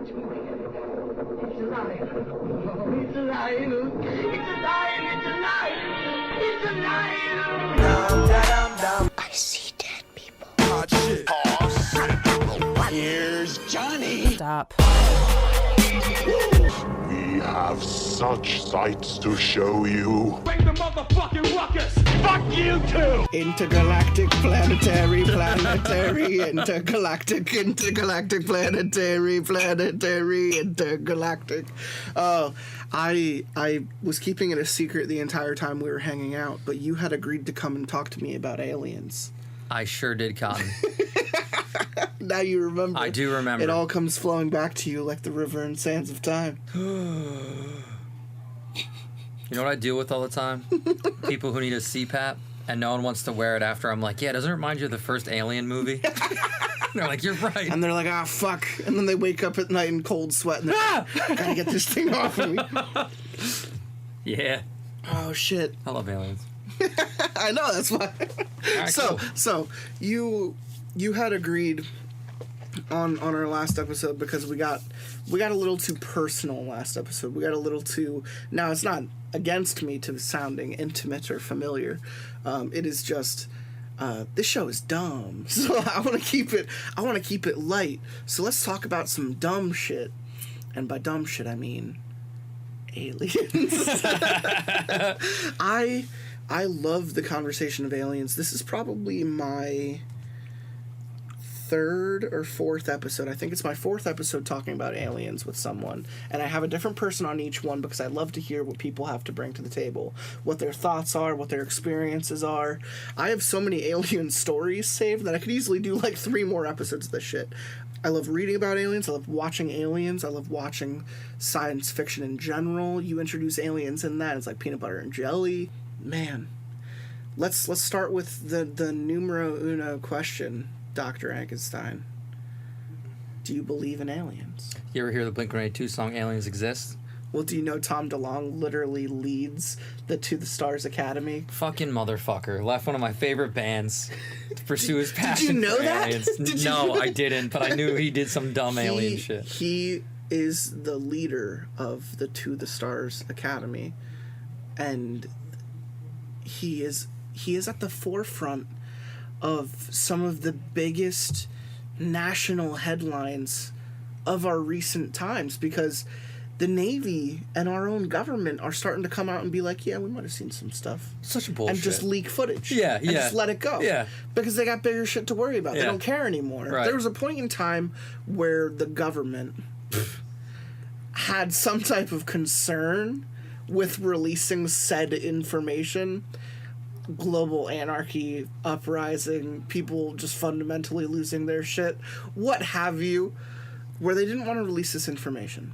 alive. Oh, it's alive. It's alive. It's alive. It's alive. I see dead people. Hot shit. Here's Johnny. Stop. We have such sights to show you. Bring the motherfucking ruckus. Fuck you too. Intergalactic, planetary, intergalactic, planetary, intergalactic. Oh, I was keeping it a secret the entire time we were hanging out, but you had agreed to come and talk to me about aliens. I sure did, Cotton. Now you remember. I do remember. It all comes flowing back to you like the river and sands of time. You know what I deal with all the time? People who need a CPAP and no one wants to wear it after. I'm like, yeah, doesn't it remind you of the first Alien movie? They're like, you're right. And they're like, ah, fuck. And then they wake up at night in cold sweat and they're like, gotta get this thing off of me. Yeah. Oh, shit. I love aliens. I know, that's why. Right, So you had agreed on our last episode because we got a little too personal last episode. We got a little too. Now it's not against me to sounding intimate or familiar. It is just this show is dumb, so I want to keep it light. So let's talk about some dumb shit, and by dumb shit I mean aliens. I love the conversation of aliens. This is probably my third or fourth episode. I think it's my fourth episode talking about aliens with someone. And I have a different person on each one because I love to hear what people have to bring to the table. What their thoughts are, what their experiences are. I have so many alien stories saved that I could easily do like 3 more episodes of this shit. I love reading about aliens. I love watching aliens. I love watching science fiction in general. You introduce aliens in that. It's like peanut butter and jelly. Man. Let's start with the numero uno question. Dr. ENKENSTEIN, do you believe in aliens? You ever hear the Blink-182 song Aliens Exist? Well, do you know Tom DeLonge literally leads the To the Stars Academy? Fucking motherfucker. Left one of my favorite bands to pursue his passion. Did you know for that? Aliens. No, I didn't, but I knew he did some dumb alien shit. He is the leader of the To the Stars Academy, and he is at the forefront of some of the biggest national headlines of our recent times, because the Navy and our own government are starting to come out and be like, yeah, we might have seen some stuff. Such a bullshit. And just leak footage. Yeah. And just let it go. Yeah. Because they got bigger shit to worry about. Yeah. They don't care anymore. Right. There was a point in time where the government had some type of concern with releasing said information. Global anarchy, uprising, people just fundamentally losing their shit, what have you, where they didn't want to release this information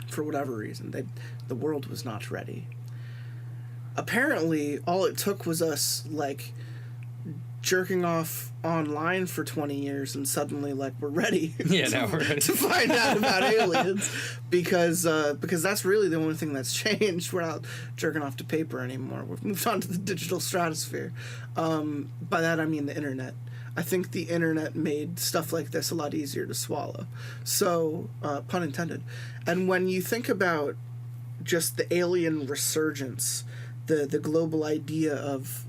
for whatever reason. The world was not ready. Apparently, all it took was us, like, jerking off online for 20 years and suddenly, like, we're ready Now we're ready to find out about aliens, because that's really the only thing that's changed. We're not jerking off to paper anymore. We've moved on to the digital stratosphere. By that I mean the internet. I think the internet made stuff like this a lot easier to swallow. So, pun intended. And when you think about just the alien resurgence, the global idea of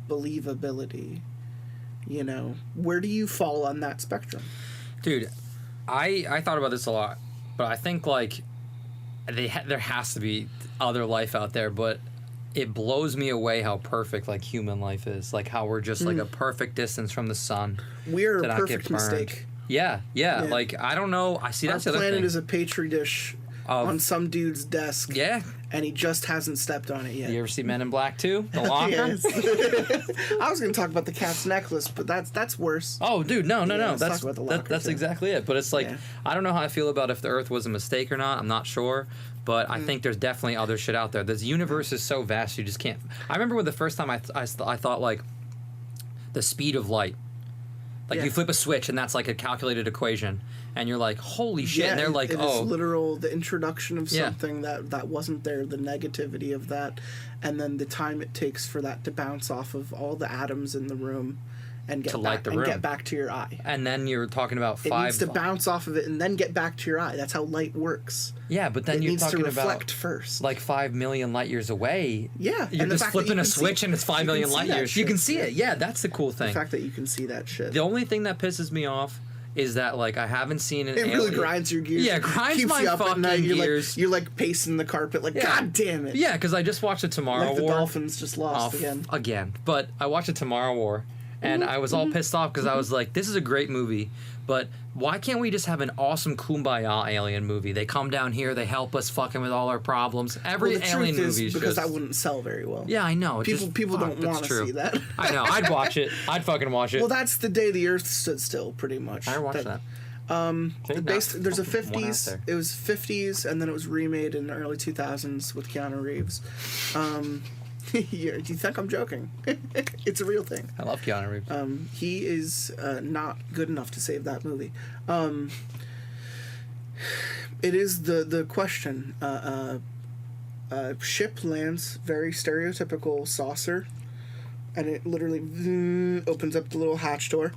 believability, you know, where do you fall on that spectrum? Dude, I thought about this a lot, but I think, like, there has to be other life out there, but it blows me away how perfect, like, human life is. Like, how we're just, like, a perfect distance from the sun. We're a perfect mistake. Yeah. Like, I don't know. I see that's the other thing. Our planet is a petri dish on some dude's desk. Yeah. And he just hasn't stepped on it yet. You ever see Men in Black 2? The locker? Yes. I was going to talk about the cat's necklace, but that's worse. Oh, dude, no. Let's talk about the locker, that's too. Exactly it. But it's like, I don't know how I feel about if the Earth was a mistake or not. I'm not sure. But I think there's definitely other shit out there. This universe is so vast, you just can't. I remember when the first time I thought, like, the speed of light. Like, you flip a switch, and that's, like, a calculated equation. And you're like, holy shit. Yeah, and they're like, it's literal, the introduction of something that wasn't there, the negativity of that, and then the time it takes for that to bounce off of all the atoms in the room and get To back, light the and room. get back to your eye. And then you're talking about It 5. needs to bounce off of it and then get back to your eye. That's how light works. Yeah, but then It you're needs to talking reflect about first. like 5 million light years away. Yeah, You're and the just fact that flipping you a can switch see- and it's 5 you million can see light that years. You shit. can see it. Yeah, that's the cool thing. The fact that you can see that shit. The only thing that pisses me off is that like I haven't seen an It really alien- grinds your gears. Yeah, grinds Keeps my you up at fucking night. gears. You're like pacing the carpet like, Yeah. God damn it. Yeah, because I just watched the Tomorrow Like the War. Dolphins just lost again. But I watched the Tomorrow War, and I was all pissed off because I was like, this is a great movie, but why can't we just have an awesome Kumbaya alien movie? They come down here, they help us fucking with all our problems. Every Well, the alien truth is, movie is because just... that wouldn't sell very well. Yeah, I know. People don't want to see that. I know. I'd watch it. I'd fucking watch it. Well, that's the day the Earth stood still, pretty much. I watched that. There's a One out 50s. there. It was 50s, and then it was remade in the early 2000s with Keanu Reeves. Do you think I'm joking? It's a real thing. I love Keanu Reeves. He is not good enough to save that movie. It is the question. Ship lands, very stereotypical saucer, and it literally opens up the little hatch door,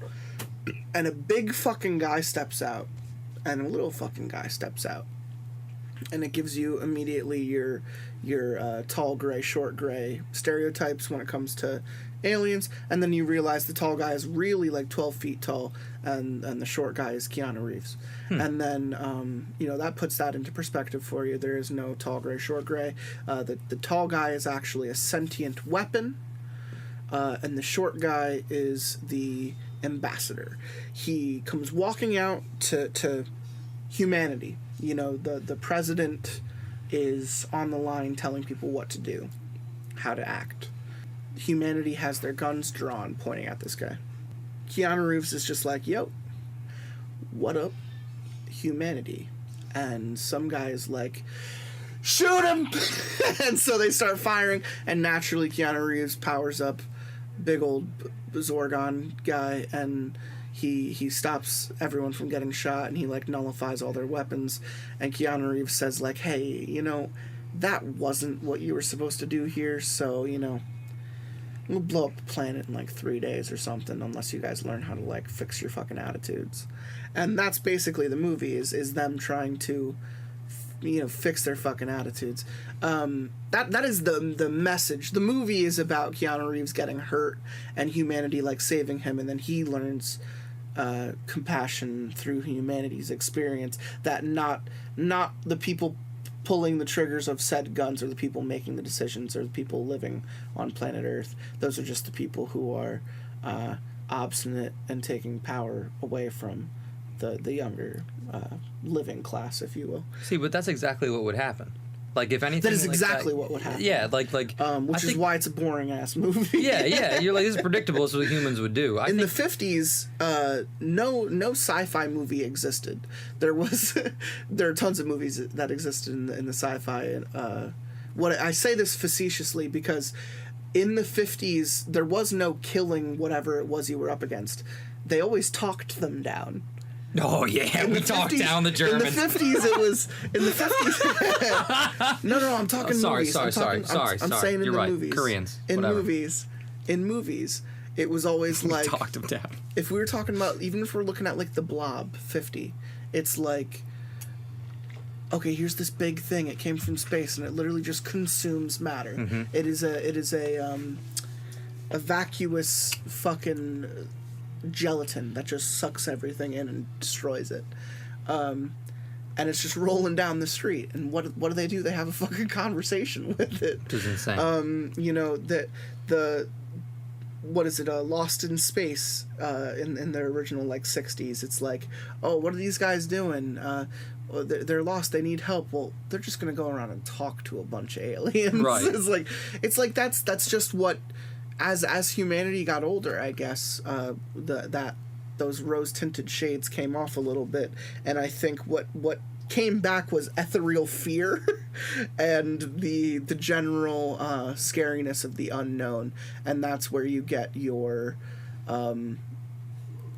and a big fucking guy steps out, and a little fucking guy steps out, and it gives you immediately your tall gray, short gray stereotypes when it comes to aliens, and then you realize the tall guy is really like 12 feet tall, and the short guy is Keanu Reeves. And then that puts that into perspective for you. There is no tall gray, short gray. The tall guy is actually a sentient weapon, and the short guy is the ambassador. He comes walking out to humanity. The president is on the line telling people what to do, how to act. Humanity has their guns drawn, pointing at this guy. Keanu Reeves is just like, yo, what up, humanity? And some guy is like, shoot him! And so they start firing, and naturally Keanu Reeves powers up, big old Zorgon guy, and he stops everyone from getting shot, and he like nullifies all their weapons, and Keanu Reeves says like, hey, that wasn't what you were supposed to do here, so we'll blow up the planet in like 3 days or something, unless you guys learn how to like fix your fucking attitudes. And that's basically the movie, is them trying to fix their fucking attitudes. That is the message. The movie is about Keanu Reeves getting hurt and humanity like saving him, and then he learns compassion through humanity's experience, that not the people pulling the triggers of said guns, or the people making the decisions, or the people living on planet Earth. Those are just the people who are obstinate and taking power away from the younger living class, if you will. See, but that's exactly what would happen. Like, if anything, That is like exactly that, what would happen. Yeah, which is why it's a boring ass movie. Yeah. You're like, this is predictable. This is what humans would do. In the 50s, no sci-fi movie existed. There are tons of movies that existed in the sci-fi. I say this facetiously because in the 50s there was no killing whatever it was you were up against. They always talked them down. Oh yeah, we talked down the Germans. In the 50s, it was in the 50s. No, I'm talking movies. Sorry. I'm saying You're in the right. movies. Koreans. In whatever. movies, it was always like, We talked them down. if we were talking about, even if we're looking at like the Blob 50, it's like, okay, here's this big thing. It came from space, and it literally just consumes matter. Mm-hmm. It is a vacuous fucking gelatin that just sucks everything in and destroys it. And it's just rolling down the street. And what do? They have a fucking conversation with it. Which is insane. What is it? Lost in Space in their original like 60s. It's like, oh, what are these guys doing? They're lost. They need help. Well, they're just gonna go around and talk to a bunch of aliens. Right. It's like that's just what. As humanity got older, I guess those rose-tinted shades came off a little bit, and I think what came back was ethereal fear and the general scariness of the unknown, and that's where you get your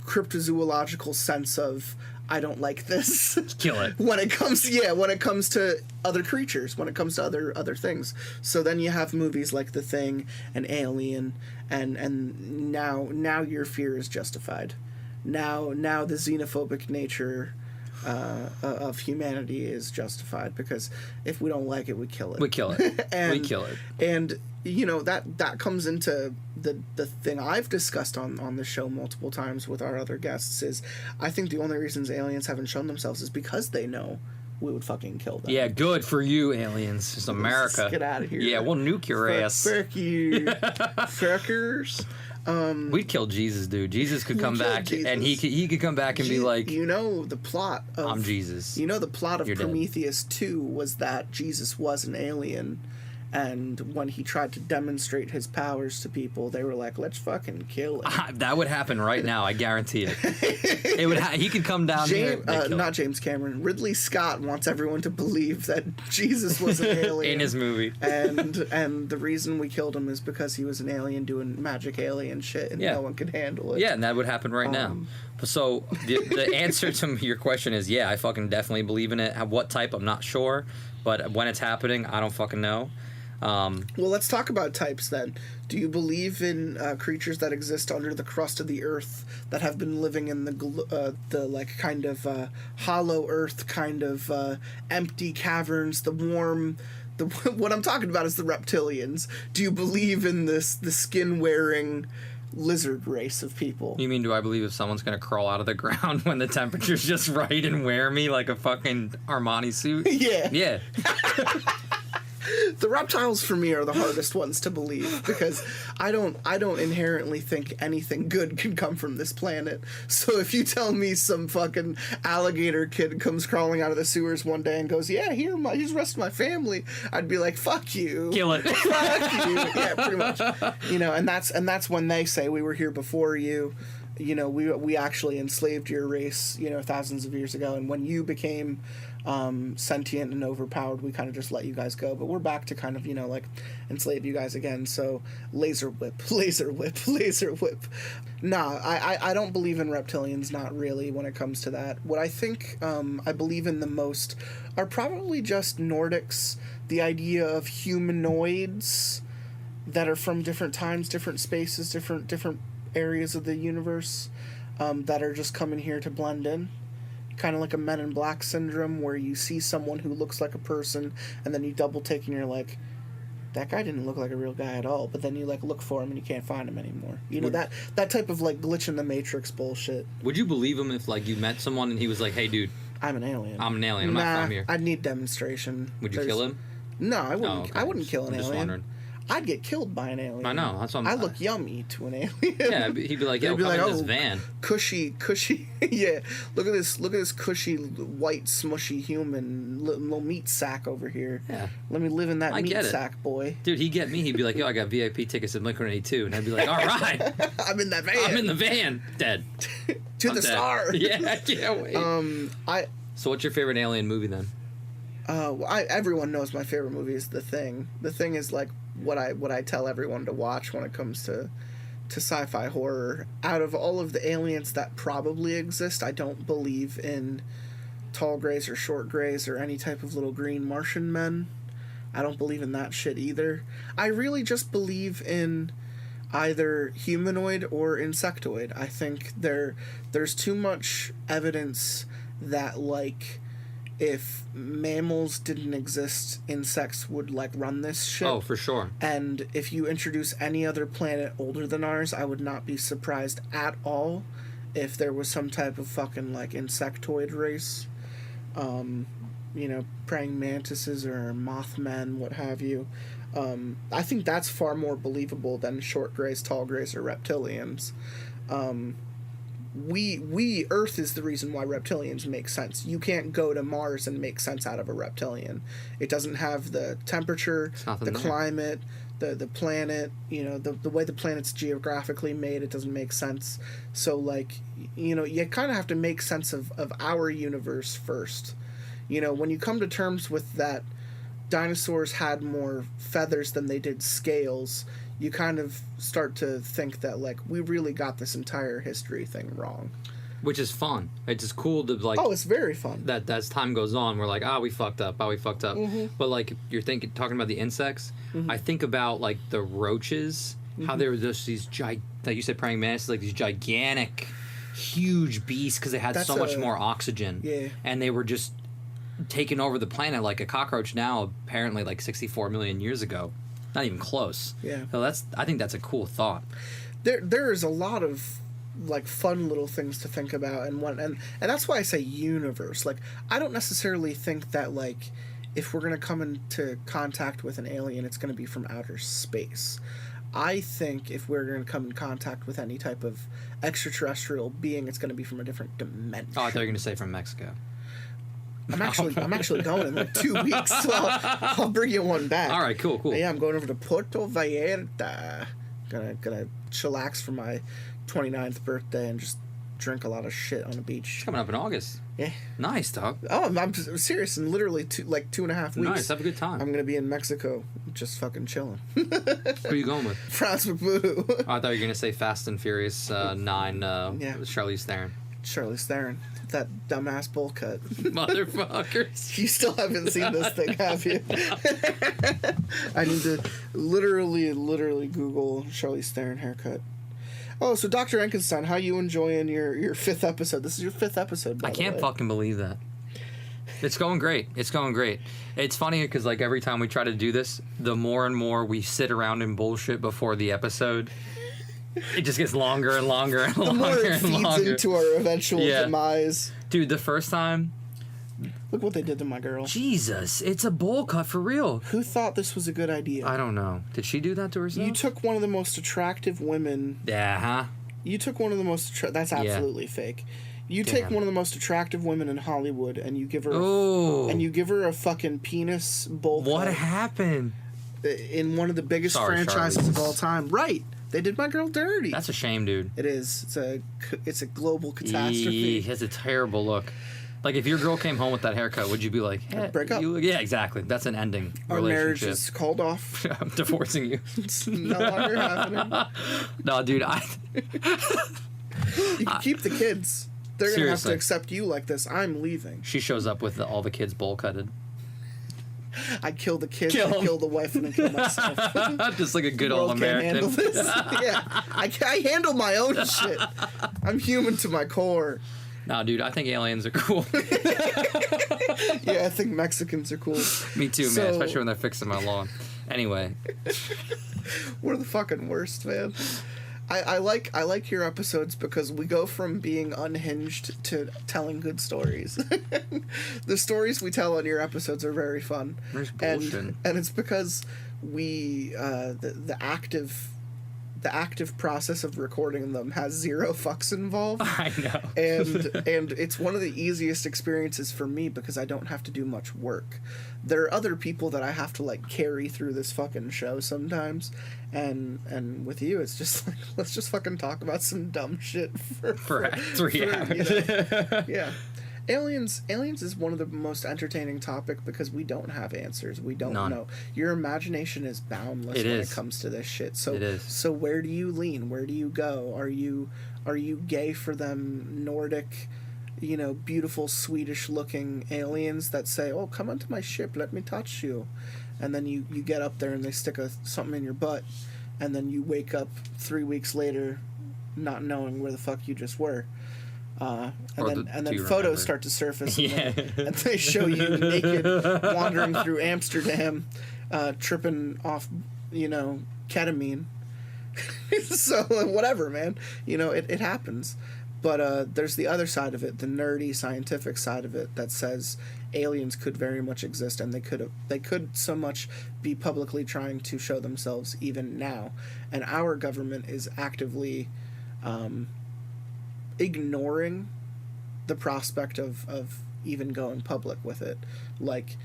cryptozoological sense of, I don't like this. Kill it. when it comes to other creatures, when it comes to other things. So then you have movies like The Thing and Alien, and now your fear is justified. Now the xenophobic nature of humanity is justified, because if we don't like it, we kill it. We kill it. We kill it. And that comes into the thing I've discussed on the show multiple times with our other guests is, I think the only reasons aliens haven't shown themselves is because they know we would fucking kill them. Yeah, good for you, aliens. It's America. Let's get out of here. Yeah, we'll nuke your ass. Fuck you, fuckers. We'd kill Jesus, dude. Jesus could come back, Jesus. and he could come back and be like, the plot of... I'm Jesus. The plot of You're dead. Prometheus 2 was that Jesus was an alien, and when he tried to demonstrate his powers to people, they were like, let's fucking kill him. That would happen right now. I guarantee it. It would. He could come down here. Not James Cameron. Ridley Scott wants everyone to believe that Jesus was an alien in his movie, and the reason we killed him is because he was an alien doing magic alien shit, and no one could handle it. Yeah, and that would happen right now. So the answer to your question is, yeah, I fucking definitely believe in it. What type, I'm not sure, but when it's happening, I don't fucking know. Well, let's talk about types then. Do you believe in creatures that exist under the crust of the earth that have been living in the like kind of hollow earth, kind of empty caverns, the warm? What I'm talking about is the reptilians. Do you believe in the skin wearing lizard race of people? You mean, do I believe if someone's gonna crawl out of the ground when the temperature's just right and wear me like a fucking Armani suit? Yeah. Yeah. The reptiles for me are the hardest ones to believe, because I don't inherently think anything good can come from this planet. So if you tell me some fucking alligator kid comes crawling out of the sewers one day and goes, yeah, here's the rest of my family, I'd be like, fuck you. Kill it. Fuck you. Yeah, pretty much. And that's when they say we were here before you. We actually enslaved your race, thousands of years ago, and when you became sentient and overpowered, we kind of just let you guys go, but we're back to kind of like enslave you guys again. So laser whip. Nah, I don't believe in reptilians, not really, when it comes to that. What I think I believe in the most are probably just Nordics, the idea of humanoids that are from different times, different spaces, different areas of the universe, that are just coming here to blend in. Kind of like a Men in Black syndrome, where you see someone who looks like a person, and then you double take and you're like, that guy didn't look like a real guy at all. But then you look for him and you can't find him anymore. That type of glitch in the Matrix bullshit. Would you believe him if you met someone and he was like, hey dude, I'm an alien. I'm not from here? I'd need demonstration. Would you kill him? No, I wouldn't. Oh, okay. I wouldn't kill an I'm just alien. wondering. I'd get killed by an alien. I know. That's what I look yummy to an alien. Yeah, he'd be like, yo, come in this van. Cushy. Yeah, look at this cushy, white, smushy human little meat sack over here. Yeah. Let me live in that meat sack, boy. Dude, he'd get me. He'd be like, yo, I got VIP tickets at Blink-182. And I'd be like, all right. I'm in that van. I'm in the van. Dead. To I'm the dead. stars. Yeah, I can't wait. So what's your favorite alien movie then? Everyone knows my favorite movie is The Thing. The Thing is what I tell everyone to watch when it comes to sci-fi horror. Out of all of the aliens that probably exist, I don't believe in tall grays or short grays or any type of little green Martian men. I don't believe in that shit either. I really just believe in either humanoid or insectoid. I think there's too much evidence that if mammals didn't exist, insects would run this shit. Oh, for sure. And if you introduce any other planet older than ours, I would not be surprised at all if there was some type of fucking insectoid race. Praying mantises or mothmen, what have you. I think that's far more believable than short grays, tall grays, or reptilians. We Earth is the reason why reptilians make sense. You can't go to Mars and make sense out of a reptilian. It doesn't have the temperature, the climate, the planet, the way the planet's geographically made, it doesn't make sense. So you kind of have to make sense of our universe first. When you come to terms with that dinosaurs had more feathers than they did scales, you kind of start to think that we really got this entire history thing wrong. which is fun. It's just cool to like. Oh, it's very fun. That as time goes on, we're like, we fucked up. But like you're talking about the insects. I think about like the roaches, how they were just these like you said, praying mantises, like these gigantic, huge beasts because they had so much more oxygen. Yeah. And they were just taking over the planet like a cockroach now. Apparently, like 64 million years ago. Not even close. Yeah. So I think that's a cool thought. There is a lot of like fun little things to think about, and that's why I say universe. Like, I don't necessarily think that like if we're gonna come into contact with an alien, it's gonna be from outer space. I think if we're gonna come in contact with any type of extraterrestrial being, it's gonna be from a different dimension. Oh, I thought you were gonna say from Mexico. I'm actually going in like 2 weeks, so I'll bring you one back. All right, cool. Yeah, I'm going over to Puerto Vallarta. Gonna chillax for my 29th birthday and just drink a lot of shit on the beach. It's coming up in August. Yeah. Nice, dog. Oh, I'm serious. In literally 2.5 weeks. Nice, have a good time. I'm gonna be in Mexico, just fucking chilling. Who are you going with? Franz McVoodoo. Oh, I thought you were gonna say Fast and Furious 9. Yeah. Charlize Theron. Charlize Theron. That dumbass bowl cut. Motherfuckers. You still haven't seen this thing, have you? I need to literally Google Charlize Theron haircut. Oh, so Dr. Enkenstein, how you enjoying your 5th episode? This is your 5th episode, by I the can't way. fucking believe that. It's going great. It's funny because like every time we try to do this, the more and more we sit around and bullshit before the episode, it just gets longer and longer and The more longer it and feeds longer. into our eventual demise. Dude, the first time, Look what they did to my girl. Jesus, it's a bowl cut for real. Who thought this was a good idea? I don't know. Did she do that to herself? You took one of the most attractive women. Yeah, huh? You took one of the most. That's absolutely fake. You take one of the most attractive women in Hollywood, and you give her. And you give her a fucking penis bowl What cut happened? in one of the biggest Sorry, franchises Charlize. of all time. Right? They did my girl dirty. That's a shame, dude. It is. It's a global catastrophe. He has a terrible look. Like, if your girl came home with that haircut, would you be like, hey, break up. Yeah, exactly. That's an ending Our marriage relationship. is called off. I'm divorcing you. It's no longer happening. No, dude, You can keep the kids. They're going to have to Seriously. accept you like this. I'm leaving. she shows up with all the kids bowl cutted. I kill the kids, Kill I 'em. kill the wife, and I kill myself. Just like a good The world old can't handle American. this. Yeah, I handle my own shit. I'm human to my core. Nah, dude, I think aliens are cool. Yeah, I think Mexicans are cool. Me too, So- man, especially when they're fixing my lawn. Anyway, We're the fucking worst, man. I like your episodes because we go from being unhinged to telling good stories. The stories we tell on your episodes are very fun. There's bullshit. And it's because we the active process of recording them has 0 fucks involved. I know. and it's one of the easiest experiences for me because I don't have to do much work. There are other people that I have to like carry through this fucking show sometimes, and with you it's just like, let's just fucking talk about some dumb shit for 3 hours. yeah. Aliens is one of the most entertaining topic because we don't have answers. We don't None. know. Your imagination is boundless It when is. it comes to this shit. So It is. So where do you lean? Where do you go? Are you gay for them Nordic, beautiful Swedish looking aliens that say, "Oh, come onto my ship, let me touch you." And then you get up there and they stick something in your butt, and then you wake up 3 weeks later not knowing where the fuck you just were. And then do you photos remember? start to surface, Yeah. and they show you naked wandering through Amsterdam, tripping off, ketamine. So whatever, man. It happens. But there's the other side of it, the nerdy scientific side of it, that says aliens could very much exist, and they could so much be publicly trying to show themselves even now, and our government is actively ignoring the prospect of even going public with it. Like,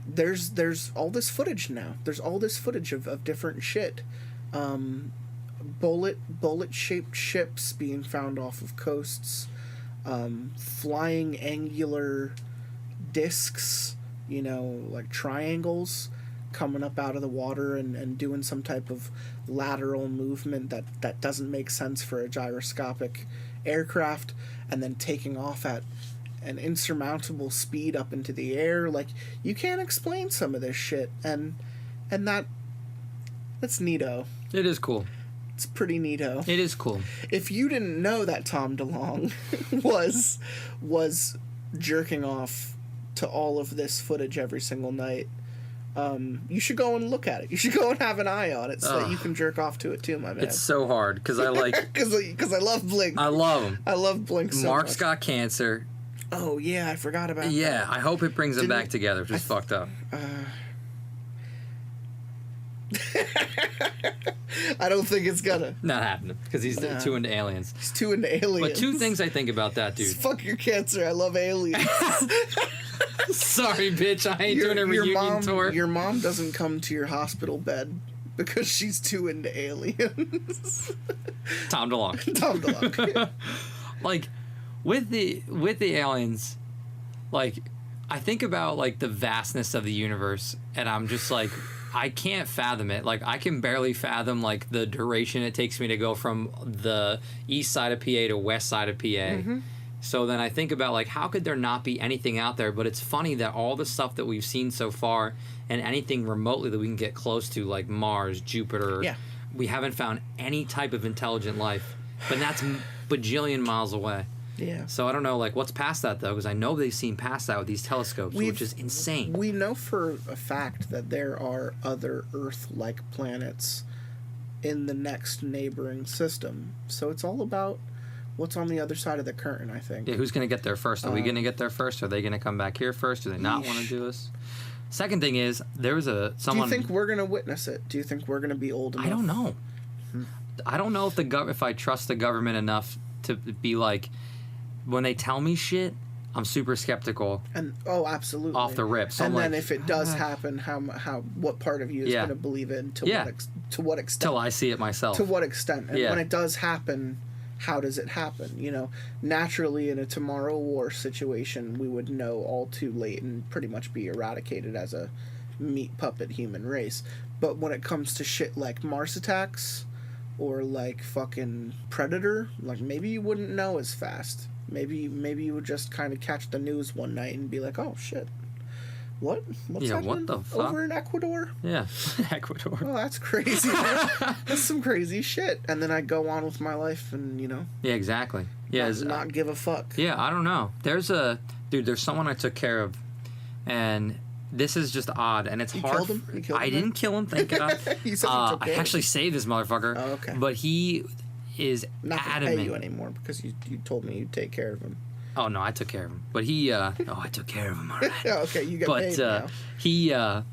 there's all this footage now. There's all this footage of different shit. Bullet-shaped ships being found off of coasts. Flying angular discs, like triangles coming up out of the water and doing some type of lateral movement that doesn't make sense for a gyroscopic aircraft and then taking off at an insurmountable speed up into the air. Like, you can't explain some of this shit, and that's neato. It is cool. It's pretty neato. It is cool. If you didn't know that Tom DeLonge was jerking off to all of this footage every single night, you should go and look at it. You should go and have an eye on it so that you can jerk off to it too, my man. It's so hard because I like... Because I love Blink. I love him. I love Blink so Mark's much. got cancer. Oh, yeah, I forgot about that. Yeah, I hope it brings them back together, which is fucked up. I don't think it's gonna. Not happening, because he's too into aliens. He's too into aliens. But two things I think about that, dude. Fuck your cancer, I love aliens. Sorry, bitch, I ain't doing a reunion tour. Your mom doesn't come to your hospital bed because she's too into aliens. Tom DeLonge. Tom DeLonge. Like, with the aliens, like, I think about, like, the vastness of the universe, and I'm just like... I can't fathom it. Like, I can barely fathom, like, the duration it takes me to go from the east side of PA to west side of PA. Mm-hmm. So then I think about, like, how could there not be anything out there? But it's funny that all the stuff that we've seen so far and anything remotely that we can get close to, like Mars, Jupiter, we haven't found any type of intelligent life. But that's bajillion miles away. Yeah. So I don't know, like, what's past that, though, because I know they've seen past that with these telescopes, which is insane. We know for a fact that there are other Earth-like planets in the next neighboring system. So it's all about what's on the other side of the curtain, I think. Yeah, who's going to get there first? Are we going to get there first? Are they going to come back here first? Do they not want to do this? Second thing is, there was someone... Do you think we're going to witness it? Do you think we're going to be old enough? I don't know. I don't know if I trust the government enough to be like... When they tell me shit, I'm super skeptical. And absolutely, off the rip. So and I'm then like, if it does happen, what part of you is going to believe it? And to what extent? Till I see it myself. To what extent? And when it does happen, how does it happen? You know, naturally in a Tomorrow War situation, we would know all too late and pretty much be eradicated as a meat puppet human race. But when it comes to shit like Mars attacks or like fucking Predator, like maybe you wouldn't know as fast. Maybe you would just kind of catch the news one night and be like, "Oh shit, what's happening what the fuck? over in Ecuador?" Yeah, Ecuador. Oh, that's crazy. That's some crazy shit. And then I go on with my life, and Yeah, exactly. Yeah, not give a fuck. Yeah, I don't know. There's someone I took care of, and this is just odd, and it's hard. Killed him? You killed him? I didn't kill him, thank God. You said you took care I of actually saved this motherfucker. Oh, okay. But he is not gonna adamant. pay you anymore because you told me you'd take care of him. Oh no, I took care of him. But he I took care of him, all right. Okay, you get paid now.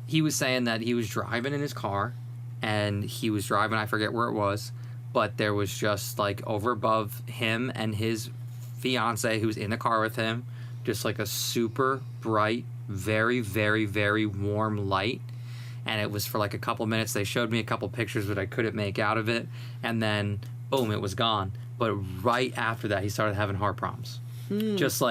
He was saying that he was driving in his car, and he was driving, I forget where it was, but there was just like over above him and his fiance who's in the car with him, just like a super bright, very, very, very warm light. And it was for like a couple minutes. They showed me a couple pictures, but I couldn't make out of it. And then, boom, it was gone. But right after that, he started having heart problems. Just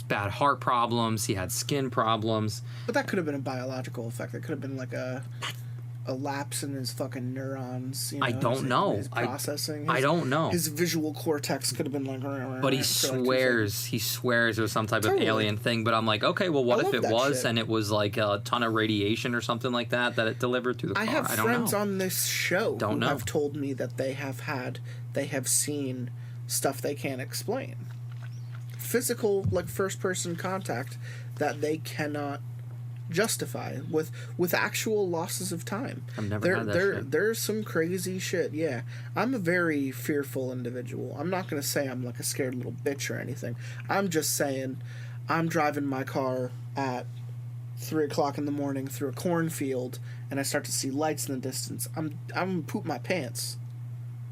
bad heart problems. He had skin problems. But that could have been a biological effect. It could have been like a lapse in his fucking neurons. I don't know. His processing. I don't know. His visual cortex could have been like. But he swears it was some type of alien thing. But I'm like, okay, well, what if it was shit. and it was like a ton of radiation or something like that it delivered through the car? I have friends on this show who have told me that they have seen stuff they can't explain. Physical, like first-person contact that they cannot justify with actual losses of time. I've never had that shit. There's some crazy shit. Yeah, I'm a very fearful individual. I'm not gonna say I'm like a scared little bitch or anything. I'm just saying, I'm driving my car at 3:00 in the morning through a cornfield, and I start to see lights in the distance. I'm gonna poop my pants.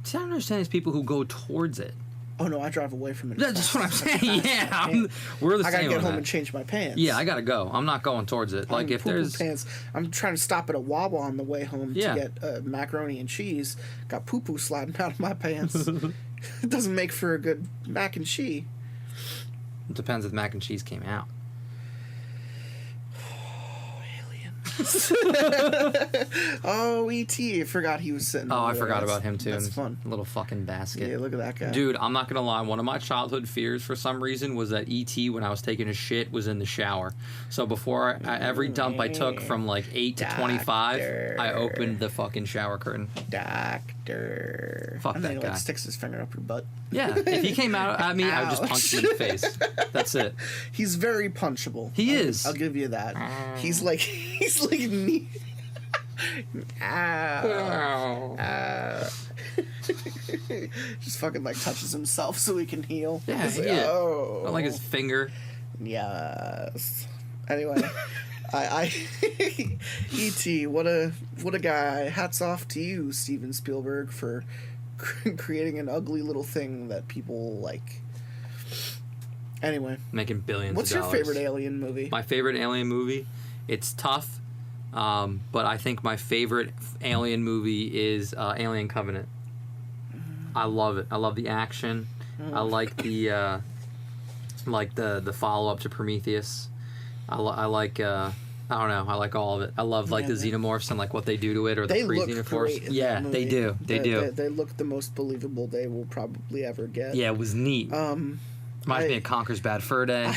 See, I don't understand these people who go towards it. Oh no, I drive away from it. That's what I'm saying. Yeah, we're the same. I gotta get home that. and change my pants. Yeah, I gotta go. I'm not going towards it. Like if there's pants, I'm trying to stop at a Wawa on the way home to get macaroni and cheese. Got poo poo sliding out of my pants. It doesn't make for a good mac and cheese. It depends if mac and cheese came out. Oh, alien. Oh, E.T. I forgot he was sitting. Oh, over I there. forgot That's- about him too. That's fun. Little fucking basket. Yeah, look at that guy. Dude, I'm not gonna lie. One of my childhood fears, for some reason, was that ET, when I was taking a shit, was in the shower. So before every dump I took from like 8 to 25, I opened the fucking shower curtain. Doctor. Fuck and then that he guy. like sticks his finger up your butt. Yeah, if he came out at me, I would just Ouch. punch him in the face. That's it. He's very punchable. He is. I'll give you that. He's like neat. Ow. Ow. Just fucking like touches himself so he can heal. Yeah, He's like, yeah. oh. Not like his finger. Yes. Anyway, I E.T. What a guy. Hats off to you, Steven Spielberg, for creating an ugly little thing that people like. Anyway, Making billions what's of your dollars. favorite Alien movie? My favorite Alien movie? It's tough, but I think my favorite Alien movie is Alien Covenant. I love it. I love the action. I like the follow up to Prometheus. I like I don't know. I like all of it. I love like the xenomorphs and like what they do to it, or the They look pre-xenomorphs. great in Yeah, that movie. they do. They do. They look the most believable they will probably ever get. Yeah, it was neat. Reminds me of Conker's Bad Fur Day.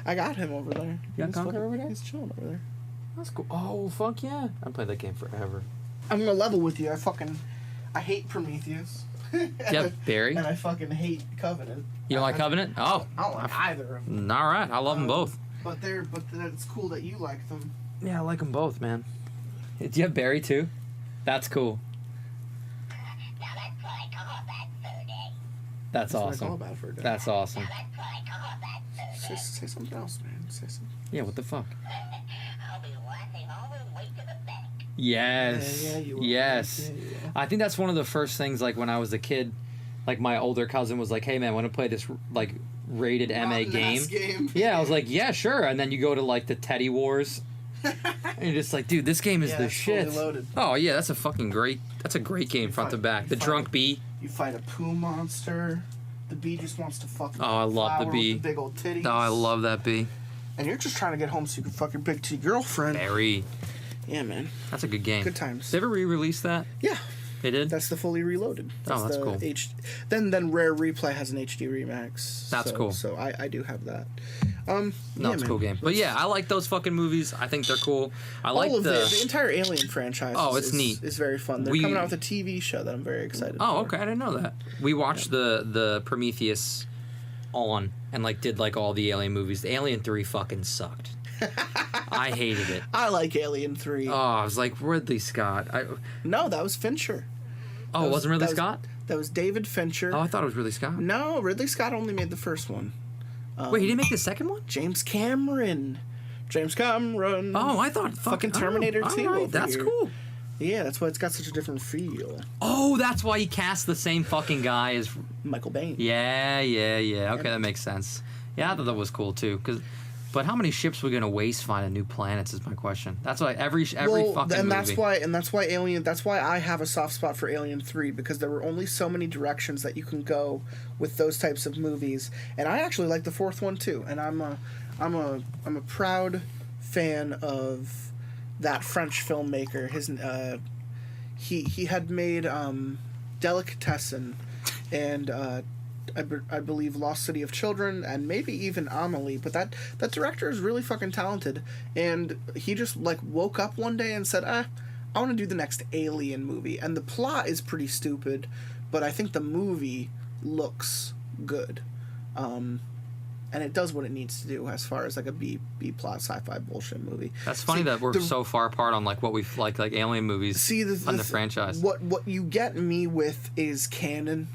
I got him over there. You got He's Conker fucking- over there? He's chilling over there. That's cool. Oh, fuck yeah. I've played that game forever. I'm gonna level with you. I hate Prometheus. Yep, Barry. And I fucking hate Covenant. You don't like Covenant? Oh. I don't like either of them. All right. I love them both. But it's cool that you like them. Yeah, I like them both, man. Do you have Barry too? That's cool. That's That's what I awesome. call Bad Fur Day. That's awesome. Say something else, man. Say something. Yeah, what the fuck? Yes. Yeah, you are. Yes. Yeah, you are. I think that's one of the first things, like, when I was a kid, like, my older cousin was like, hey, man, want to play this, like, rated MA Rotten game? ass game. Yeah, I was like, yeah, sure. And then you go to, like, the Teddy Wars. And you're just like, dude, this game is Yeah, the it's fully shit. loaded. Oh, yeah, that's a great game front to back. The drunk bee. You fight a poo monster. The bee just wants to fucking. Oh, I love the flower bee. with the big old titties. Oh, I love that bee. And you're just trying to get home so you can fuck your big T girlfriend. Barry. Yeah, man. That's a good game. Good times. They ever re-release that? Yeah, They did? that's the fully reloaded. Oh, that's the cool. Then Rare Replay has an HD Remax. That's cool. So I do have that. No, yeah, it's a man. cool game. But yeah, I like those fucking movies. I think they're cool. I like All of the the entire Alien franchise. Oh, it's is neat. Is very fun. They're coming out with a TV show that I'm very excited. Oh, for. okay. I didn't know that. We watched the Prometheus on and like did like all the Alien movies. The Alien 3 fucking sucked. I hated it. I like Alien 3. Oh, I was like Ridley Scott. No, that was Fincher. Oh, it wasn't Ridley Scott? That was David Fincher. Oh, I thought it was Ridley Scott. No, Ridley Scott only made the first one. Wait, he didn't make the second one? James Cameron. Oh, I thought Fucking Terminator 2 All right, over that's here. cool. Yeah, that's why it's got such a different feel. Oh, that's why he cast the same fucking guy as. Michael Bain. Yeah. Okay, that makes sense. Yeah, I thought that was cool too. But how many ships are we gonna waste finding new planets? Is my question. That's why every fucking and movie. that's why Alien. That's why I have a soft spot for Alien 3, because there were only so many directions that you can go with those types of movies. And I actually like the fourth one too. And I'm a proud fan of that French filmmaker. He had made Delicatessen and I believe Lost City of Children and maybe even Amelie, but that director is really fucking talented, and he just like woke up one day and said, I want to do the next Alien movie, and the plot is pretty stupid, but I think the movie looks good. And it does what it needs to do as far as like a B plot sci-fi bullshit movie. That's funny that we're so far apart on like what we like Alien movies. See on the franchise. What you get me with is canon.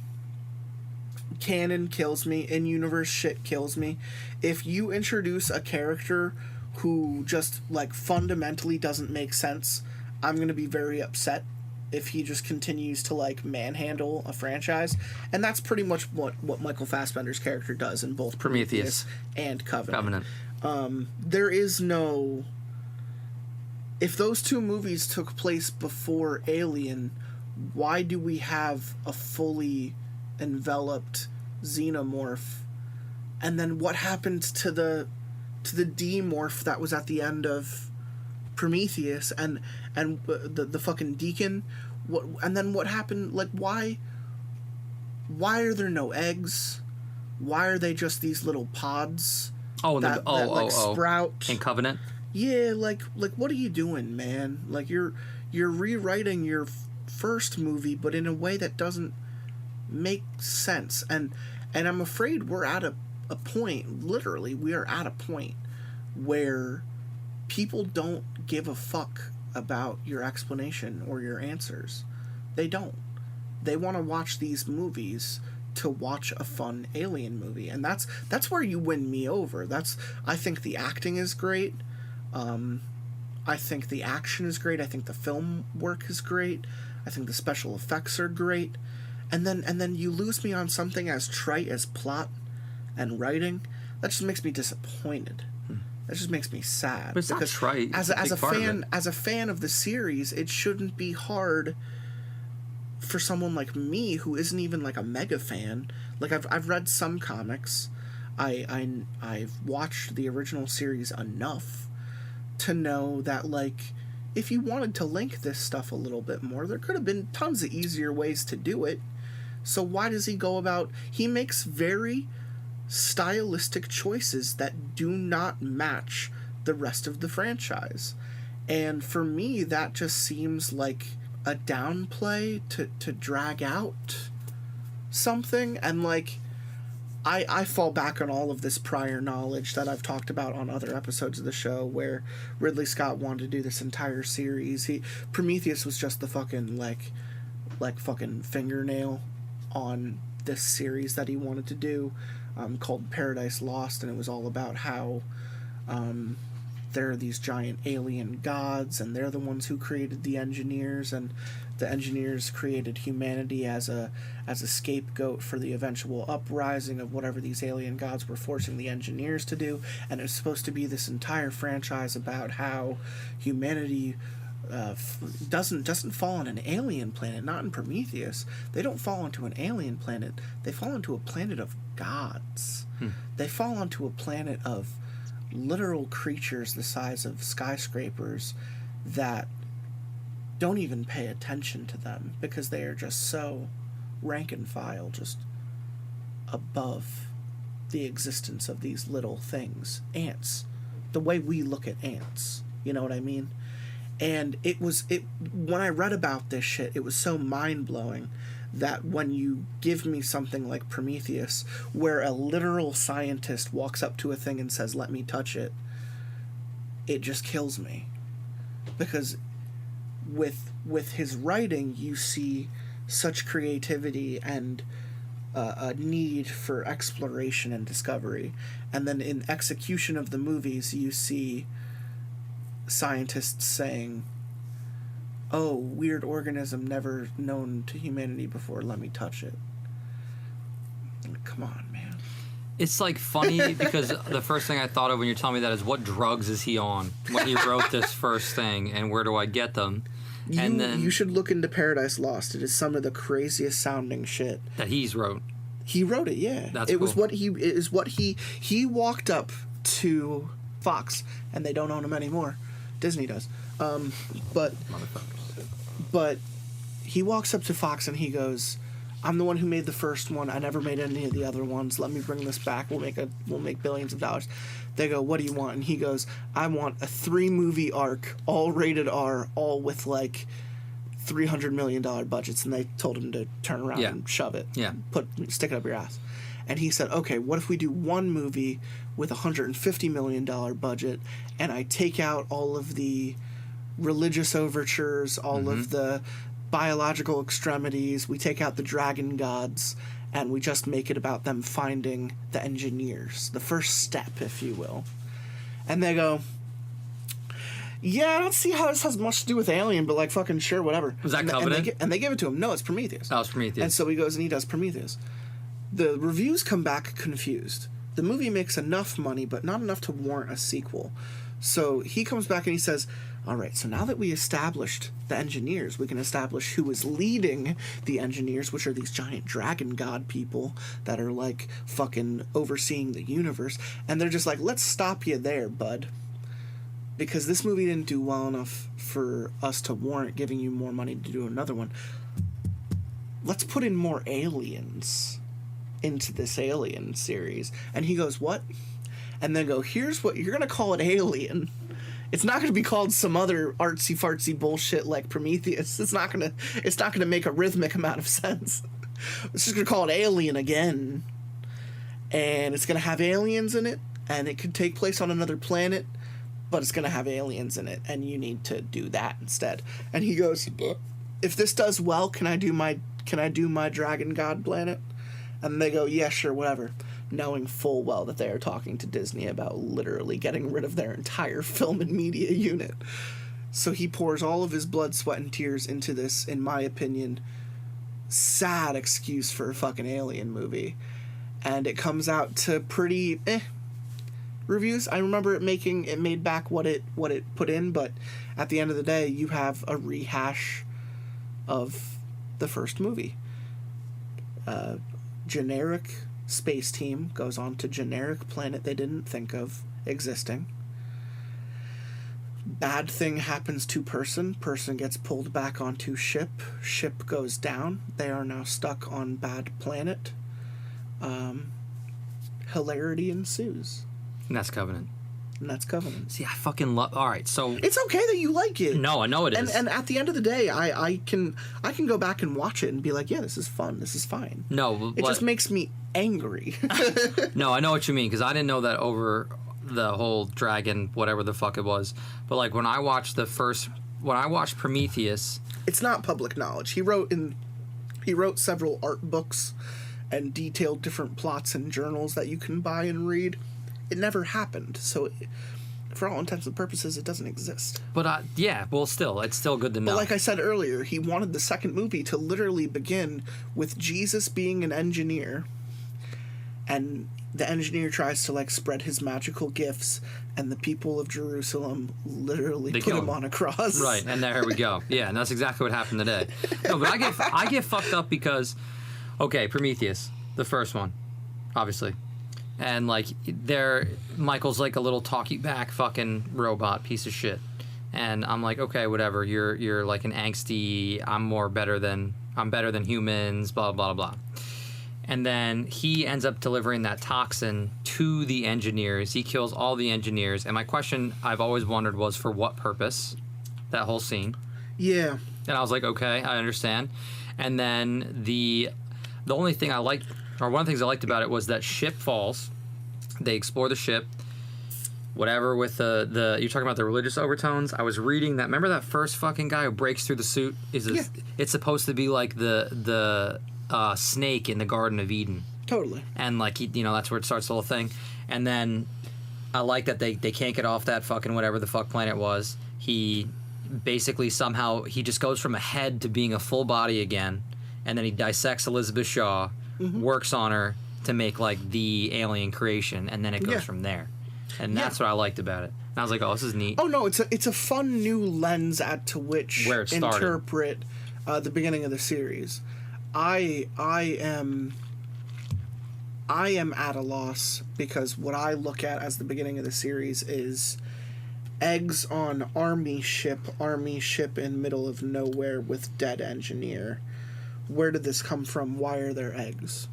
Canon kills me. In-universe shit kills me. If you introduce a character who just like fundamentally doesn't make sense, I'm gonna be very upset if he just continues to like manhandle a franchise. And that's pretty much what Michael Fassbender's character does in both Prometheus and Covenant. There is no... If those two movies took place before Alien, why do we have a fully enveloped xenomorph? And then what happened to the demorph that was at the end of Prometheus and the fucking deacon. And then what happened? Like, why are there no eggs? Why are they just these little pods? That sprout in Covenant. Yeah, like what are you doing, man? Like you're rewriting your first movie, but in a way that doesn't make sense. And I'm afraid we're at a point. Literally, we are at a point where people don't give a fuck about your explanation or your answers. They don't. They want to watch these movies to watch a fun alien movie, and that's where you win me over. I think the acting is great. I think the action is great. I think the film work is great. I think the special effects are great. And then you lose me on something as trite as plot and writing. That just makes me disappointed. That just makes me sad. But it's not trite. As a fan of the series, it shouldn't be hard for someone like me who isn't even like a mega fan. Like I've read some comics. I've watched the original series enough to know that, like, if you wanted to link this stuff a little bit more, there could have been tons of easier ways to do it. So why does he go about... He makes very stylistic choices that do not match the rest of the franchise. And for me, that just seems like a downplay to drag out something. And, like, I fall back on all of this prior knowledge that I've talked about on other episodes of the show, where Ridley Scott wanted to do this entire series. Prometheus was just the fucking like fucking fingernail on this series that he wanted to do, called Paradise Lost, and it was all about how there are these giant alien gods, and they're the ones who created the engineers, and the engineers created humanity as a scapegoat for the eventual uprising of whatever these alien gods were forcing the engineers to do. And it's supposed to be this entire franchise about how humanity doesn't fall on an alien planet. Not in Prometheus. They don't fall onto an alien planet. They fall onto a planet of gods. They fall onto a planet of literal creatures the size of skyscrapers that don't even pay attention to them because they are just so rank and file, just above the existence of these little things. Ants. The way we look at ants. You know what I mean? And when I read about this shit, it was so mind-blowing that when you give me something like Prometheus, where a literal scientist walks up to a thing and says, "Let me touch it," it just kills me. Because with his writing, you see such creativity and a need for exploration and discovery. And then in execution of the movies, you see scientists saying, "Oh, weird organism never known to humanity before, let me touch it." Come on, man. It's like funny because the first thing I thought of when you're telling me that is, what drugs is he on when he wrote this first thing, and where do I get them? You should look into Paradise Lost. It is some of the craziest sounding shit that he's wrote. He wrote it, yeah. That's it cool. was what he walked up to Fox, and they don't own him anymore. Disney does. But he walks up to Fox and he goes, "I'm the one who made the first one. I never made any of the other ones. Let me bring this back. We'll make billions of dollars." They go, "What do you want?" And he goes, "I want a 3-movie arc, all rated R, all with like $300 million budgets." And they told him to turn around and shove it. Yeah. Stick it up your ass. And he said, "Okay, what if we do one movie with $150 million budget, and I take out all of the religious overtures, all of the biological extremities, we take out the dragon gods, and we just make it about them finding the engineers, the first step, if you will." And they go, "Yeah, I don't see how this has much to do with Alien, but like fucking sure, whatever." Was that Covenant? And they give it to him. No, it's Prometheus. Oh, it's Prometheus. And so he goes and he does Prometheus. The reviews come back confused. The movie makes enough money, but not enough to warrant a sequel. So he comes back and he says, "All right, so now that we established the engineers, we can establish who is leading the engineers, which are these giant dragon god people that are like fucking overseeing the universe." And they're just like, "Let's stop you there, bud. because this movie didn't do well enough for us to warrant giving you more money to do another one. Let's put in more aliens into this Alien series. And he goes, what? And then go, here's what you're going to call it, Alien. It's not going to be called some other artsy-fartsy bullshit like Prometheus. It's not going to make a rhythmic amount of sense. It's just going to call it Alien again. And it's going to have aliens in it, and it could take place on another planet, but it's going to have aliens in it, and you need to do that instead. And he goes, if this does well, can I do my Dragon God planet? And they go, yeah, sure, whatever. Knowing full well that they are talking to Disney about literally getting rid of their entire film and media unit. So he pours all of his blood, sweat, and tears into this, in my opinion, sad excuse for a fucking Alien movie. And it comes out to pretty reviews. I remember it made back what it put in, but at the end of the day, you have a rehash of the first movie. Generic space team goes on to generic planet they didn't think of existing. Bad thing happens to person gets pulled back onto ship goes down, they are now stuck on bad planet. Hilarity ensues. And that's Covenant. See, I fucking love. All right, so it's okay that you like it. No, I know it is. And at the end of the day, I can go back and watch it and be like, yeah, this is fun. This is fine. No, it just makes me angry. No, I know what you mean, because I didn't know that over the whole dragon, whatever the fuck it was. But like when I watched Prometheus, it's not public knowledge. He wrote several art books and detailed different plots in journals that you can buy and read. It never happened, so for all intents and purposes, it doesn't exist. But yeah, well, still, it's still good to know. But like I said earlier, he wanted the second movie to literally begin with Jesus being an engineer, and the engineer tries to like spread his magical gifts, and the people of Jerusalem literally put him on a cross. Right, and there we go. Yeah, and that's exactly what happened today. No, but I get fucked up because, okay, Prometheus, the first one, obviously. And, like, Michael's like a little talky-back fucking robot piece of shit. And I'm like, okay, whatever. You're like an angsty, I'm better than humans, blah, blah, blah. And then he ends up delivering that toxin to the engineers. He kills all the engineers. And my question I've always wondered was, for what purpose? That whole scene. Yeah. And I was like, okay, I understand. And then the only thing I liked, or one of the things I liked about it, was that ship falls. They explore the ship. Whatever with the you're talking about the religious overtones. I was reading that. Remember that first fucking guy who breaks through the suit? It's supposed to be like the snake in the Garden of Eden. Totally. And like that's where it starts the whole thing. And then I like that they can't get off that fucking whatever the fuck planet was. He basically somehow he just goes from a head to being a full body again, and then he dissects Elizabeth Shaw. Mm-hmm. Works on her to make like the alien creation, and then it goes from there. And that's what I liked about it. And I was like, oh, this is neat. Oh no, it's a fun new lens to which interpret the beginning of the series. I am at a loss, because what I look at as the beginning of the series is eggs on army ship in middle of nowhere with dead engineer. Where did this come from? Why are there eggs?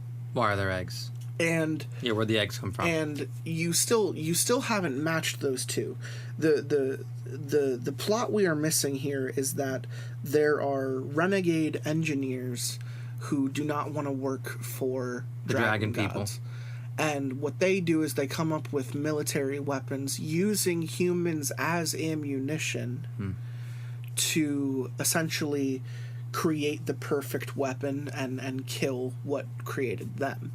And where'd the eggs come from? And you still haven't matched those two. The plot we are missing here is that there are renegade engineers who do not want to work for the dragon people. And what they do is they come up with military weapons using humans as ammunition to essentially create the perfect weapon and kill what created them.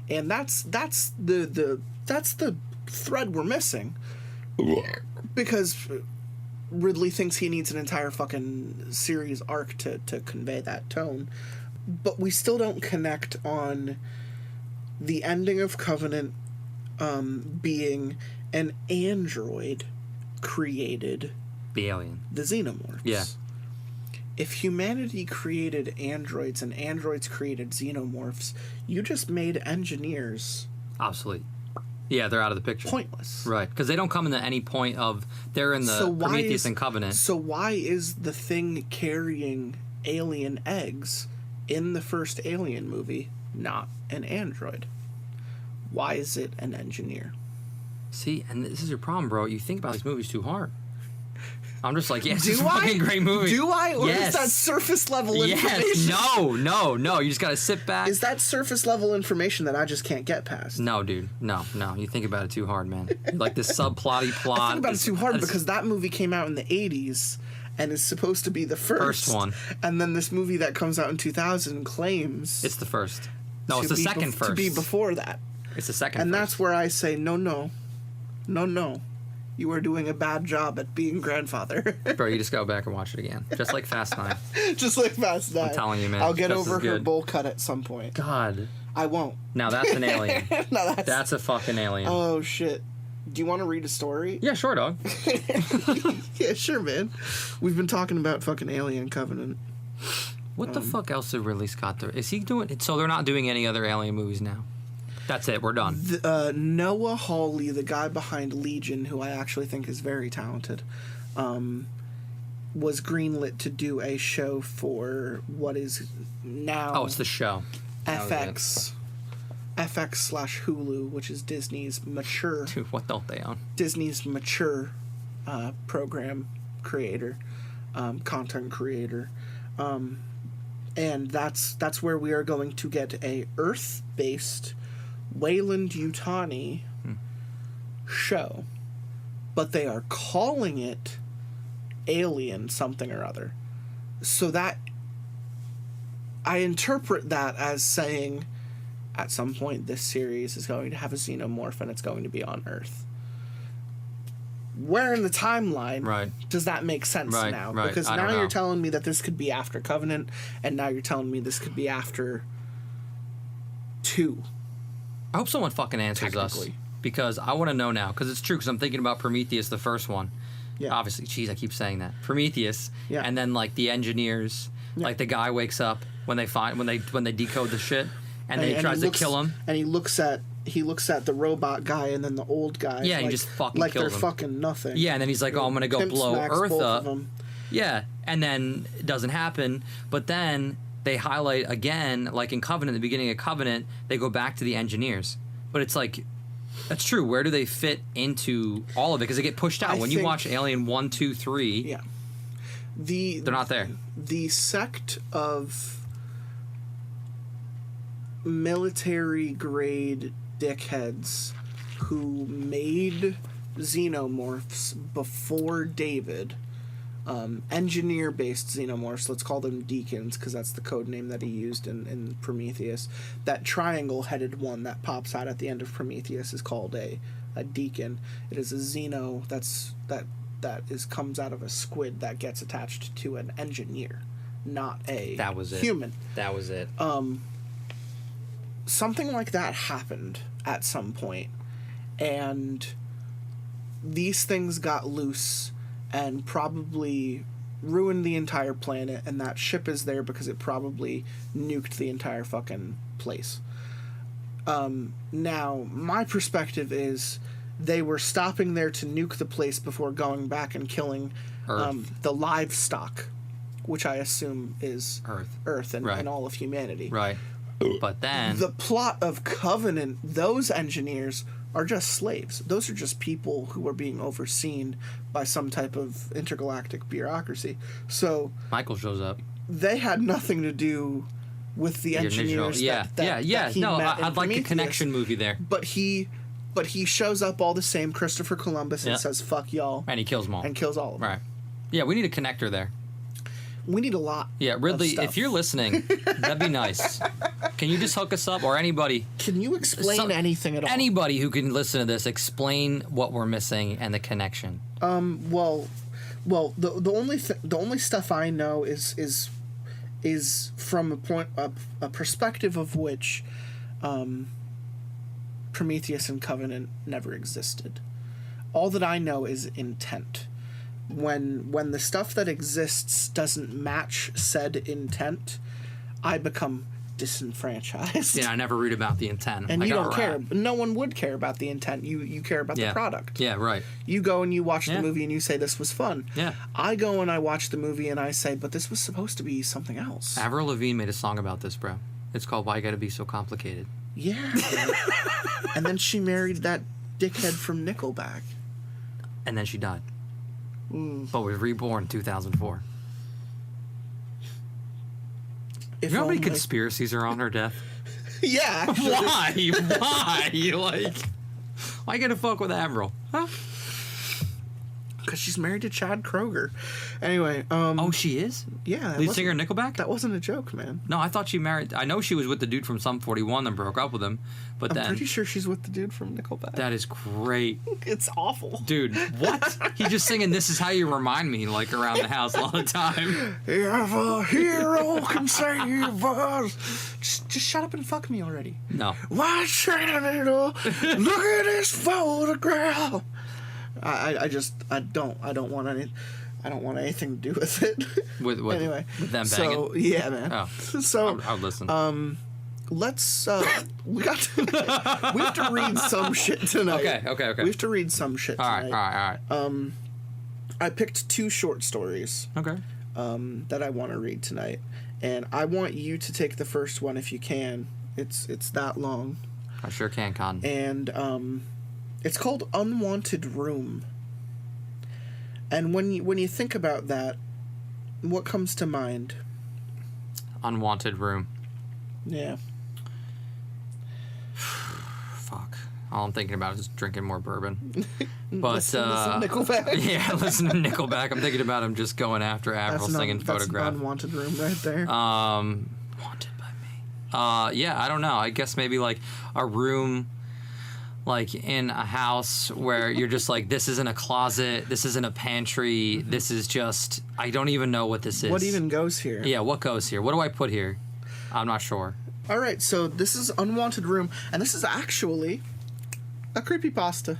And that's the thread we're missing. Because Ridley thinks he needs an entire fucking series arc to convey that tone. But we still don't connect on the ending of Covenant being an android created the alien, the xenomorphs. Yeah. If humanity created androids and androids created xenomorphs, you just made engineers obsolete. Yeah, they're out of the picture. Pointless. Right, because they don't come into any point of... They're in the Prometheus and Covenant. So why is the thing carrying alien eggs in the first Alien movie not an android? Why is it an engineer? See, and this is your problem, bro. You think about these movies too hard. I'm just like, yes, Do it's a I? fucking great movie. Do I? Or Yes. is that surface level information? Yes, no. You just gotta sit back. Is that surface level information that I just can't get past? No, dude. No. You think about it too hard, man. Like this subplotty plot. I think about it too hard this- because that movie came out in the 80s and is supposed to be the first one. And then this movie that comes out in 2000 claims It's the first. No, it's to the be second first. to be before that. It's the second And first. that's where I say, no. You are doing a bad job at being grandfather. Bro, you just go back and watch it again. Just like Fast 9. Just like Fast 9. I'm telling you, man. I'll get just over as her good. bowl cut at some point. God. I won't. Now that's an alien. No, That's a fucking alien. Oh, shit. Do you want to read a story? Yeah, sure, dog. Yeah, sure, man. We've been talking about fucking Alien Covenant. What the fuck else did Ridley Scott do? Is he doing... So they're not doing any other alien movies now? That's it. We're done. Noah Hawley, the guy behind Legion, who I actually think is very talented, was greenlit to do a show for what is now Oh, it's the show. FX / Hulu, which is Disney's mature Dude, what don't they own? program creator, content creator, and that's where we are going to get a Earth-based Weyland-Yutani show, but they are calling it Alien something or other. So that I interpret that as saying at some point this series is going to have a xenomorph and it's going to be on Earth. Where in the timeline does that make sense now? Right. Because I now don't know. you're telling me that this could be after Covenant, and now you're telling me this could be after 2. I hope someone fucking answers us. Technically. Because I want to know now. Because it's true. Because I'm thinking about Prometheus, the first one. Yeah. Obviously. Jeez, I keep saying that. Prometheus. Yeah. And then, like, the engineers. Yeah. Like, the guy wakes up when they decode the shit. And then he tries to kill him. And he looks at the robot guy and then the old guy. Yeah, he like, just fucking like kills they're him. fucking nothing. Yeah, and then he's like, oh, I'm going to go Pimp blow smacks Earth both up. of them. Yeah. And then it doesn't happen. But then they highlight again, like in Covenant, the beginning of Covenant, they go back to the engineers. But it's like, that's true. Where do they fit into all of it? Because they get pushed out. When you watch Alien 1, 2, 3, Yeah. they're not there. The sect of military-grade dickheads who made xenomorphs before David, engineer-based xenomorphs, let's call them deacons, because that's the code name that he used in Prometheus. That triangle-headed one that pops out at the end of Prometheus is called a deacon. It is a xeno comes out of a squid that gets attached to an engineer, not a human. That was it. Something like that happened at some point, and these things got loose and probably ruined the entire planet, and that ship is there because it probably nuked the entire fucking place. Now, my perspective is they were stopping there to nuke the place before going back and killing the livestock, which I assume is Earth and all of humanity. Right. But then The plot of Covenant, those engineers are just slaves. Those are just people who are being overseen by some type of intergalactic bureaucracy. So Michael shows up. they had nothing to do with the engineers. that he No, met in I'd like the Prometheus. connection movie there. But he shows up all the same, Christopher Columbus, and says "fuck y'all," And he kills them all. and kills all of them. Right. Yeah, we need a connector there. We need a lot. Yeah, Ridley, of stuff. if you're listening, that'd be nice. Can you just hook us up, or anybody? Can you explain anything at all? Anybody who can listen to this, explain what we're missing and the connection. Well, the only stuff I know is from a perspective of which Prometheus and Covenant never existed. All that I know is intent. When the stuff that exists doesn't match said intent, I become disenfranchised. Yeah, I never read about the intent. And I you got don't a care. rat. No one would care about the intent. You care about the Yeah. product. Yeah, right. You go and you watch Yeah. the movie and you say this was fun. Yeah. I go and I watch the movie and I say, but this was supposed to be something else. Avril Lavigne made a song about this, bro. It's called Why You Gotta Be So Complicated. Yeah. And then she married that dickhead from Nickelback. And then she died. But was reborn in 2004. If You know how many only- conspiracies are on her death? Yeah, actually. Why? Like, why you gonna fuck with Avril? Huh? Because she's married to Chad Kroeger. Anyway, Oh, she is? yeah. that Lead wasn't- singer Nickelback? That wasn't a joke, man. No, I thought she married. I know she was with the dude from Sum 41 and broke up with him. But I'm then. pretty sure she's with the dude from Nickelback. That is great. It's awful. Dude, what? He's just singing This Is How You Remind Me, like, around the house all the time. If a hero can save us. Just shut up and fuck me already. No. Why Senator? Look at this photograph. I don't want anything to do with it. With Anyway, with them banging? so yeah, man. Oh. So I would listen. let's we have to read some shit tonight. Okay. We have to read some shit all tonight. right. I picked 2 short stories Okay. that I want to read tonight, and I want you to take the first one if you can. It's that long, I sure can, Con. and it's called Unwanted Room. And when you think about that, what comes to mind? Unwanted Room. Yeah. Fuck. All I'm thinking about is drinking more bourbon. But Listen to Nickelback. yeah, listen to Nickelback. I'm thinking about him just going after Avril singing That's Photograph. an Unwanted Room right there. Wanted by me. Yeah, I don't know. I guess maybe like a room, like in a house where you're just like, this isn't a closet, this isn't a pantry, this is just, I don't even know what this is. What even goes here? Yeah, what goes here? What do I put here? I'm not sure. All right, so this is Unwanted Room, and this is actually a creepypasta.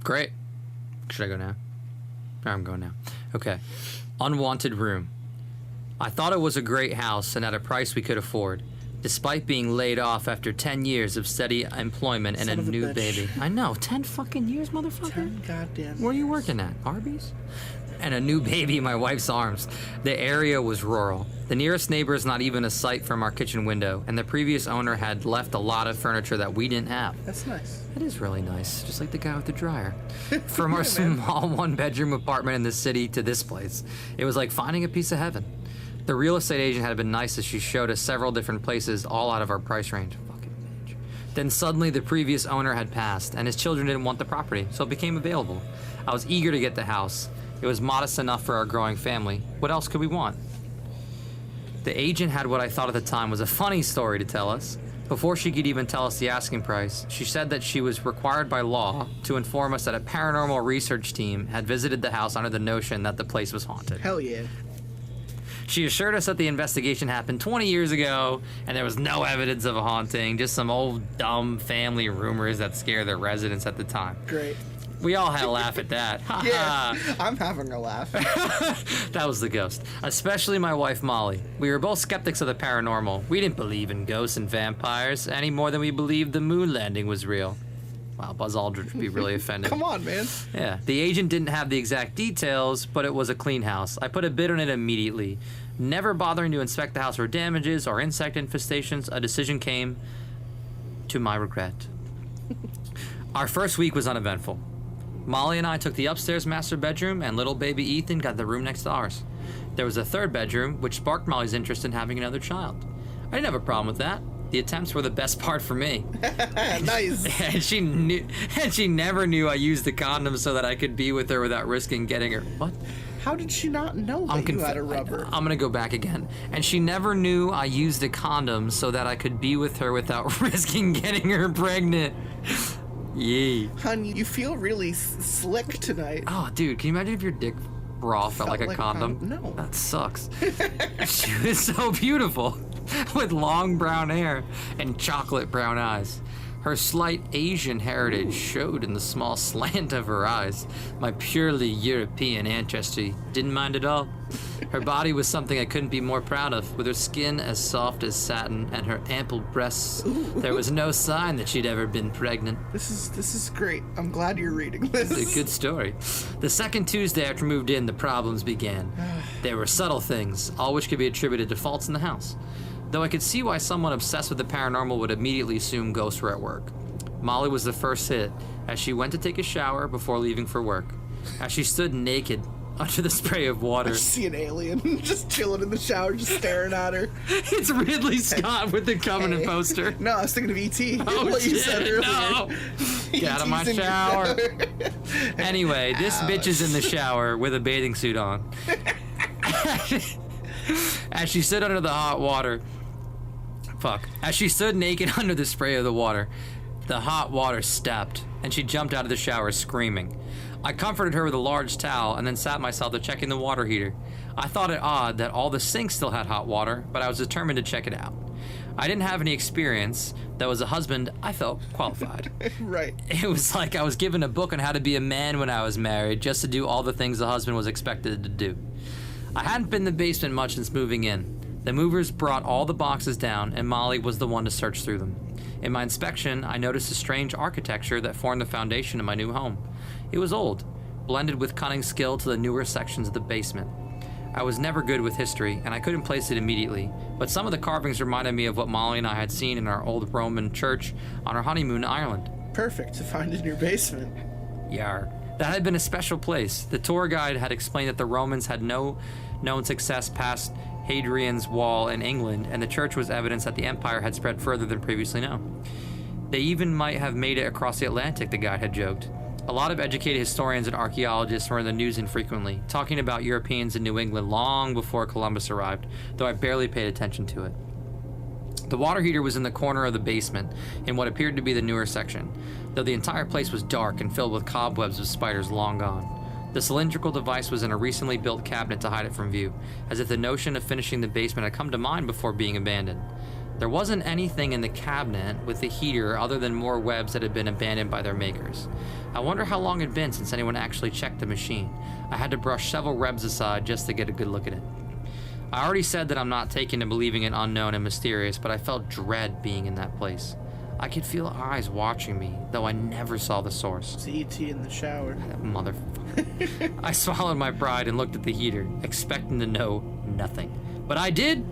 Great. Should I go now? I'm going now. Okay. Unwanted Room. I thought it was a great house and at a price we could afford, despite being laid off after 10 years of steady employment and Son a of a new bitch. baby. I know, 10 fucking years, motherfucker. Goddamn. Where are you working at? Arby's? And a new baby in my wife's arms. The area was rural. The nearest neighbor is not even a sight from our kitchen window, and the previous owner had left a lot of furniture that we didn't have. That's nice. It is really nice, just like the guy with the dryer. From our small one-bedroom apartment in the city to this place, it was like finding a piece of heaven. The real estate agent had been nice as she showed us several different places, all out of our price range. Fucking bitch. Then suddenly the previous owner had passed, and his children didn't want the property, so it became available. I was eager to get the house. It was modest enough for our growing family. What else could we want? The agent had what I thought at the time was a funny story to tell us. Before she could even tell us the asking price, she said that she was required by law to inform us that a paranormal research team had visited the house under the notion that the place was haunted. Hell yeah. She assured us that the investigation happened 20 years ago and there was no evidence of a haunting, just some old dumb family rumors that scare the residents at the time. Great. We all had a laugh at that. Ha Yeah, ha. I'm having a laugh. That was the ghost. Especially my wife, Molly. We were both skeptics of the paranormal. We didn't believe in ghosts and vampires any more than we believed the moon landing was real. Wow, Buzz Aldrin would be really offended. Come on, man. Yeah, the agent didn't have the exact details, but it was a clean house. I put a bid on it immediately. Never bothering to inspect the house for damages or insect infestations, a decision came to my regret. Our first week was uneventful. Molly and I took the upstairs master bedroom, and little baby Ethan got the room next to ours. There was a third bedroom, which sparked Molly's interest in having another child. I didn't have a problem with that. The attempts were the best part for me. Nice. And she never knew I used the condom so that I could be with her without risking getting her. What? How did she not know that you had a rubber? I'm gonna go back again. And she never knew I used a condom so that I could be with her without risking getting her pregnant. Yee. Hun, you feel really slick tonight. Oh, dude, can you imagine if your dick raw felt like a like a condom? condom? No. That sucks. She was so beautiful, with long brown hair and chocolate brown eyes. Her slight Asian heritage showed in the small slant of her eyes. My purely European ancestry didn't mind at all. Her body was something I couldn't be more proud of, with her skin as soft as satin and her ample breasts. There was no sign that she'd ever been pregnant. This is great. I'm glad you're reading this. It's a good story. The second Tuesday after moved in, the problems began. There were subtle things, all which could be attributed to faults in the house. Though I could see why someone obsessed with the paranormal would immediately assume ghosts were at work. Molly was the first hit, as she went to take a shower before leaving for work. As she stood naked under the spray of water. I see an alien just chilling in the shower, just staring at her. It's Ridley Scott with the Covenant poster. No, I was thinking of E.T. Oh, what you shit, said earlier. no. Get out of my E.T.'s in your shower. Anyway, this bitch is in the shower with a bathing suit on. As she stood under the hot water, as she stood naked under the spray of the water, the hot water stepped, and she jumped out of the shower screaming. I comforted her with a large towel and then sat myself to checking the water heater. I thought it odd that all the sinks still had hot water, but I was determined to check it out. I didn't have any experience, though as a husband, I felt qualified. Right. It was like I was given a book on how to be a man when I was married, just to do all the things a husband was expected to do. I hadn't been in the basement much since moving in. The movers brought all the boxes down, and Molly was the one to search through them. In my inspection, I noticed a strange architecture that formed the foundation of my new home. It was old, blended with cunning skill to the newer sections of the basement. I was never good with history, and I couldn't place it immediately, but some of the carvings reminded me of what Molly and I had seen in our old Roman church on our honeymoon in Ireland. Perfect to find in your basement. Yar. That had been a special place. The tour guide had explained that the Romans had no known success past Hadrian's Wall in England, and the church was evidence that the empire had spread further than previously known. They even might have made it across the Atlantic, the guide had joked. A lot of educated historians and archaeologists were in the news infrequently, talking about Europeans in New England long before Columbus arrived, though I barely paid attention to it. The water heater was in the corner of the basement, in what appeared to be the newer section, though the entire place was dark and filled with cobwebs of spiders long gone. The cylindrical device was in a recently built cabinet to hide it from view, as if the notion of finishing the basement had come to mind before being abandoned. There wasn't anything in the cabinet with the heater other than more webs that had been abandoned by their makers. I wonder how long it had been since anyone actually checked the machine. I had to brush several webs aside just to get a good look at it. I already said that I'm not taken to believing it unknown and mysterious, but I felt dread being in that place. I could feel eyes watching me, though I never saw the source. It's E.T. in the shower. That motherfucker. I swallowed my pride and looked at the heater, expecting to know nothing. But I did!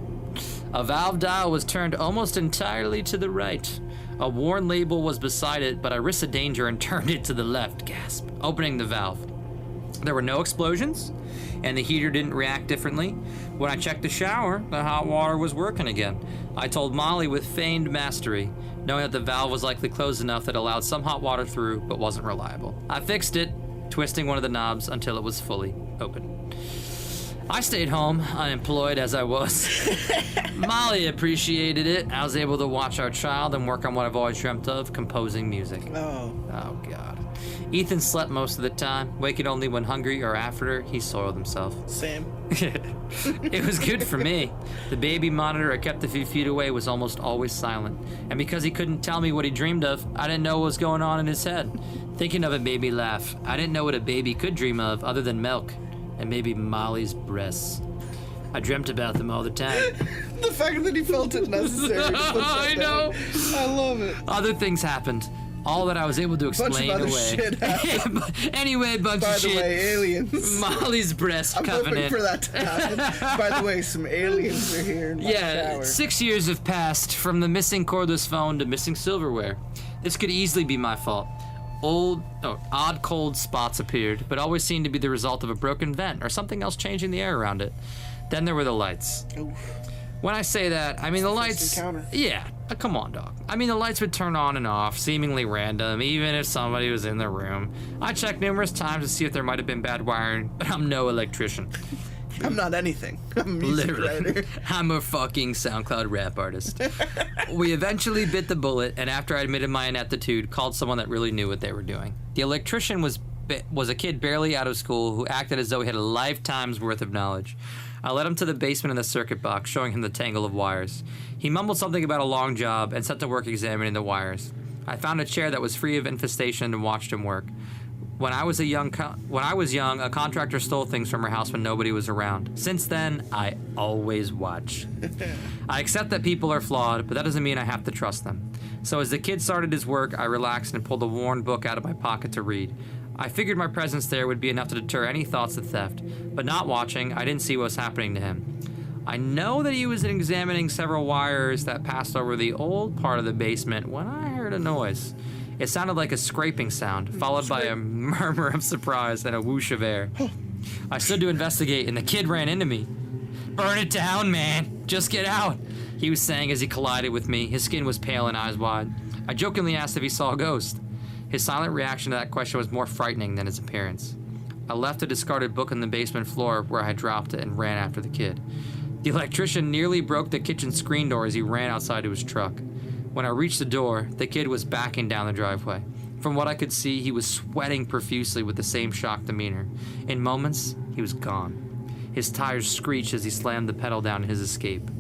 A valve dial was turned almost entirely to the right. A worn label was beside it, but I risked a danger and turned it to the left, gasp, opening the valve. There were no explosions, and the heater didn't react differently. When I checked the shower, the hot water was working again. I told Molly with feigned mastery, knowing that the valve was likely closed enough that it allowed some hot water through, but wasn't reliable. I fixed it, twisting one of the knobs until it was fully open. I stayed home, unemployed as I was. Molly appreciated it. I was able to watch our child and work on what I've always dreamt of, composing music. Oh, God. Ethan slept most of the time, waking only when hungry or after he soiled himself. same. It was good for me. The baby monitor I kept a few feet away was almost always silent. And because he couldn't tell me what he dreamed of, I didn't know what was going on in his head. Thinking of it made me laugh. I didn't know what a baby could dream of other than milk. And maybe Molly's breasts. I dreamt about them all the time. The fact that he felt it necessary. to put that I know. down. I love it. Other things happened. All that I was able to explain other away. shit happened. Anyway, bunch By of the shit. way, aliens. Molly's breast I'm hoping covenant. for that to happen. By the way, some aliens are here in my Yeah, shower. 6 years have passed from the missing cordless phone to missing silverware. This could easily be my fault. Odd cold spots appeared, but always seemed to be the result of a broken vent or something else changing the air around it. Then there were the lights. Oof. When I say that, I mean the lights. encounter. Yeah, come on, dog. I mean the lights would turn on and off, seemingly random, even if somebody was in the room. I checked numerous times to see if there might have been bad wiring, but I'm no electrician. I'm not anything. I'm a music Literally. writer. I'm a fucking SoundCloud rap artist. We eventually bit the bullet, and after I admitted my ineptitude, called someone that really knew what they were doing. The electrician was a kid barely out of school who acted as though he had a lifetime's worth of knowledge. I led him to the basement in the circuit box, showing him the tangle of wires. He mumbled something about a long job and set to work examining the wires. I found a chair that was free of infestation and watched him work. When I was young, a contractor stole things from her house when nobody was around. Since then, I always watch. I accept that people are flawed, but that doesn't mean I have to trust them. So as the kid started his work, I relaxed and pulled a worn book out of my pocket to read. I figured my presence there would be enough to deter any thoughts of theft, but not watching, I didn't see what was happening to him. I know that he was examining several wires that passed over the old part of the basement when I heard a noise. It sounded like a scraping sound, followed by a murmur of surprise and a whoosh of air. I stood to investigate, and the kid ran into me. "Burn it down, man! Just get out!" he was saying as he collided with me. His skin was pale and eyes wide. I jokingly asked if he saw a ghost. His silent reaction to that question was more frightening than his appearance. I left a discarded book on the basement floor where I had dropped it and ran after the kid. The electrician nearly broke the kitchen screen door as he ran outside to his truck. When I reached the door, the kid was backing down the driveway. From what I could see, he was sweating profusely with the same shocked demeanor. In moments, he was gone. His tires screeched as he slammed the pedal down in his escape.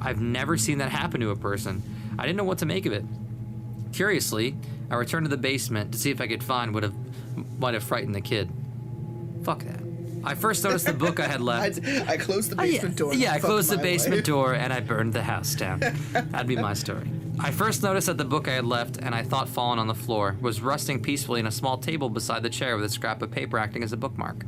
I've never seen that happen to a person. I didn't know what to make of it. Curiously, I returned to the basement to see if I could find what might have frightened the kid. Fuck that. I first noticed the book I had left. I closed the basement door. Yeah, I closed the basement door and I burned the house down. That'd be my story. I first noticed that the book I had left, and I thought fallen on the floor, was resting peacefully in a small table beside the chair with a scrap of paper acting as a bookmark.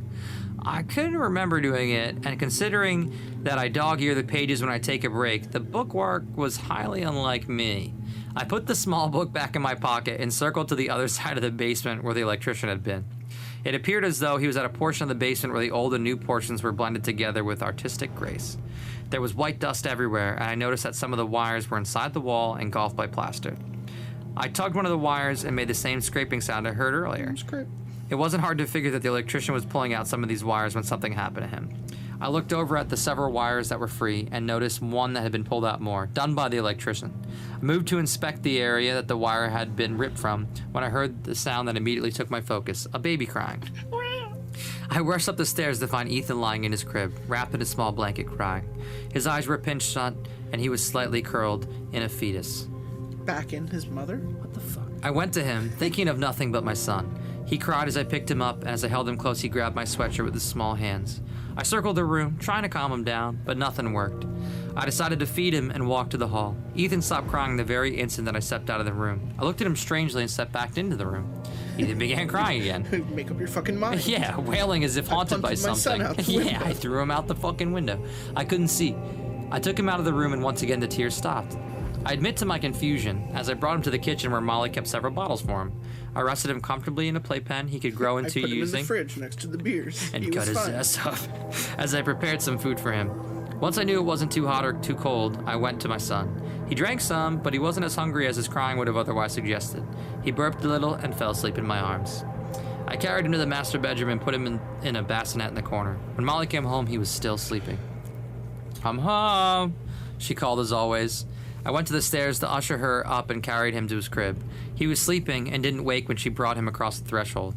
I couldn't remember doing it, and considering that I dog-ear the pages when I take a break, the bookmark was highly unlike me. I put the small book back in my pocket and circled to the other side of the basement where the electrician had been. It appeared as though he was at a portion of the basement where the old and new portions were blended together with artistic grace. There was white dust everywhere, and I noticed that some of the wires were inside the wall, engulfed by plaster. I tugged one of the wires and made the same scraping sound I heard earlier. It wasn't hard to figure that the electrician was pulling out some of these wires when something happened to him. I looked over at the several wires that were free and noticed one that had been pulled out more, done by the electrician. I moved to inspect the area that the wire had been ripped from when I heard the sound that immediately took my focus, a baby crying. I rushed up the stairs to find Ethan lying in his crib, wrapped in a small blanket, crying. His eyes were pinched shut, and he was slightly curled in a fetus. Back in his mother? What the fuck? I went to him, thinking of nothing but my son. He cried as I picked him up, and as I held him close, he grabbed my sweatshirt with his small hands. I circled the room, trying to calm him down, but nothing worked. I decided to feed him and walk to the hall. Ethan stopped crying the very instant that I stepped out of the room. I looked at him strangely and stepped back into the room. Ethan began crying again. Make up your fucking mind. Yeah, wailing as if haunted by something. Yeah, I threw him out the fucking window. I couldn't see. I took him out of the room and once again the tears stopped. I admit to my confusion as I brought him to the kitchen where Molly kept several bottles for him. I rested him comfortably in a playpen he could grow into I put him using. in the fridge next to the beers. And cut his ass off as I prepared some food for him. Once I knew it wasn't too hot or too cold, I went to my son. He drank some, but he wasn't as hungry as his crying would have otherwise suggested. He burped a little and fell asleep in my arms. I carried him to the master bedroom and put him in a bassinet in the corner. When Molly came home, he was still sleeping. "I'm home," she called as always. I went to the stairs to usher her up and carried him to his crib. He was sleeping and didn't wake when she brought him across the threshold.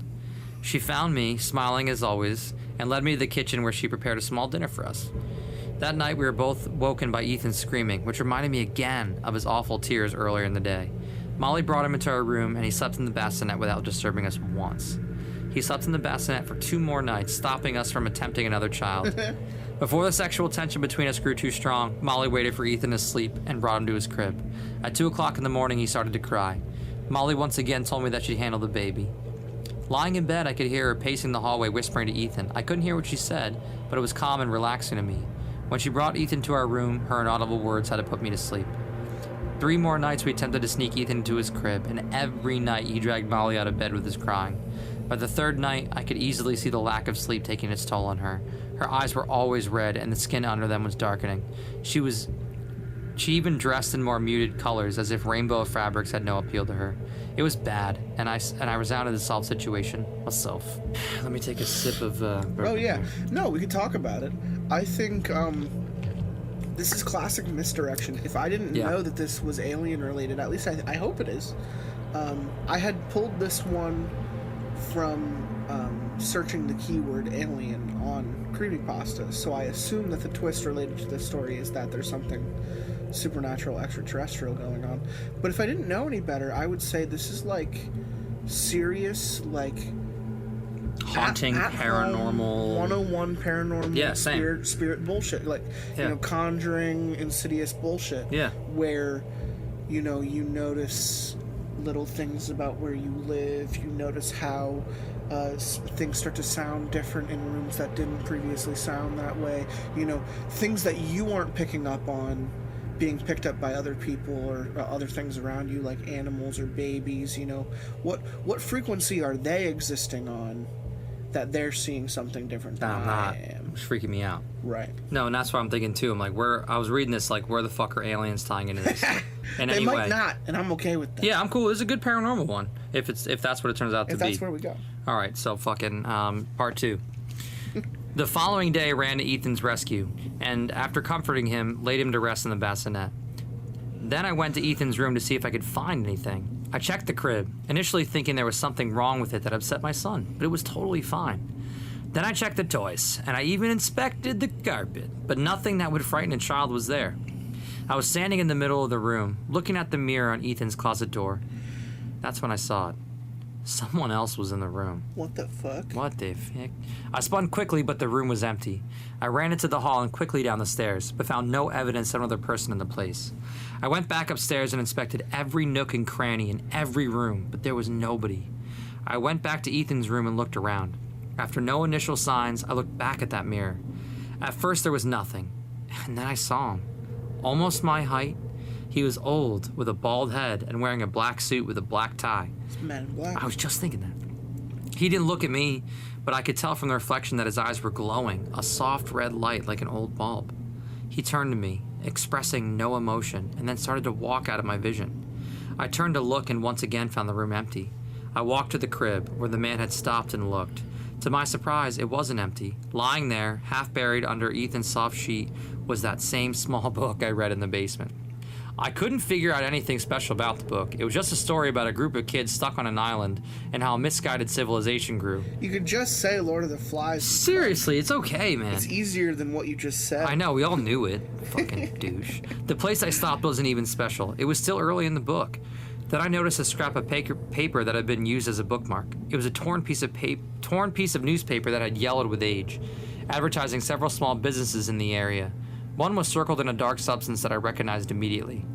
She found me, smiling as always, and led me to the kitchen where she prepared a small dinner for us. That night we were both woken by Ethan screaming, which reminded me again of his awful tears earlier in the day. Molly brought him into our room and he slept in the bassinet without disturbing us once. He slept in the bassinet for 2 more nights, stopping us from attempting another child. Before the sexual tension between us grew too strong, Molly waited for Ethan to sleep and brought him to his crib. At 2 o'clock in the morning, he started to cry. Molly once again told me that she'd handle the baby. Lying in bed, I could hear her pacing the hallway, whispering to Ethan. I couldn't hear what she said, but it was calm and relaxing to me. When she brought Ethan to our room, her inaudible words had to put me to sleep. 3 more nights we attempted to sneak Ethan into his crib, and every night he dragged Molly out of bed with his crying. By the 3rd night, I could easily see the lack of sleep taking its toll on her. Her eyes were always red, and the skin under them was darkening. She even dressed in more muted colors, as if rainbow fabrics had no appeal to her. It was bad, and I resounded the solved situation myself. Let me take a sip of bourbon. Oh, yeah. No, we could talk about it. I think, this is classic misdirection. If I didn't know that this was alien-related, at least I hope it is. I had pulled this one from searching the keyword alien on creepypasta, so I assume that the twist related to this story is that there's something supernatural extraterrestrial going on. But if I didn't know any better, I would say this is like serious, like Haunting, paranormal. 101 paranormal. Yeah, same. Spirit bullshit. Like, Yeah. you know, Conjuring, Insidious bullshit. Yeah. Where, you know, you notice little things about where you live. You notice how things start to sound different in rooms that didn't previously sound that way. You know, things that you aren't picking up on being picked up by other people or other things around you, like animals or babies. You know, what frequency are they existing on that they're seeing something different than I am? It's freaking me out. Right. No, and that's what I'm thinking too. I'm like, I was reading this, like, where the fuck are aliens tying into this? In They any might way. not, and I'm okay with that. Yeah, I'm cool. This is a good paranormal one. If that's what it turns out to If be. that's where we go. All right, so fucking part 2. The following day, I ran to Ethan's rescue, and after comforting him, laid him to rest in the bassinet. Then I went to Ethan's room to see if I could find anything. I checked the crib, initially thinking there was something wrong with it that upset my son, but it was totally fine. Then I checked the toys, and I even inspected the carpet, but nothing that would frighten a child was there. I was standing in the middle of the room, looking at the mirror on Ethan's closet door. That's when I saw it. Someone else was in the room. What the fuck? What the fuck? I spun quickly, but the room was empty. I ran into the hall and quickly down the stairs, but found no evidence of another person in the place. I went back upstairs and inspected every nook and cranny in every room, but there was nobody. I went back to Ethan's room and looked around. After no initial signs, I looked back at that mirror. At first there was nothing, and then I saw him. Almost my height. He was old, with a bald head, and wearing a black suit with a black tie. It's Men in Black. I was just thinking that. He didn't look at me, but I could tell from the reflection that his eyes were glowing, a soft red light like an old bulb. He turned to me, expressing no emotion, and then started to walk out of my vision. I turned to look and once again found the room empty. I walked to the crib, where the man had stopped and looked. To my surprise, it wasn't empty. Lying there, half buried under Ethan's soft sheet, was that same small book I read in the basement. I couldn't figure out anything special about the book. It was just a story about a group of kids stuck on an island and how a misguided civilization grew. You could just say Lord of the Flies. Seriously, it's okay, man. It's easier than what you just said. I know, we all knew it. Fucking douche. The place I stopped wasn't even special. It was still early in the book. Then I noticed a scrap of paper that had been used as a bookmark. It was a torn piece of newspaper that had yellowed with age, advertising several small businesses in the area. One was circled in a dark substance that I recognized immediately.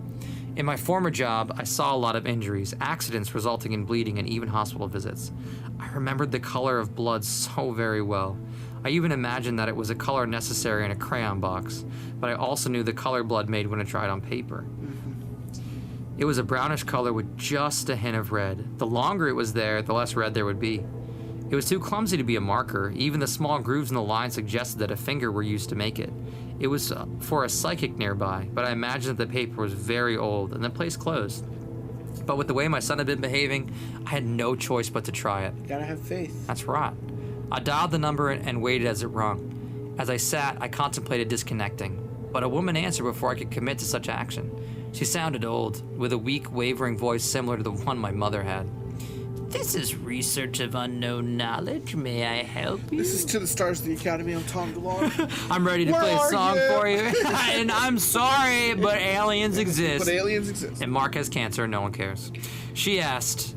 In my former job, I saw a lot of injuries, accidents resulting in bleeding, and even hospital visits. I remembered the color of blood so very well. I even imagined that it was a color necessary in a crayon box, but I also knew the color blood made when it dried on paper. It was a brownish color with just a hint of red. The longer it was there, the less red there would be. It was too clumsy to be a marker. Even the small grooves in the line suggested that a finger were used to make it. It was for a psychic nearby, but I imagined that the paper was very old and the place closed. But with the way my son had been behaving, I had no choice but to try it. You gotta have faith. That's right. I dialed the number and waited as it rung. As I sat, I contemplated disconnecting, but a woman answered before I could commit to such action. She sounded old, with a weak, wavering voice similar to the one my mother had. "This is research of unknown knowledge. May I help you?" This is To the Stars of the Academy. I'm Tom DeLong. I'm ready to Where play a are song you? for you. And I'm sorry, but aliens exist. But aliens exist. And Mark has cancer and no one cares. She asked,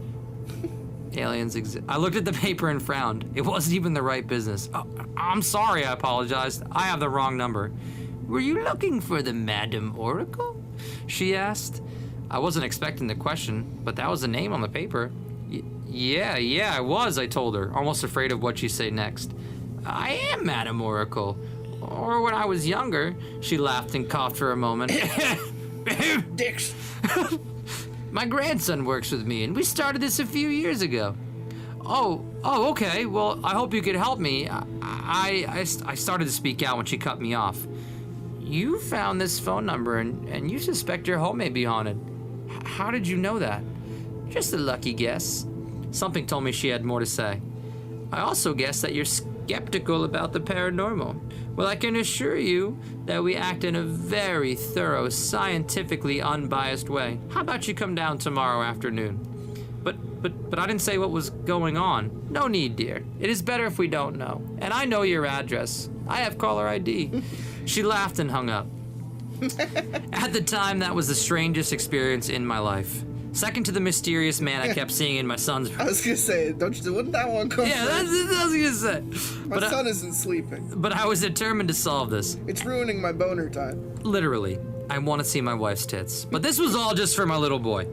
aliens exist. I looked at the paper and frowned. It wasn't even the right business. Oh, I'm sorry, I apologized. I have the wrong number. "Were you looking for the Madam Oracle?" she asked. I wasn't expecting the question, but that was the name on the paper. Yeah, I was, I told her, almost afraid of what she'd say next. "I am Madam Oracle. Or when I was younger." She laughed and coughed for a moment. Dicks. "My grandson works with me, and we started this a few years ago." Oh, okay. Well, I hope you could help me. I started to speak out when she cut me off. "You found this phone number, and you suspect your home may be haunted. How did you know that?" "Just a lucky guess." Something told me she had more to say. "I also guess that you're skeptical about the paranormal. Well, I can assure you that we act in a very thorough, scientifically unbiased way. How about you come down tomorrow afternoon?" But I didn't say what was going on. "No need, dear. It is better if we don't know. And I know your address. I have caller ID." She laughed and hung up. At the time, that was the strangest experience in my life. Second to the mysterious man I kept seeing in my son's room. I was gonna say, wouldn't that one come Yeah, first? that's what I was gonna say. My son isn't sleeping. But I was determined to solve this. It's ruining my boner time. Literally, I want to see my wife's tits. But this was all just for my little boy.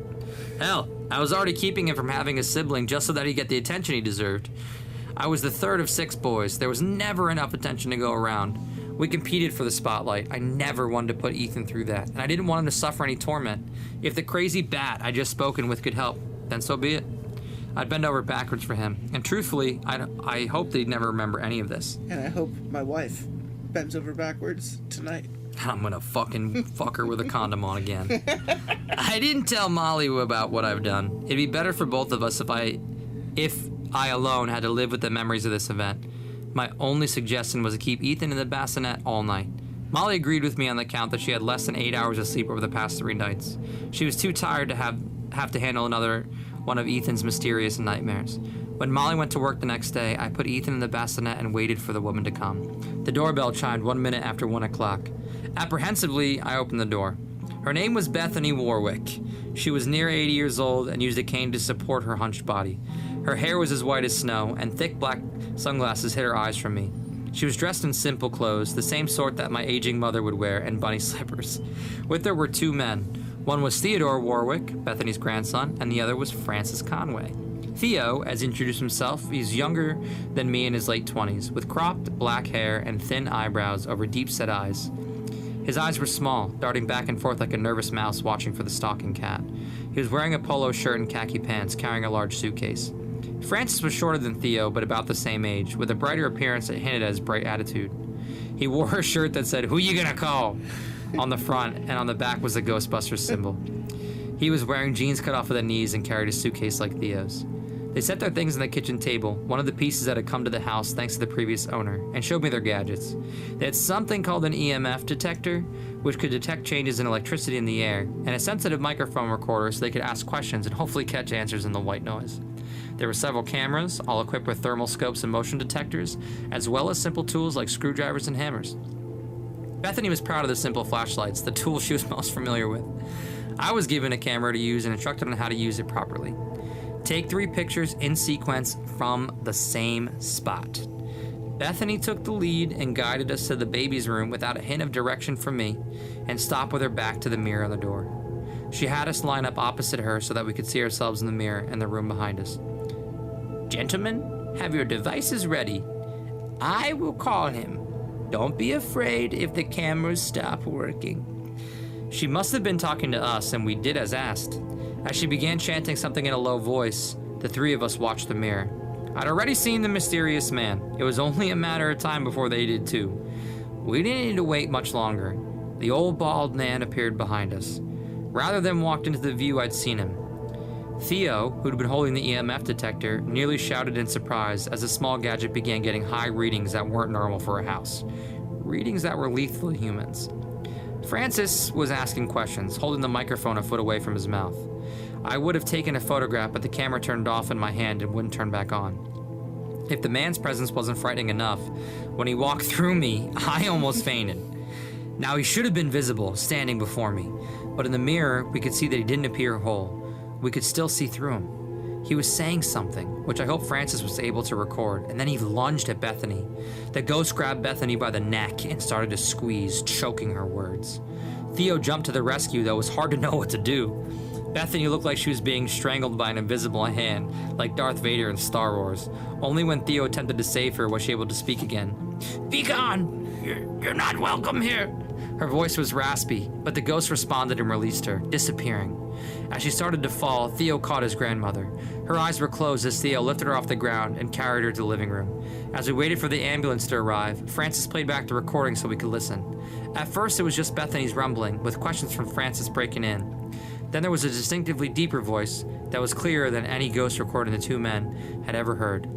Hell, I was already keeping him from having a sibling just so that he'd get the attention he deserved. I was the third of 6 boys. There was never enough attention to go around. We competed for the spotlight. I never wanted to put Ethan through that, and I didn't want him to suffer any torment. If the crazy bat I'd just spoken with could help, then so be it. I'd bend over backwards for him, and truthfully, I hope that he'd never remember any of this. And I hope my wife bends over backwards tonight. I'm gonna fucking fuck her with a condom on again. I didn't tell Molly about what I've done. It'd be better for both of us if I alone had to live with the memories of this event. My only suggestion was to keep Ethan in the bassinet all night. Molly agreed with me on the count that she had less than 8 hours of sleep over the past 3 nights. She was too tired to have to handle another one of Ethan's mysterious nightmares. When Molly went to work the next day, I put Ethan in the bassinet and waited for the woman to come. The doorbell chimed 1 minute after 1 o'clock. Apprehensively, I opened the door. Her name was Bethany Warwick. She was near 80 years old and used a cane to support her hunched body. Her hair was as white as snow, and thick black sunglasses hid her eyes from me. She was dressed in simple clothes, the same sort that my aging mother would wear, and bunny slippers. With her were 2 men. One was Theodore Warwick, Bethany's grandson, and the other was Francis Conway. Theo, as introduced himself, he's younger than me in his late 20s, with cropped black hair and thin eyebrows over deep-set eyes. His eyes were small, darting back and forth like a nervous mouse watching for the stalking cat. He was wearing a polo shirt and khaki pants, carrying a large suitcase. Francis was shorter than Theo, but about the same age, with a brighter appearance that hinted at his bright attitude. He wore a shirt that said, "Who you gonna call?" on the front, and on the back was the Ghostbusters symbol. He was wearing jeans cut off at the knees and carried a suitcase like Theo's. They set their things on the kitchen table, one of the pieces that had come to the house thanks to the previous owner, and showed me their gadgets. They had something called an EMF detector, which could detect changes in electricity in the air, and a sensitive microphone recorder so they could ask questions and hopefully catch answers in the white noise. There were several cameras, all equipped with thermal scopes and motion detectors, as well as simple tools like screwdrivers and hammers. Bethany was proud of the simple flashlights, the tool she was most familiar with. I was given a camera to use and instructed on how to use it properly. Take 3 pictures in sequence from the same spot. Bethany took the lead and guided us to the baby's room without a hint of direction from me, and stopped with her back to the mirror on the door. She had us line up opposite her so that we could see ourselves in the mirror and the room behind us. "Gentlemen, have your devices ready. I will call him. Don't be afraid if the cameras stop working." She must have been talking to us, and we did as asked. As she began chanting something in a low voice, the 3 of us watched the mirror. I'd already seen the mysterious man. It was only a matter of time before they did too. We didn't need to wait much longer. The old bald man appeared behind us. Rather than walked into the view, I'd seen him. Theo, who'd been holding the EMF detector, nearly shouted in surprise as the small gadget began getting high readings that weren't normal for a house. Readings that were lethal to humans. Francis was asking questions, holding the microphone a foot away from his mouth. I would have taken a photograph, but the camera turned off in my hand and wouldn't turn back on. If the man's presence wasn't frightening enough, when he walked through me, I almost fainted. Now he should have been visible, standing before me, but in the mirror, we could see that he didn't appear whole. We could still see through him. He was saying something, which I hope Francis was able to record, and then he lunged at Bethany. The ghost grabbed Bethany by the neck and started to squeeze, choking her words. Theo jumped to the rescue, though it was hard to know what to do. Bethany looked like she was being strangled by an invisible hand, like Darth Vader in Star Wars. Only when Theo attempted to save her was she able to speak again. "Be gone! You're not welcome here!" Her voice was raspy, but the ghost responded and released her, disappearing. As she started to fall, Theo caught his grandmother. Her eyes were closed as Theo lifted her off the ground and carried her to the living room. As we waited for the ambulance to arrive, Francis played back the recording so we could listen. At first, it was just Bethany's rumbling, with questions from Francis breaking in. Then there was a distinctively deeper voice that was clearer than any ghost recording the 2 men had ever heard.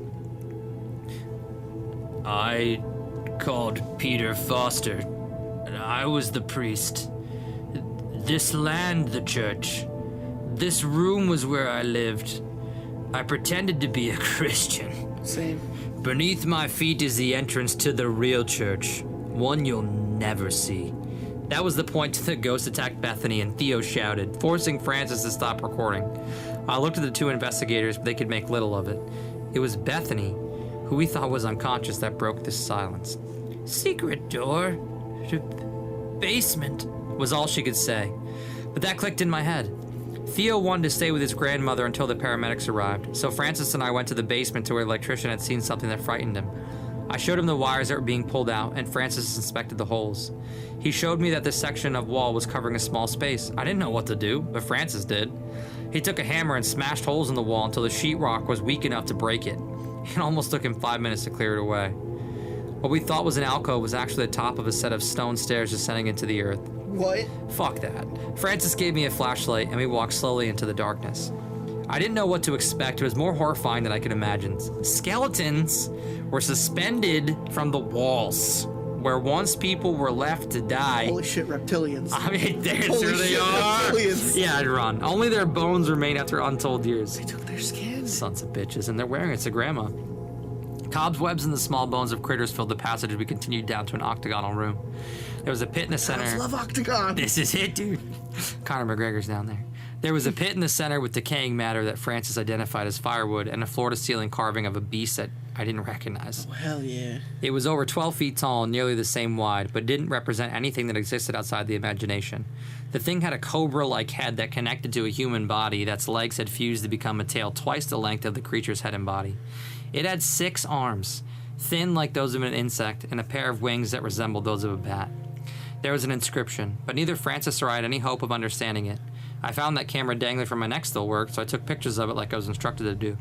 "I called Peter Foster. I was the priest. This land, the church. This room was where I lived. I pretended to be a Christian. Same. Beneath my feet is the entrance to the real church, one you'll never see. That was the point the ghost attacked Bethany, and Theo shouted, forcing Francis to stop recording. I looked at the two investigators, but they could make little of it. It was Bethany, who we thought was unconscious, that broke this silence. Secret door to basement was all she could say, but that clicked in my head. Theo wanted to stay with his grandmother until the paramedics arrived, so Francis and I went to the basement to where the electrician had seen something that frightened him. I showed him the wires that were being pulled out, and Francis inspected the holes. He showed me that this section of wall was covering a small space. I didn't know what to do, but Francis did. He took a hammer and smashed holes in the wall until the sheetrock was weak enough to break it. It almost took him 5 minutes to clear it away. What we thought was an alcove was actually the top of a set of stone stairs descending into the earth. What? Fuck that. Francis gave me a flashlight, and we walked slowly into the darkness. I didn't know what to expect. It was more horrifying than I could imagine. Skeletons were suspended from the walls, where once people were left to die. Holy shit, reptilians. I mean, there Holy they shit, are. reptilians. Yeah, I'd run. Only their bones remain after untold years. They took their skin. Sons of bitches, and they're wearing it to grandma. Cobwebs and the small bones of critters filled the passage as we continued down to an octagonal room. There was a pit in the center. I love Octagon. This is it, dude. Conor McGregor's down there. There was a pit in the center with decaying matter that Francis identified as firewood and a floor-to-ceiling carving of a beast that I didn't recognize. Oh, hell yeah. It was over 12 feet tall and nearly the same wide, but didn't represent anything that existed outside the imagination. The thing had a cobra-like head that connected to a human body that's legs had fused to become a tail twice the length of the creature's head and body. It had 6 arms, thin like those of an insect, and a pair of wings that resembled those of a bat. There was an inscription, but neither Francis or I had any hope of understanding it. I found that camera dangling from my neck still worked, so I took pictures of it like I was instructed to do.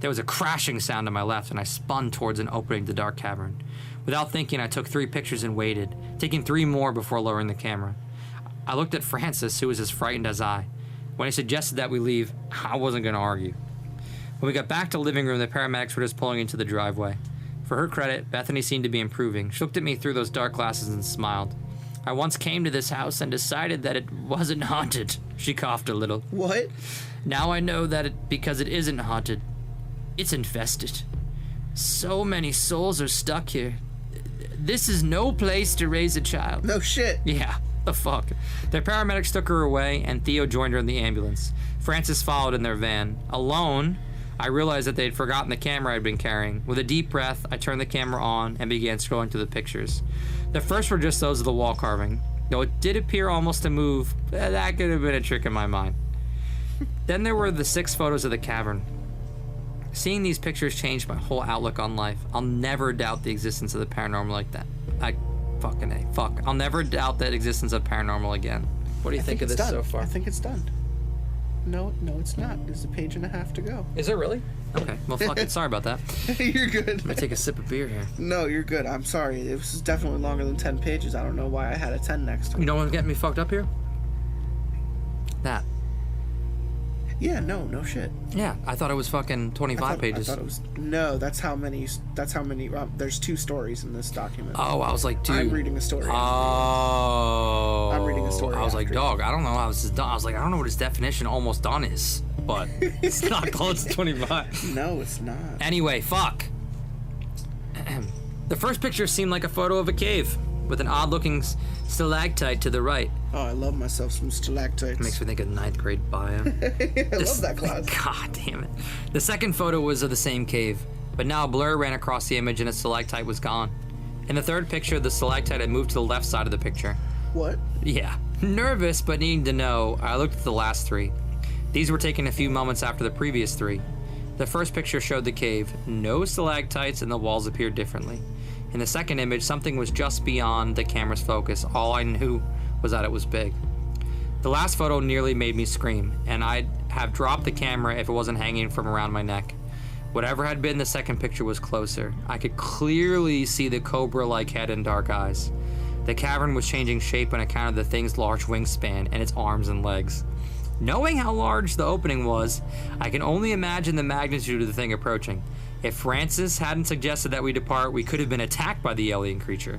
There was a crashing sound to my left, and I spun towards an opening to the dark cavern. Without thinking, I took 3 pictures and waited, taking 3 more before lowering the camera. I looked at Francis, who was as frightened as I. When he suggested that we leave, I wasn't going to argue. When we got back to the living room, the paramedics were just pulling into the driveway. For her credit, Bethany seemed to be improving. She looked at me through those dark glasses and smiled. I once came to this house and decided that it wasn't haunted. She coughed a little. What? Now I know that because it isn't haunted. It's infested. So many souls are stuck here. This is no place to raise a child. No shit. Yeah, the fuck. Their paramedics took her away, and Theo joined her in the ambulance. Francis followed in their van. Alone, I realized that they had forgotten the camera I'd been carrying. With a deep breath, I turned the camera on and began scrolling through the pictures. The first were just those of the wall carving. Though it did appear almost to move, that could have been a trick in my mind. Then there were the 6 photos of the cavern. Seeing these pictures changed my whole outlook on life. I'll never doubt the existence of the paranormal like that. I'll never doubt the existence of paranormal again. What do you think of this done. so far? I think it's done. No, it's not. There's a page and a half to go. Is it really? Okay, well, fuck it. Sorry about that. You're good. I'm gonna take a sip of beer here. No, you're good. I'm sorry. It was definitely longer than 10 pages. I don't know why I had a 10 next to it. You know what's getting me fucked up here? That. Yeah, no shit. Yeah, I thought it was fucking 25 pages. I thought it was... No, that's how many... there's 2 stories in this document. Oh, I was like, dude. I'm reading a story. Oh. I'm reading a story I was like, after. dog, I don't know how this is done. I was like, I don't know what his definition almost done is, but it's not close to 25. No, it's not. Anyway, fuck. The first picture seemed like a photo of a cave with an odd-looking stalactite to the right. Oh, I love myself some stalactites. Makes me think of 9th grade bio. I love that class. God damn it. The second photo was of the same cave, but now a blur ran across the image and a stalactite was gone. In the third picture, the stalactite had moved to the left side of the picture. What? Yeah. Nervous, but needing to know, I looked at the last 3. These were taken a few moments after the previous 3. The first picture showed the cave. No stalactites, and the walls appeared differently. In the second image, something was just beyond the camera's focus. All I knew was that it was big. The last photo nearly made me scream, and I'd have dropped the camera if it wasn't hanging from around my neck. Whatever had been the second picture was closer. I could clearly see the cobra-like head and dark eyes. The cavern was changing shape on account of the thing's large wingspan and its arms and legs. Knowing how large the opening was, I can only imagine the magnitude of the thing approaching. If Francis hadn't suggested that we depart, we could have been attacked by the alien creature.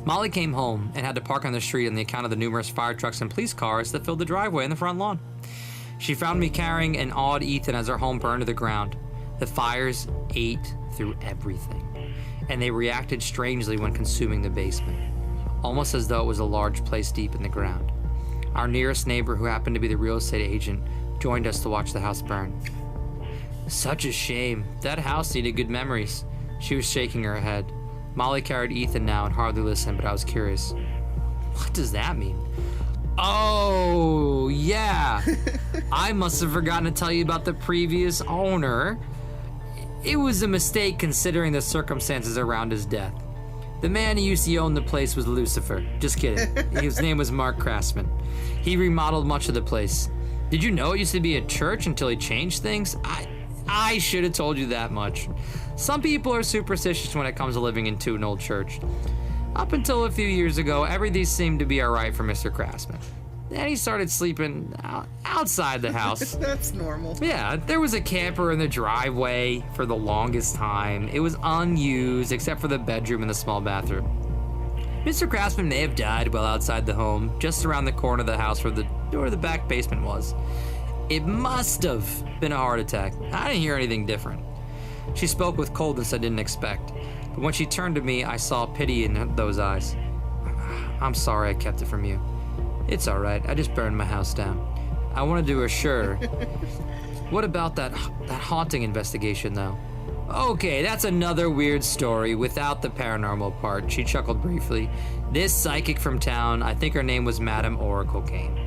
Molly came home and had to park on the street on the account of the numerous fire trucks and police cars that filled the driveway and the front lawn. She found me carrying an awed Ethan as our home burned to the ground. The fires ate through everything, and they reacted strangely when consuming the basement. almost as though it was a large place deep in the ground. Our nearest neighbor, who happened to be the real estate agent, joined us to watch the house burn. Such a shame. That house needed good memories. She was shaking her head. Molly carried Ethan now and hardly listened, but I was curious. What does that mean? Oh, yeah. I must have forgotten to tell you about the previous owner. It was a mistake considering the circumstances around his death. The man who used to own the place was Lucifer. Just kidding. His name was Mark Craftsman. He remodeled much of the place. Did you know it used to be a church until he changed things? I should have told you that much. Some people are superstitious when it comes to living into an old church. Up until a few years ago, everything seemed to be alright for Mr. Craftsman. Then he started sleeping outside the house. That's normal. Yeah, there was a camper in the driveway for the longest time. It was unused except for the bedroom and the small bathroom. Mr. Craftsman may have died while outside the home, just around the corner of the house where the door to the back basement was. It must have been a heart attack. I didn't hear anything different. She spoke with coldness I didn't expect, but when she turned to me, I saw pity in those eyes. I'm sorry I kept it from you. It's alright, I just burned my house down. I wanted to assure. What about that haunting investigation, though? Okay, that's another weird story without the paranormal part. She chuckled briefly. This psychic from town, I think her name was Madame Oracle, came.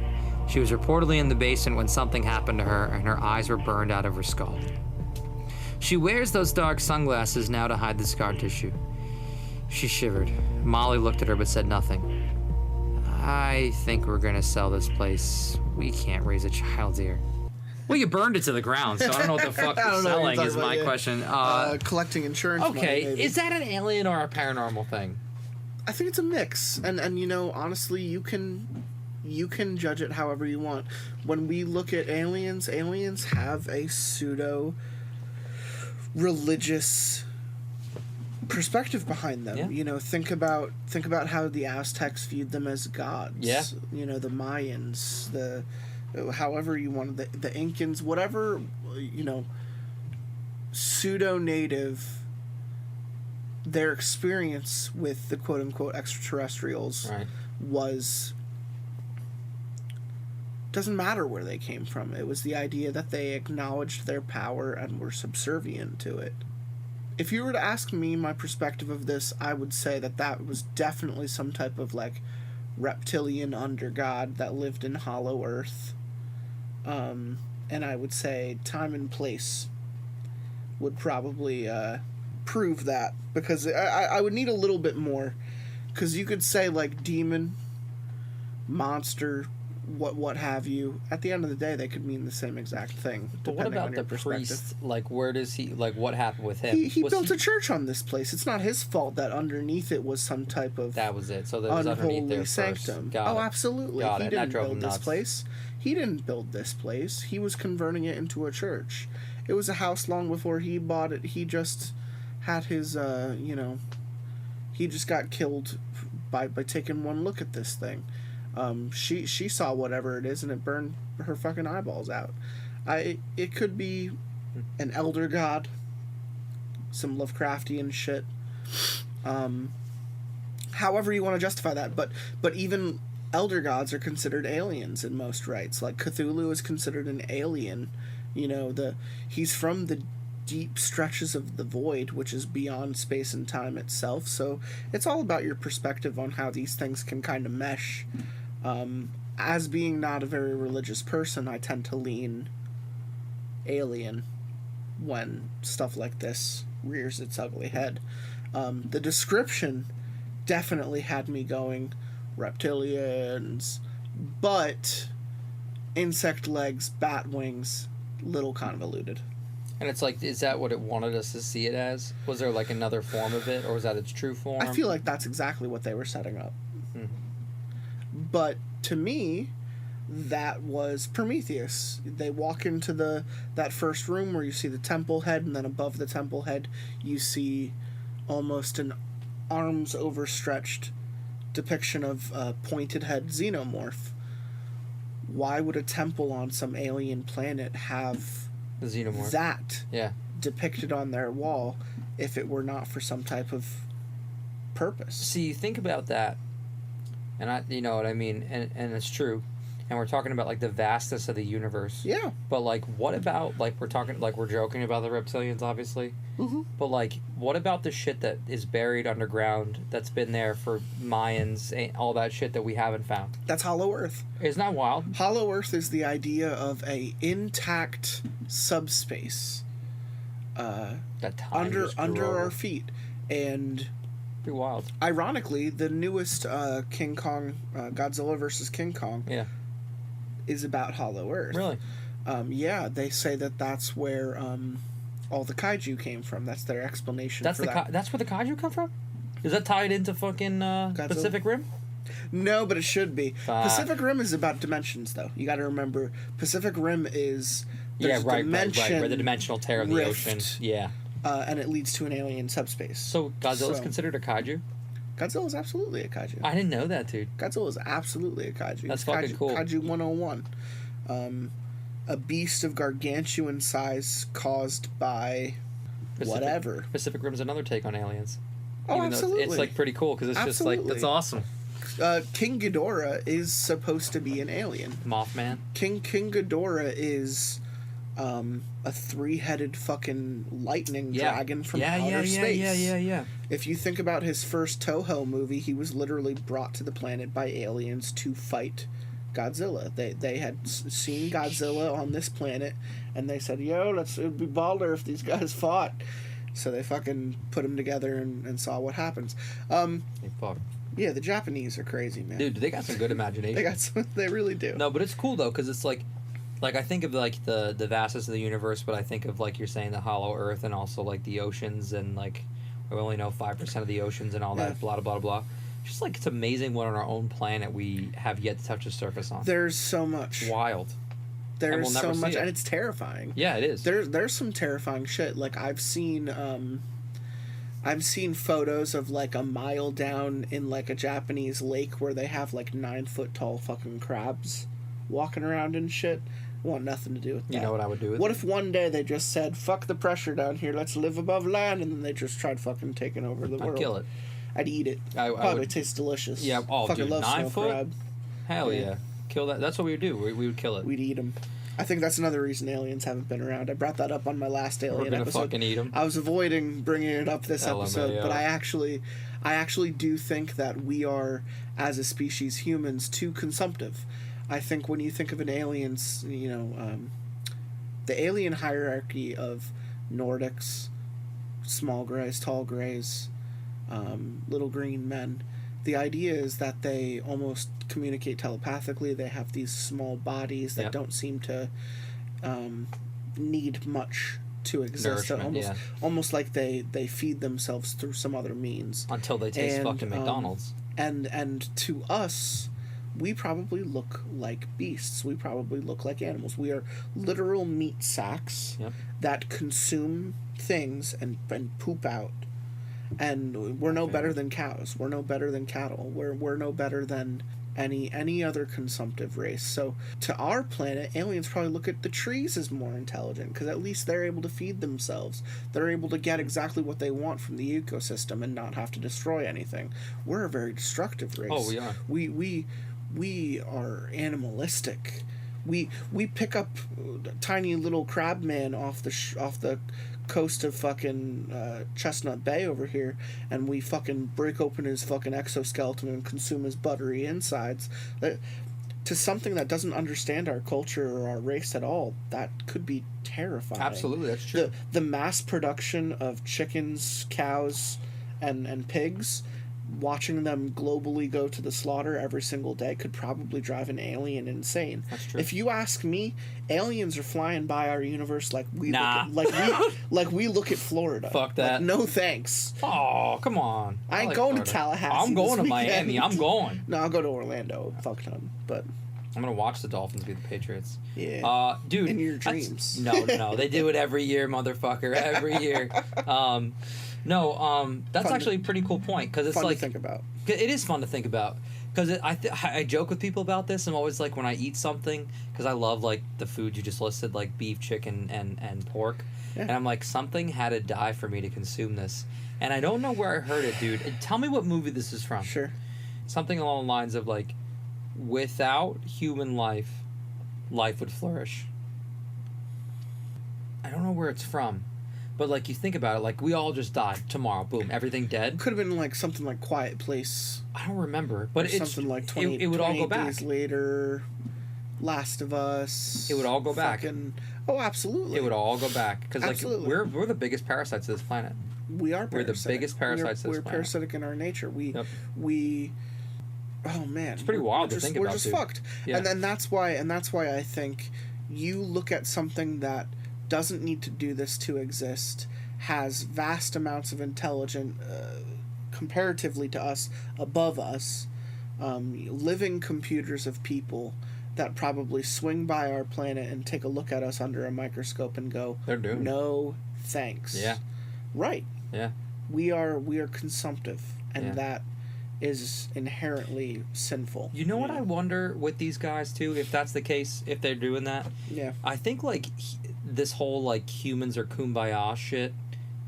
She was reportedly in the basement when something happened to her and her eyes were burned out of her skull. She wears those dark sunglasses now to hide the scar tissue. She shivered. Molly looked at her but said nothing. I think we're gonna sell this place. We can't raise a child here. Well, you burned it to the ground, so I don't know what the fuck selling is my question. Collecting insurance okay, money, maybe. Is that an alien or a paranormal thing? I think it's a mix, and you know, honestly, you can judge it however you want. When we look at aliens have a pseudo religious perspective behind them. Yeah. You know, think about how the Aztecs viewed them as gods. Yeah. You know, the Mayans, the however you want, the Incans, whatever, you know, pseudo-native, their experience with the quote-unquote extraterrestrials was, doesn't matter where they came from. It was the idea that they acknowledged their power and were subservient to it. If you were to ask me my perspective of this, I would say that was definitely some type of, like, reptilian undergod that lived in Hollow Earth. And I would say time and place would probably prove that, because I would need a little bit more, because you could say, like, demon, monster, what have you. At the end of the day, they could mean the same exact thing. But what about the priest? Like, where does he, like, what happened with him? He built a church on this place. It's not his fault that underneath it was some type of that was it. So there was underneath there sanctum. Got it. Absolutely. Got he it. didn't That drove build him this nuts. place. He didn't build this place. He was converting it into a church. It was a house long before he bought it. He just had his, you know, he just got killed by taking one look at this thing. She saw whatever it is and it burned her fucking eyeballs out. It could be an elder god, some Lovecraftian shit. However you want to justify that, but even elder gods are considered aliens in most rites. Like Cthulhu is considered an alien. You know, he's from the deep stretches of the void, which is beyond space and time itself. So it's all about your perspective on how these things can kind of mesh. As being not a very religious person, I tend to lean alien when stuff like this rears its ugly head. The description definitely had me going reptilians, but insect legs, bat wings, little convoluted. And it's like, is that what it wanted us to see it as? Was there like another form of it, or was that its true form? I feel like that's exactly what they were setting up. But to me, that was Prometheus. They walk into that first room where you see the temple head, and then above the temple head you see almost an arms overstretched depiction of a pointed head xenomorph. Why would a temple on some alien planet have the xenomorph that depicted on their wall if it were not for some type of purpose? See, you think about that. And you know what I mean, and it's true. And we're talking about like the vastness of the universe. Yeah. But like, what about like we're joking about the reptilians, obviously. Mm-hmm. But like, what about the shit that is buried underground that's been there for Mayans and all that shit that we haven't found? That's Hollow Earth. Isn't that wild? Hollow Earth is the idea of a intact subspace That time under just grew our over. feet, and Pretty wild. ironically, the newest King Kong, Godzilla versus King Kong, Yeah. is about Hollow Earth. Really? Yeah, they say that's where all the kaiju came from. That's their explanation for that. That's where the kaiju come from? Is that tied into fucking Pacific Rim? No, but it should be. Fuck. Pacific Rim is about dimensions, though. You got to remember, Pacific Rim is there's Right. dimension Where the dimensional tear of the rift, ocean. Yeah. and it leads to an alien subspace. So Godzilla's considered a kaiju? Godzilla is absolutely a kaiju. I didn't know that, dude. Godzilla is absolutely a kaiju. That's It's fucking cool. Kaiju 101. A beast of gargantuan size caused by whatever. Pacific Rim's another take on aliens. Oh, Even though absolutely. It's like pretty cool because it's just like Absolutely. that's awesome. King Ghidorah is supposed to be an alien. Mothman. King Ghidorah is a three-headed fucking lightning dragon from outer space. Yeah. If you think about his first Toho movie, he was literally brought to the planet by aliens to fight Godzilla. They had seen Godzilla on this planet, and they said, "Yo, it'd be baller if these guys fought." So they fucking put them together and saw what happens. Hey, fuck. Yeah, the Japanese are crazy, man. Dude, they got some good imagination. They really do. No, but it's cool though because it's like I think of like the vastness of the universe, but I think of like you're saying the hollow earth and also like the oceans and like we only know 5% of the oceans and all that blah blah blah. Just like it's amazing what on our own planet we have yet to touch the surface on. There's so much. Wild. There's we'll never so much, see it. and it's terrifying. Yeah, it is. There's some terrifying shit. Like I've seen photos of like a mile down in like a Japanese lake where they have like 9-foot tall fucking crabs walking around and shit. I want nothing to do with that. You know what I would do with What it? if one day they just said, "Fuck the pressure down here, let's live above land," and then they just tried fucking taking over the world? I'd kill it. I'd eat it. I Probably would- tastes delicious. Yeah, oh, fucking dude, love 9 snow foot? crab. Hell Yeah. yeah. Kill that. That's what we would do. We would kill it. We'd eat them. I think that's another reason aliens haven't been around. I brought that up on my last alien We're gonna episode. fucking eat 'em. I was avoiding bringing it up this LMAO. episode, but I actually do think that we are, as a species, humans, too consumptive. I think when you think of an alien's, the alien hierarchy of Nordics, small greys, tall greys, little green men. The idea is that they almost communicate telepathically. They have these small bodies that don't seem to need much to exist. Nourishment, Almost like they feed themselves through some other means. Until they taste And, fucking McDonald's. And to us, we probably look like beasts. We probably look like animals. We are literal meat sacks that consume things and poop out. And we're no better than cows. We're no better than cattle. We're no better than any other consumptive race. So to our planet, aliens probably look at the trees as more intelligent because at least they're able to feed themselves. They're able to get exactly what they want from the ecosystem and not have to destroy anything. We're a very destructive race. Oh, we are. We are animalistic. We pick up tiny little crab man off the coast of fucking Chestnut Bay over here, and we fucking break open his fucking exoskeleton and consume his buttery insides. To something that doesn't understand our culture or our race at all, that could be terrifying. Absolutely, that's true. The mass production of chickens, cows, and pigs, watching them globally go to the slaughter every single day could probably drive an alien insane. That's true. If you ask me, aliens are flying by our universe like we Nah. like we look at Florida. Fuck that. Like, no thanks. Oh, come on. I ain't like going Florida. to Tallahassee. I'm going this to Miami. weekend. I'm going. No, I'll go to Orlando. Fuck ton. But I'm going to watch the Dolphins beat the Patriots. yeah. Dude. In your that's- dreams. No. They do it every year, motherfucker. Every year. That's Fun actually a pretty cool point because it's fun like to think about. it is fun to think about because I joke with people about this. I'm always like when I eat something because I love like the food you just listed like beef, chicken, and pork, and I'm like something had to die for me to consume this, and I don't know where I heard it, dude. And tell me what movie this is from. Sure. something along the lines of like, without human life, life would flourish. I don't know where it's from, but like you think about it, like we all just died tomorrow, boom, everything dead. Could have been like something like Quiet Place. I don't remember, but it's something like 20. it would all go back. Days Later, Last of Us. It would all go back. Oh, absolutely. It would all go back because like Absolutely. we're the biggest parasites of this planet. We are. We're the parasitic. biggest parasites of this We're planet. parasitic in our nature. Yep. Oh man, it's pretty wild to think about. We're just dude. fucked, Yeah. and that's why I think you look at something that doesn't need to do this to exist, has vast amounts of intelligence, comparatively to us, above us, living computers of people that probably swing by our planet and take a look at us under a microscope and go, They're doomed. No, thanks. Yeah. Right. Yeah. We are consumptive, and Yeah. that is inherently sinful. You know what I wonder with these guys too, if that's the case, if they're doing that. Yeah. I think like this whole like humans are kumbaya shit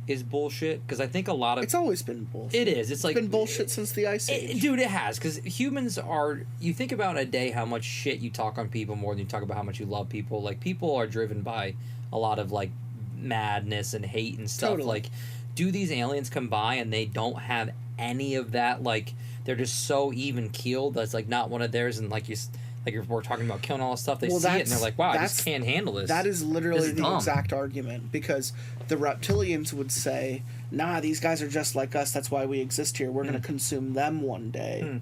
is bullshit because I think a lot of It's always been bullshit. it is. It's like been bullshit since the Ice Age. dude, it has because humans are. You think about a day how much shit you talk on people more than you talk about how much you love people. Like people are driven by a lot of like madness and hate and stuff. Totally. Like, do these aliens come by and they don't have any of that? Like they're just so even keeled. That's like not one of theirs. And like we're talking about killing all this stuff. They see it and they're like, wow, I just can't handle this. That is literally This is the dumb. exact argument, because the reptilians would say, nah, these guys are just like us, that's why we exist here. We're going to consume them one day,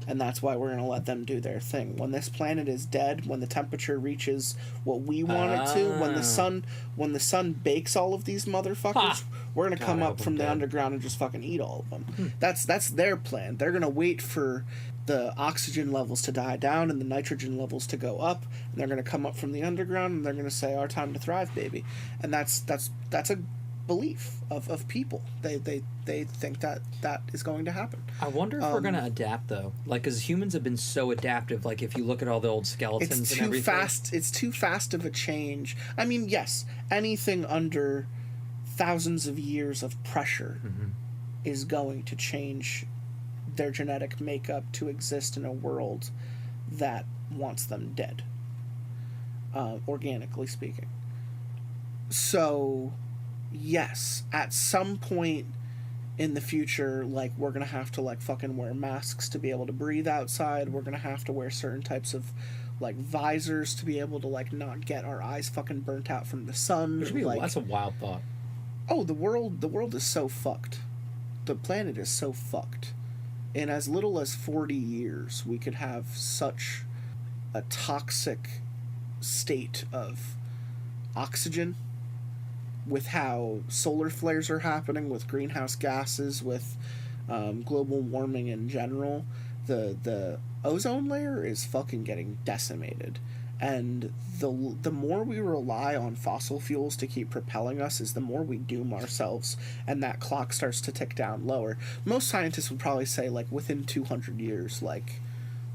and that's why we're going to let them do their thing. When this planet is dead, when the temperature reaches what we want it to, when the sun bakes all of these motherfuckers, we're going to come I up hope from I'm the dead. underground and just fucking eat all of them. That's their plan. They're going to wait for the oxygen levels to die down and the nitrogen levels to go up, and they're going to come up from the underground and they're going to say, our time to thrive, baby. And that's a belief of people. They think that is going to happen. I wonder if we're gonna adapt though, like because humans have been so adaptive. Like if you look at all the old skeletons It's and too everything. fast. It's too fast of a change. I mean, yes, anything under thousands of years of pressure is going to change their genetic makeup to exist in a world that wants them dead, organically speaking. So, yes, at some point in the future, like, we're gonna have to, like, fucking wear masks to be able to breathe outside. We're gonna have to wear certain types of, like, visors to be able to, like, not get our eyes fucking burnt out from the sun. Which would be, Like, that's a wild thought. oh, the world is so fucked. The planet is so fucked. In as little as 40 years, we could have such a toxic state of oxygen, with how solar flares are happening, with greenhouse gases, with global warming in general. The ozone layer is fucking getting decimated. And the more we rely on fossil fuels to keep propelling us is the more we doom ourselves, and that clock starts to tick down lower. Most scientists would probably say, like, within 200 years, like,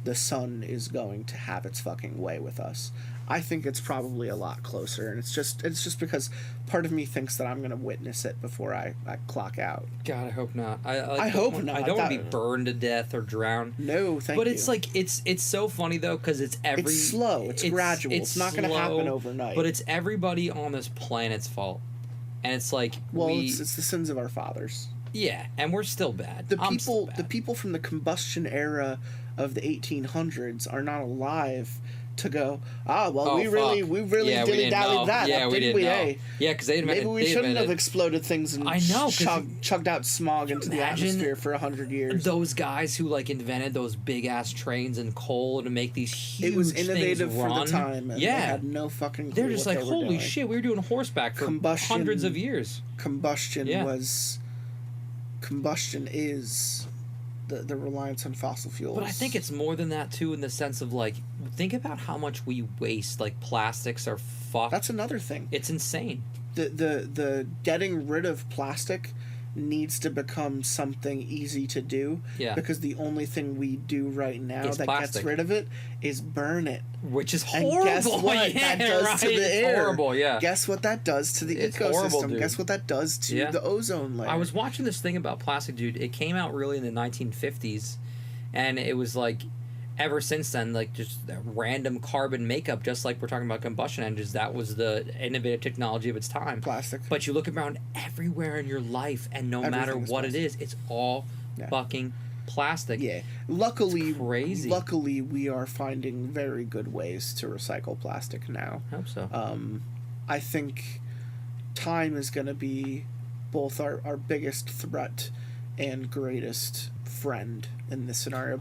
the sun is going to have its fucking way with us. I think it's probably a lot closer, and it's just because part of me thinks that I'm going to witness it before I clock out. God, I hope not. I hope not. I don't want to be burned to death or drown. No, thank you. But it's like it's so funny though because it's slow. It's gradual. It's not going to happen overnight. But it's everybody on this planet's fault, and it's like it's the sins of our fathers. Yeah, and we're still bad. The people from the combustion era of the 1800s are not alive to go, we really dilly-dallied that up, didn't we? Eh? Yeah, because maybe we shouldn't have exploded things and chugged out smog into the atmosphere for 100 years. Those guys who like invented those big ass trains and coal to make these huge it was innovative things for run. the time, and they had no fucking clue. They're just like, holy shit, we were doing horseback for hundreds of years. Combustion is the reliance on fossil fuels. But I think it's more than that too, in the sense of like, think about how much we waste. Like plastics are fucked. That's another thing. It's insane. The getting rid of plastic needs to become something easy to do. Yeah. Because the only thing we do right now it's that plastic. gets rid of it is burn it. Which is horrible. And guess what that does to the air? Horrible, yeah. Guess what that does to the It's ecosystem? horrible, dude. Guess what that does to the ozone layer? I was watching this thing about plastic, dude. It came out really in the 1950s, And it was like, ever since then, like just random carbon makeup, just like we're talking about combustion engines, that was the innovative technology of its time. Plastic. But you look around everywhere in your life, and no matter what it is, it's all fucking plastic. Yeah. Luckily, it's crazy. Luckily, we are finding very good ways to recycle plastic now. I hope so. I think time is going to be both our biggest threat and greatest friend in this scenario,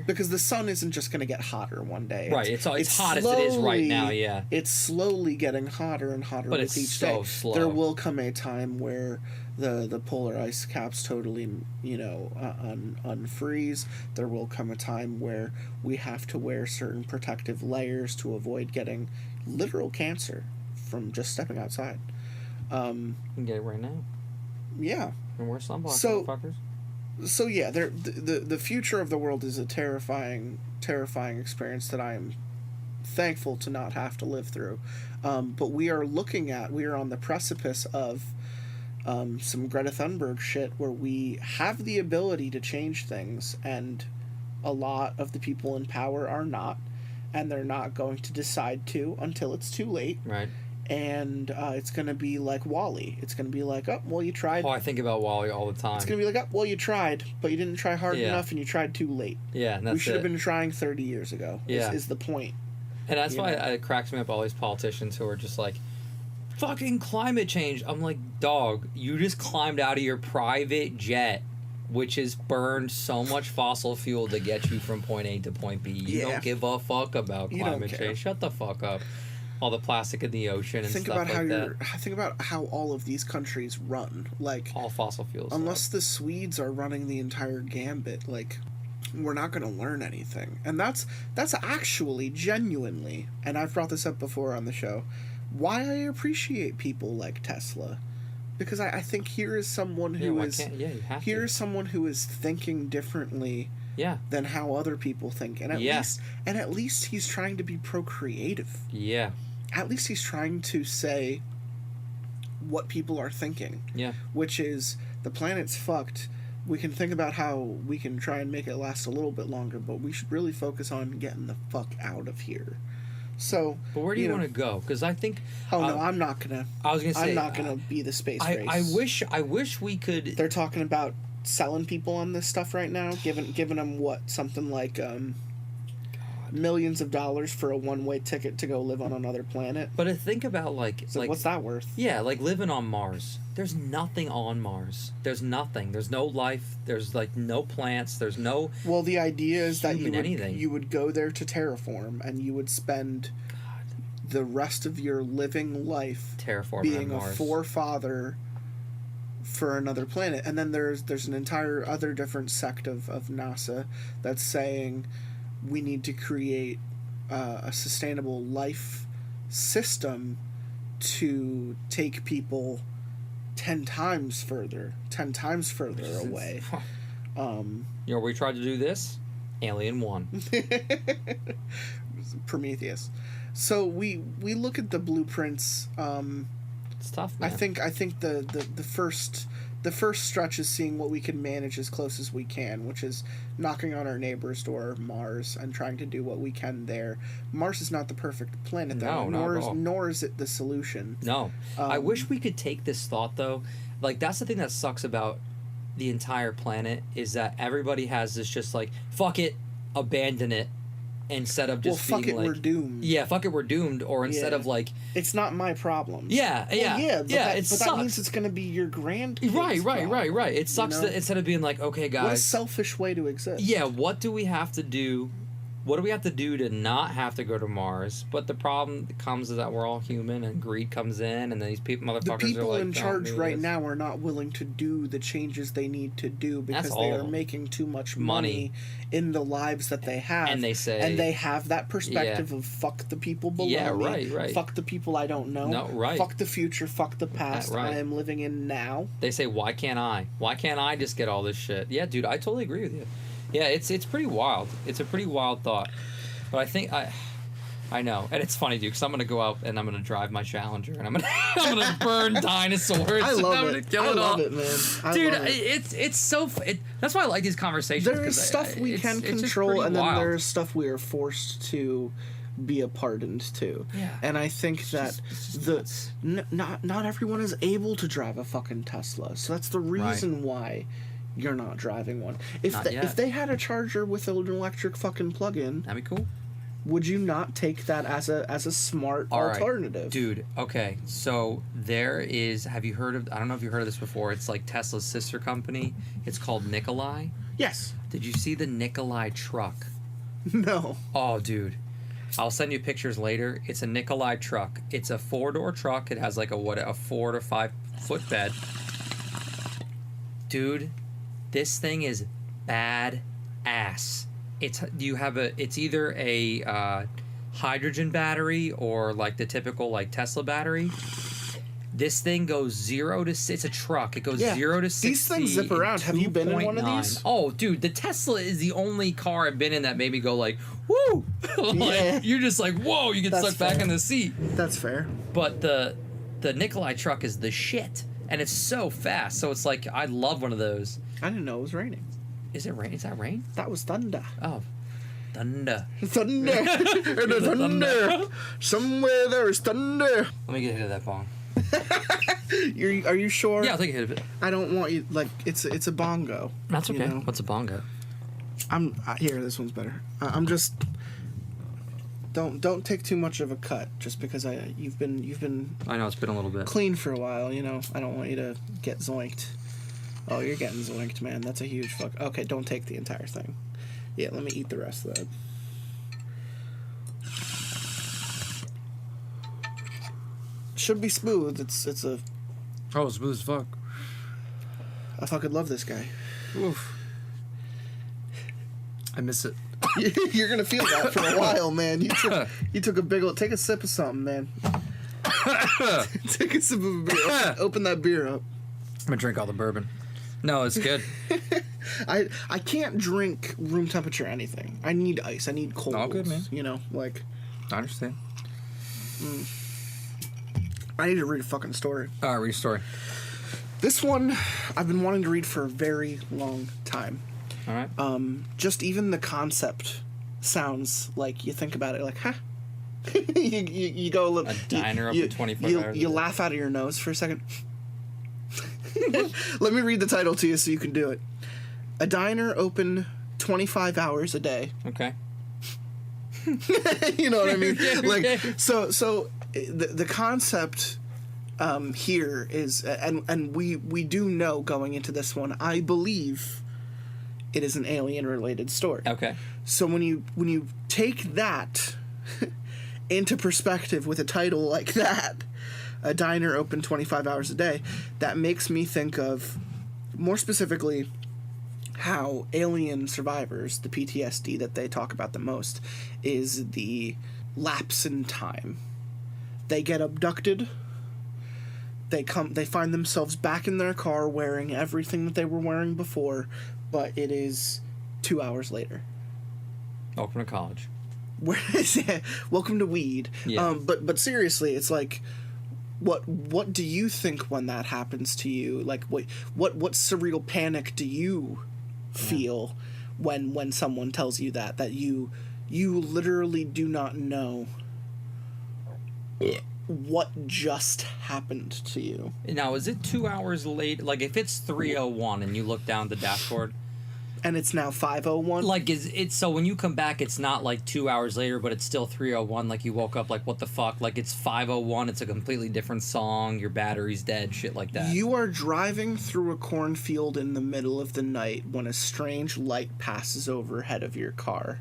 because the sun isn't just going to get hotter one day. Right, it's hot as it is right now. Yeah, it's slowly getting hotter and hotter but with it's each so day. slow. There will come a time where the polar ice caps totally, unfreeze. There will come a time where we have to wear certain protective layers to avoid getting literal cancer from just stepping outside. You can get it right now. Yeah. And wear sunblock, motherfuckers. So yeah, the future of the world is a terrifying experience that I am thankful to not have to live through. But we are on the precipice of some Greta Thunberg shit where we have the ability to change things, and a lot of the people in power are not, and they're not going to decide to until it's too late. Right. And it's going to be like WALL-E. It's going to be like, oh, well, you tried. Oh, I think about WALL-E all the time. It's going to be like, oh, well, you tried, but you didn't try hard enough, and you tried too late. Yeah, and that's we should have been trying 30 years ago, is the point. And that's why it cracks me up, all these politicians who are just like, fucking climate change. I'm like, dog, you just climbed out of your private jet, which has burned so much fossil fuel to get you from point A to point B. You don't give a fuck about climate change. Shut the fuck up. All the plastic in the ocean and stuff like that. Think about how all of these countries run. Like, all fossil fuels. Unless the Swedes are running the entire gambit, like, we're not going to learn anything. And that's actually genuinely, and I've brought this up before on the show, why I appreciate people like Tesla. Because I think here is someone who is someone who is thinking differently than how other people think. And at least he's trying to be procreative. Yeah. At least he's trying to say what people are thinking. Yeah. Which is, the planet's fucked. We can think about how we can try and make it last a little bit longer, but we should really focus on getting the fuck out of here. So, but where do you want to go? Because I think. Oh no, I'm not gonna. I was gonna say I'm not gonna be the space race. I wish we could. They're talking about selling people on this stuff right now, giving them something like millions of dollars for a one-way ticket to go live on another planet. But to think about like what's that worth? Yeah, like living on Mars. There's nothing on Mars. There's nothing. There's no life. There's like no plants. There's no. Well, the idea is that you would go there to terraform, and you would spend the rest of your living life being a forefather for another planet. And then there's an entire other different sect of NASA that's saying we need to create a sustainable life system to take people 10 times further away. We tried to do this. Alien 1. Prometheus. So we look at the blueprints. It's tough, man. I think the first stretch is seeing what we can manage as close as we can, which is knocking on our neighbor's door, Mars, and trying to do what we can there. Mars is not the perfect planet, though. Nor is it the solution. No. I wish we could take this thought, though. Like, that's the thing that sucks about the entire planet, is that everybody has this just like, fuck it, abandon it, instead of just being like, we're doomed. Yeah, fuck it, we're doomed. Or instead of like, it's not my problem. Yeah, but that means it's going to be your grandkids' Right. It sucks that instead of being like, okay, guys, what a selfish way to exist. Yeah, what do we have to do? What do we have to do to not have to go to Mars? But the problem comes is that we're all human, and greed comes in, and then these motherfuckers the people are like, in charge right now are not willing to do the changes they need to do because they are making too much money in the lives that they have. And they have that perspective of fuck the people below me. Right. Fuck the people I don't know. No, right. Fuck the future. Fuck the past. I am living in now. They say, why can't I? Why can't I just get all this shit? Yeah, dude, I totally agree with you. Yeah, it's pretty wild. It's a pretty wild thought. But I think I know, and it's funny, dude, because I'm gonna go out and I'm gonna drive my Challenger, and I'm gonna burn dinosaurs. I love and it. Kill I it love all. it, man. Dude, love it. it's so. That's why I like these conversations. There is stuff we can control, and then there's stuff we are forced to be a pardoned to. Yeah. And I think that not everyone is able to drive a fucking Tesla, so that's the reason why you're not driving one. If they had a charger with an electric fucking plug-in, that'd be cool. Would you not take that as a smart alternative? Dude, okay. So there is, have you heard of, I don't know if you've heard of this before, it's like Tesla's sister company. It's called Nikolai. Yes. Did you see the Nikolai truck? No. Oh, dude. I'll send you pictures later. It's a Nikolai truck. It's a 4-door truck. It has like a 4 to 5 foot bed. Dude, this thing is badass. It's either a hydrogen battery or like the typical like Tesla battery. This thing goes 0 to 6. It's a truck. It goes 0 to 60. These things zip around. Have you been in one of these? Oh, dude, the Tesla is the only car I've been in that made me go like, woo! Like, you're just like, whoa! You get sucked back in the seat. That's fair. But the Nikolai truck is the shit, and it's so fast. So it's like I love one of those. I didn't know it was raining. Is it rain? Is that rain? That was thunder. Oh, thunder. Thunder. And a thunder. Somewhere there is thunder. Let me get a hit of that bong. Are you sure? Yeah, I'll take a hit of it. I don't want you like it's a bongo. That's okay. You know? What's a bongo? Here. This one's better. I'm just. Don't take too much of a cut just because you've been. I know it's been a little bit clean for a while. You know I don't want you to get zoinked. Oh, you're getting zoinked, man. That's a huge fuck. Okay, don't take the entire thing. Yeah, let me eat the rest of that. Should be smooth. It's a. Oh, smooth as fuck. I fucking love this guy. Oof. I miss it. You're gonna feel that for a while, man. You took a big old. Take a sip of something, man. Take a sip of a beer. Open that beer up. I'm gonna drink all the bourbon. No, it's good. I can't drink room temperature anything. I need ice. I need cold. All good, man. You know, like. I understand. I need to read a fucking story. All right, read a story. This one I've been wanting to read for a very long time. All right. Just even the concept sounds like you think about it like, huh? you go a little. A diner open 24 hours. You laugh out of your nose for a second. Let me read the title to you so you can do it. A diner open 25 hours a day. Okay. You know what I mean? Okay. Like so the concept here is and we do know going into this one, I believe it is an alien related story. Okay. So when you take that into perspective with a title like that, a diner open 25 hours a day, that makes me think of, more specifically, how alien survivors, the PTSD that they talk about the most, is the lapse in time. They get abducted, they find themselves back in their car wearing everything that they were wearing before, but it is 2 hours later. Welcome to college. Welcome to weed. Yeah. But seriously, it's like, what do you think when that happens to you? Like, what surreal panic do you feel when someone tells you that you literally do not know what just happened to you? Now, is it 2 hours late? Like, if it's 3:01 and you look down the dashboard, and it's now 5:01. like, is it so when you come back, it's not like 2 hours later, but it's still 3:01? Like, you woke up like, what the fuck? Like, it's 5:01. It's a completely different song. Your battery's dead. Shit like that. You are driving through a cornfield in the middle of the night when a strange light passes overhead of your car.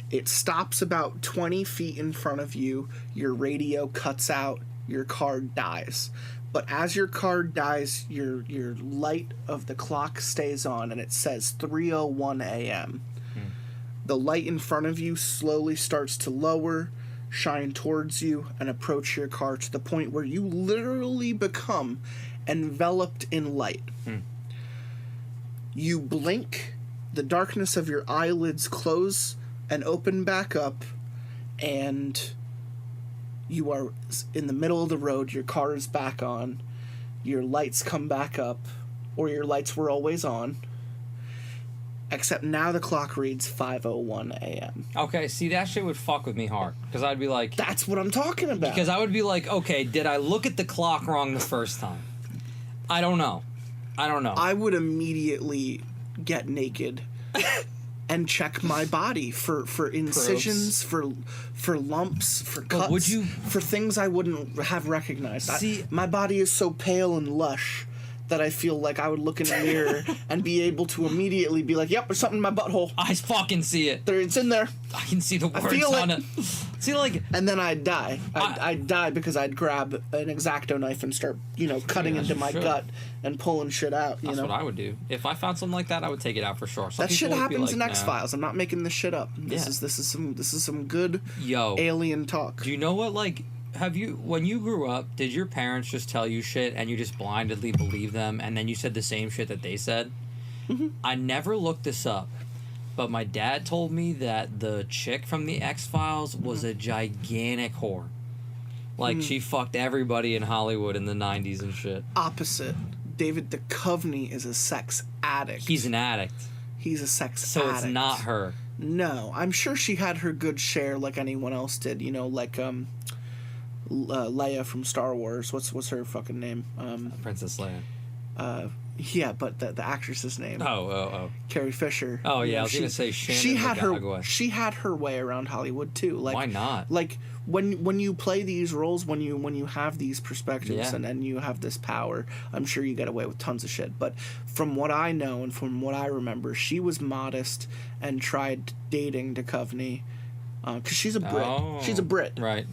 It stops about 20 feet in front of you. Your radio cuts out. Your car dies. But as your car dies, your light of the clock stays on, and it says 3:01 a.m. The light in front of you slowly starts to lower, shine towards you, and approach your car to the point where you literally become enveloped in light. You blink, the darkness of your eyelids close and open back up, and you are in the middle of the road, your car is back on, your lights come back up, or your lights were always on, except now the clock reads 5:01 a.m. Okay, see, that shit would fuck with me hard. Because I'd be like... That's what I'm talking about. Because I would be like, okay, did I look at the clock wrong the first time? I don't know. I would immediately get naked and check my body for incisions, for lumps, for cuts, would you... for things I wouldn't have recognized. See... My body is so pale and lush that I feel like I would look in the mirror and be able to immediately be like, yep, there's something in my butthole. I fucking see it. It's in there. I can see the words feel on it. it. See, like... And then I'd die. I'd die because I'd grab an X-Acto knife and start, cutting into my gut and pulling shit out, That's what I would do. If I found something like that, I would take it out for sure. Some that shit people would be happens like, in X-Files. I'm not making this shit up. This is some good alien talk. Do you know what, like... when you grew up, did your parents just tell you shit and you just blindly believe them and then you said the same shit that they said? Mm-hmm. I never looked this up, but my dad told me that the chick from the X-Files was a gigantic whore. Like, she fucked everybody in Hollywood in the 90s and shit. Opposite. David Duchovny is a sex addict. He's an addict. He's a sex so addict. So it's not her. No. I'm sure she had her good share like anyone else did. Like, Leia from Star Wars. What's her fucking name? Princess Leia. Yeah, but the actress's name. Oh. Carrie Fisher. Oh yeah, I was gonna say Shannon. She had her way around Hollywood too. Like, why not? Like when you play these roles, when you have these perspectives and you have this power, I'm sure you get away with tons of shit. But from what I know and from what I remember, she was modest and tried dating Duchovny because she's a Brit. Oh. She's a Brit. Right.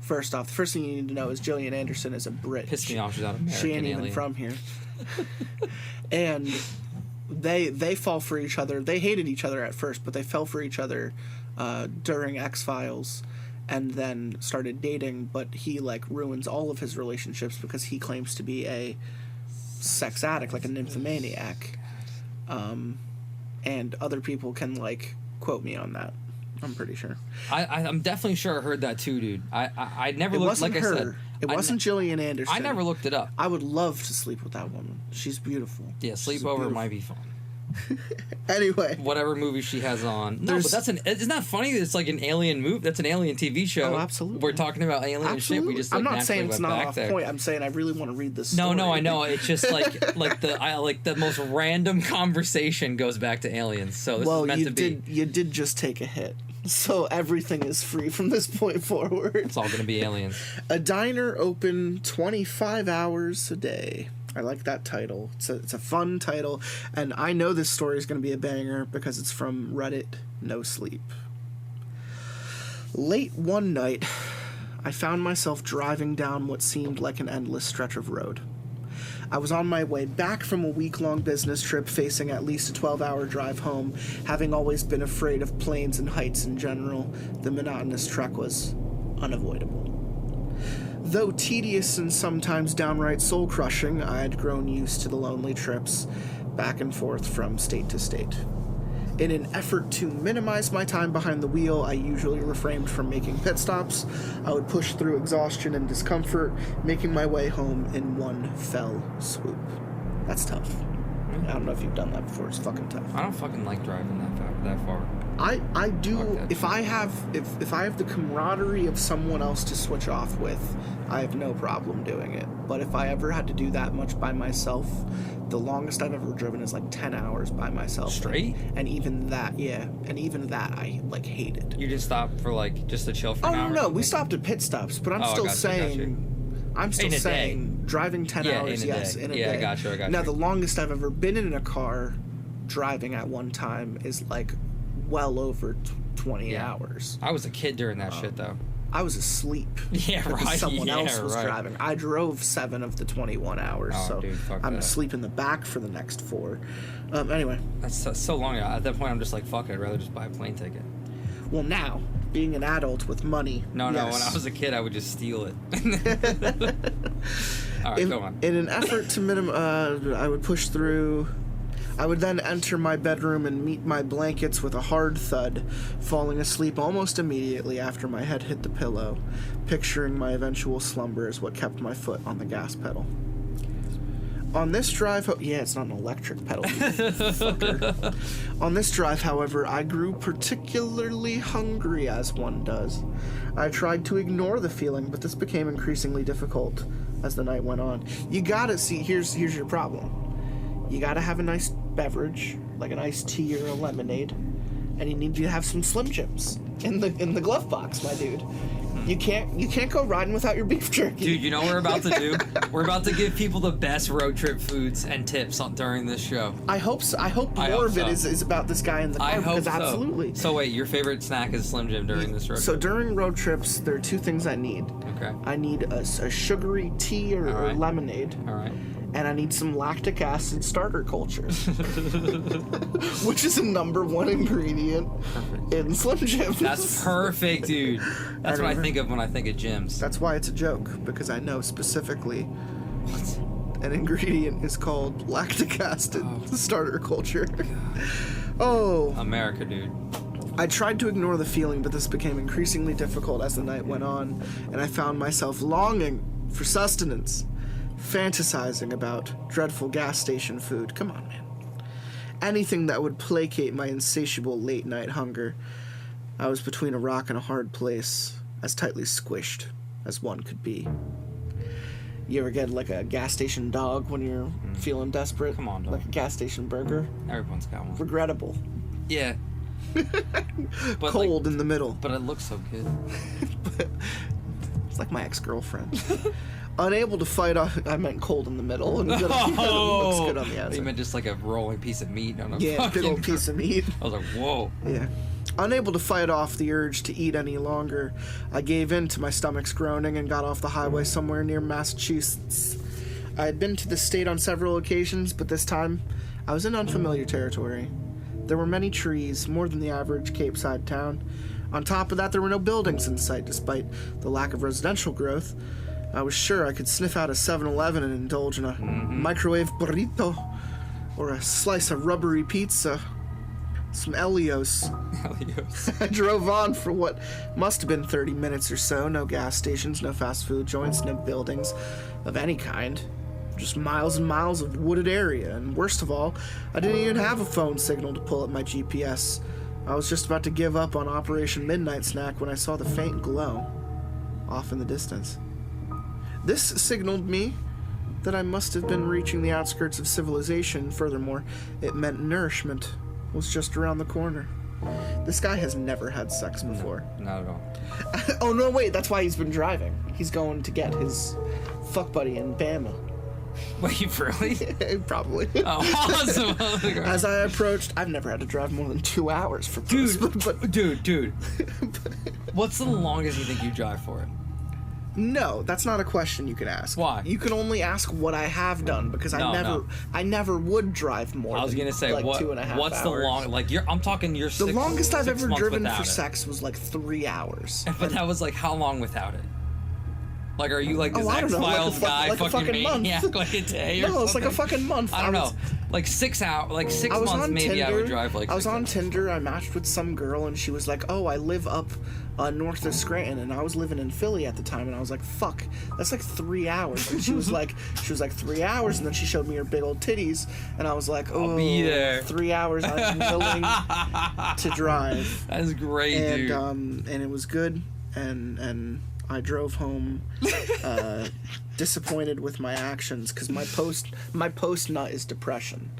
First off, the first thing you need to know is Gillian Anderson is a Brit. Pissed me off. She's not American. She ain't alien. even from here. And they fall for each other. They hated each other at first, but they fell for each other during X-Files and then started dating, but he ruins all of his relationships because he claims to be a sex addict, like a nymphomaniac. And other people can quote me on that. I'm pretty sure. I'm definitely sure I heard that too, dude. I never looked, wasn't like her. I said. It wasn't Gillian Anderson. I never looked it up. I would love to sleep with that woman. She's beautiful. Yeah, sleepover might be fun. Anyway. Whatever movie she has on. No, but isn't that funny? It's like an alien movie. That's an alien TV show. Oh, absolutely. We're talking about alien shit. We just I'm not saying it's not off point. I'm saying I really want to read this story. No, I know. It's just the most random conversation goes back to aliens. So this is meant to be. You did just take a hit. So everything is free from this point forward. It's all going to be aliens. A diner open 25 hours a day. I like that title. It's a fun title, and I know this story is going to be a banger because it's from Reddit No Sleep. Late one night, I found myself driving down what seemed like an endless stretch of road. I was on my way back from a week-long business trip facing at least a 12-hour drive home. Having always been afraid of planes and heights in general, the monotonous trek was unavoidable. Though tedious and sometimes downright soul-crushing, I had grown used to the lonely trips back and forth from state to state. In an effort to minimize my time behind the wheel, I usually refrained from making pit stops. I would push through exhaustion and discomfort, making my way home in one fell swoop. That's tough. I don't know if you've done that before. It's fucking tough. I don't fucking like driving that far. I do. If I have the camaraderie of someone else to switch off with, I have no problem doing it. But if I ever had to do that much by myself, the longest I've ever driven is 10 hours by myself. Straight? And even that, I hated. You just stopped for just to chill for an hour? No, we stopped at pit stops, but I'm still saying driving 10 hours, in a day. I got you. Now, the longest I've ever been in a car driving at one time is well over 20 hours. I was a kid during that shit, though. I was asleep. Yeah, because right. Someone else was driving. I drove 7 of the 21 hours, I'm asleep in the back for the next 4. Anyway. That's so long. At that point, I'm just fuck it. I'd rather just buy a plane ticket. Well, now, being an adult with money. No, when I was a kid, I would just steal it. All right, go on. In an effort to I would push through. I would then enter my bedroom and meet my blankets with a hard thud, falling asleep almost immediately after my head hit the pillow, picturing my eventual slumber as what kept my foot on the gas pedal. On this drive, yeah, it's not an electric pedal, you fucker. On this drive, however, I grew particularly hungry, as one does. I tried to ignore the feeling, but this became increasingly difficult as the night went on. You gotta see, here's your problem. You gotta have a nice beverage, like an iced tea or a lemonade, and you need to have some Slim Jims in the glove box, my dude. You can't go riding without your beef jerky. Dude, you know what we're about to do? We're about to give people the best road trip foods and tips during this show. I hope so. I hope more of it is about this guy in the car. I hope so. Absolutely. So wait, your favorite snack is Slim Jim during this road trip? So during road trips, there are two things I need. Okay. I need a sugary tea or lemonade. All right. And I need some lactic acid starter culture, which is a #1 ingredient in Slim Jims. That's perfect, dude. That's what I think of when I think of gyms. That's why it's a joke, because I know specifically an ingredient is called lactic acid starter culture. Oh. America, dude. I tried to ignore the feeling, but this became increasingly difficult as the night went on, and I found myself longing for sustenance. Fantasizing about dreadful gas station food. Come on, man. Anything that would placate my insatiable late-night hunger. I was between a rock and a hard place, as tightly squished as one could be. You ever get like a gas station dog when you're feeling desperate? Come on, dog. Like a gas station burger? Everyone's got one. Regrettable. Yeah. But cold in the middle. But it looks so good. It's like my ex-girlfriend. Unable to fight off, I meant cold in the middle, and good on, looks good on the outside. You meant just like a rolling piece of meat on a big old piece of meat. I was like, whoa. Yeah. Unable to fight off the urge to eat any longer, I gave in to my stomach's groaning and got off the highway somewhere near Massachusetts. I had been to the state on several occasions, but this time I was in unfamiliar territory. There were many trees, more than the average Cape Side town. On top of that, there were no buildings in sight, despite the lack of residential growth. I was sure I could sniff out a 7-Eleven and indulge in a microwave burrito or a slice of rubbery pizza. Some Elios. I drove on for what must have been 30 minutes or so. No gas stations, no fast food joints, no buildings of any kind. Just miles and miles of wooded area. And worst of all, I didn't even have a phone signal to pull up my GPS. I was just about to give up on Operation Midnight Snack when I saw the faint glow off in the distance. This signaled me that I must have been reaching the outskirts of civilization. Furthermore, it meant nourishment was just around the corner. This guy has never had sex before. No, not at all. Oh, no, wait, that's why he's been driving. He's going to get his fuck buddy in Bama. Wait, really? Probably. Oh, awesome. As I approached, I've never had to drive more than 2 hours for dude. Dude. What's the longest you think you drive for it? No, that's not a question you can ask. Why? You can only ask what I have done, because I never would drive more. I was gonna say, like what? 2.5 What's hours. the long? Like I'm talking your. The longest I've ever driven for it. sex was like 3 hours. But that was like how long without it? Like, are you like this I don't know, X-Files guy, like a fucking maniac, month. like a day or No, it's like a something? fucking month. I don't know. Like 6 hours, like 6 I was months, on maybe Tinder. I would drive like. I was 6 on hours. Tinder. I matched with some girl, and she was like, "Oh, I live up north of Scranton," and I was living in Philly at the time, and I was like, "Fuck, that's like 3 hours." And she was like 3 hours, and then she showed me her big old titties, and I was like, "Oh, I'll be there. 3 hours. I'm willing to drive." That's great, dude. And it was good, and I drove home disappointed with my actions, because my post nut is depression.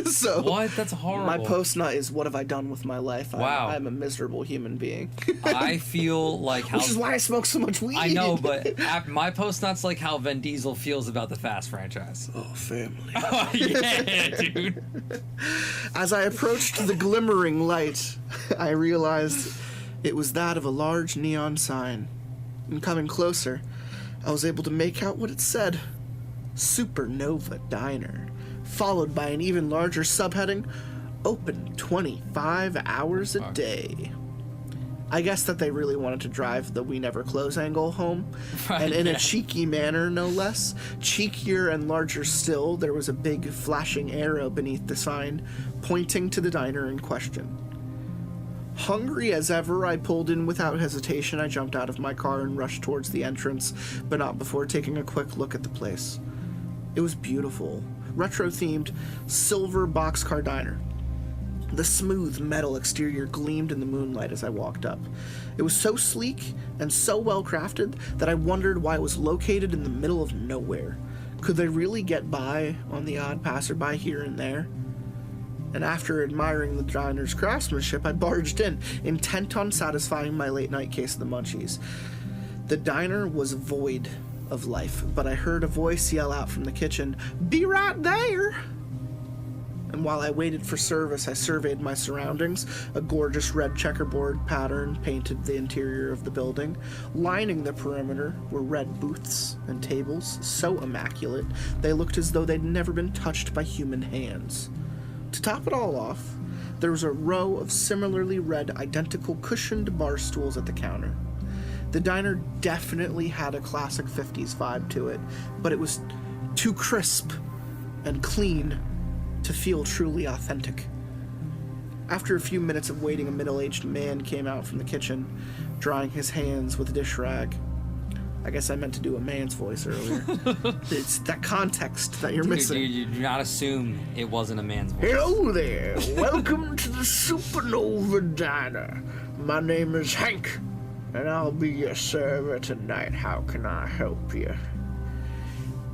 So What? That's horrible. my post nut is, what have I done with my life? Wow. I'm a miserable human being. I feel like how. Which is why I smoke so much weed. I know, but my post nut's like how Vin Diesel feels about the Fast franchise. Oh, family. Oh yeah, dude. As I approached the glimmering light, I realized it was that of a large neon sign. And coming closer, I was able to make out what it said: Supernova Diner, followed by an even larger subheading: open 25 hours a day. I guess that they really wanted to drive the "we never close" angle home, and in a cheeky manner, no less. Cheekier and larger still, there was a big flashing arrow beneath the sign, pointing to the diner in question. Hungry as ever, I pulled in without hesitation. I jumped out of my car and rushed towards the entrance, but not before taking a quick look at the place. It was beautiful. Retro-themed silver boxcar diner. The smooth metal exterior gleamed in the moonlight as I walked up. It was so sleek and so well crafted that I wondered why it was located in the middle of nowhere. Could they really get by on the odd passerby here and there? And after admiring the diner's craftsmanship, I barged in, intent on satisfying my late-night case of the munchies. The diner was void of life, but I heard a voice yell out from the kitchen, "Be right there!" And while I waited for service, I surveyed my surroundings. A gorgeous red checkerboard pattern painted the interior of the building. Lining the perimeter were red booths and tables, so immaculate they looked as though they'd never been touched by human hands. To top it all off, there was a row of similarly red, identical cushioned bar stools at the counter. The diner definitely had a classic 50s vibe to it, but it was too crisp and clean to feel truly authentic. After a few minutes of waiting, a middle-aged man came out from the kitchen, drying his hands with a dish rag. I guess I meant to do a man's voice earlier. It's that context that you're missing. You do not assume it wasn't a man's voice. Hello there. Welcome to the Supernova Diner. My name is Hank, and I'll be your server tonight. How can I help you?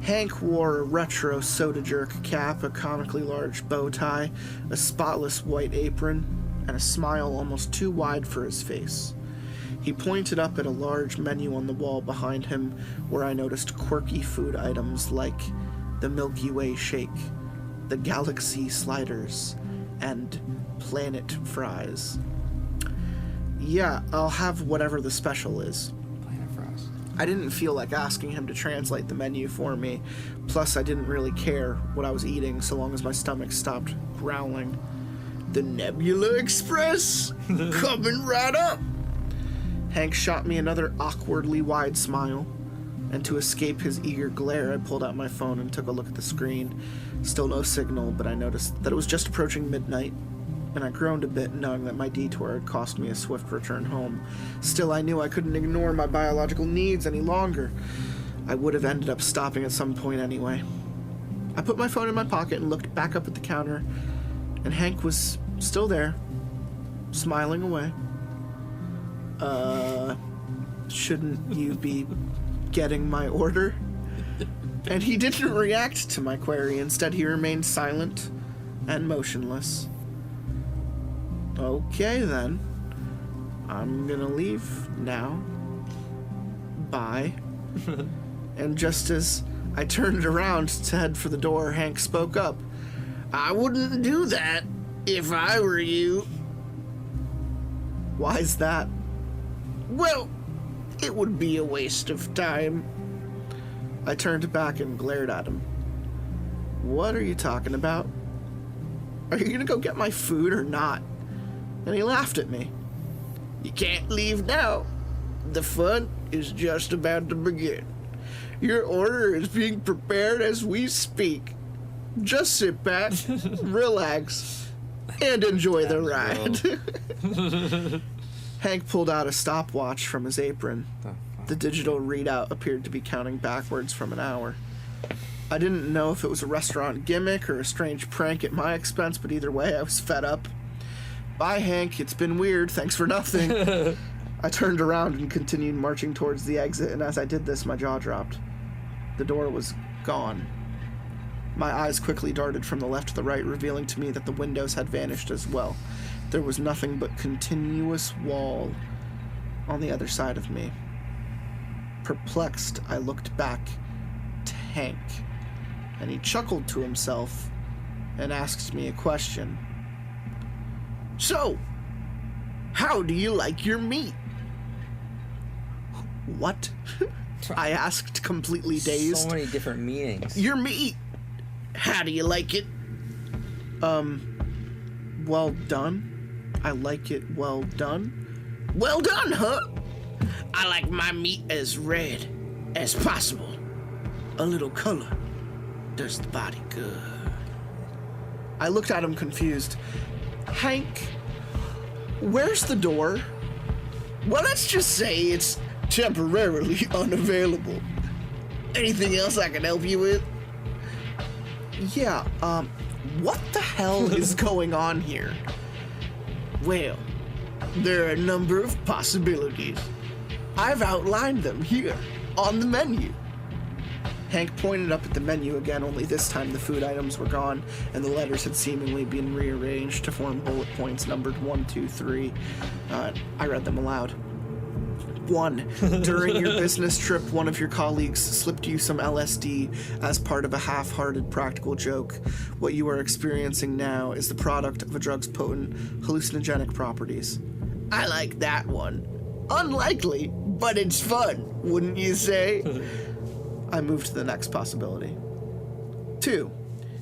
Hank wore a retro soda jerk cap, a comically large bow tie, a spotless white apron, and a smile almost too wide for his face. He pointed up at a large menu on the wall behind him, where I noticed quirky food items like the Milky Way shake, the Galaxy sliders, and planet fries. Yeah, I'll have whatever the special is. Planet fries. I didn't feel like asking him to translate the menu for me, plus I didn't really care what I was eating so long as my stomach stopped growling. The Nebula Express? Coming right up! Hank shot me another awkwardly wide smile, and to escape his eager glare, I pulled out my phone and took a look at the screen. Still no signal, but I noticed that it was just approaching midnight, and I groaned a bit knowing that my detour had cost me a swift return home. Still, I knew I couldn't ignore my biological needs any longer. I would have ended up stopping at some point anyway. I put my phone in my pocket and looked back up at the counter, and Hank was still there, smiling away. Shouldn't you be getting my order? And he didn't react to my query. Instead, he remained silent and motionless. Okay, then. I'm gonna leave now. Bye. And just as I turned around to head for the door, Hank spoke up. I wouldn't do that if I were you. Why's that? Well, it would be a waste of time. I turned back and glared at him. What are you talking about? Are you gonna go get my food or not? And he laughed at me. You can't leave now. The fun is just about to begin. Your order is being prepared as we speak. Just sit back, relax, and enjoy the ride. Hank pulled out a stopwatch from his apron. The digital readout appeared to be counting backwards from an hour. I didn't know if it was a restaurant gimmick or a strange prank at my expense, but either way, I was fed up. Bye, Hank. It's been weird. Thanks for nothing. I turned around and continued marching towards the exit, and as I did this, my jaw dropped. The door was gone. My eyes quickly darted from the left to the right, revealing to me that the windows had vanished as well. There was nothing but continuous wall on the other side of me. Perplexed, I looked back to Hank, and he chuckled to himself and asked me a question. So, how do you like your meat? What? I asked, completely dazed. So many different meanings. Your meat. How do you like it? Well done. I like it well done. Well done, huh? I like my meat as red as possible. A little color does the body good. I looked at him confused. Hank, where's the door? Well, let's just say it's temporarily unavailable. Anything else I can help you with? Yeah, what the hell is going on here? Well, there are a number of possibilities. I've outlined them here, on the menu. Hank pointed up at the menu again, only this time the food items were gone, and the letters had seemingly been rearranged to form bullet points numbered 1, 2, 3. I read them aloud. 1. During your business trip, one of your colleagues slipped you some LSD as part of a half-hearted practical joke. What you are experiencing now is the product of a drug's potent hallucinogenic properties. I like that one. Unlikely, but it's fun, wouldn't you say? I moved to the next possibility. 2.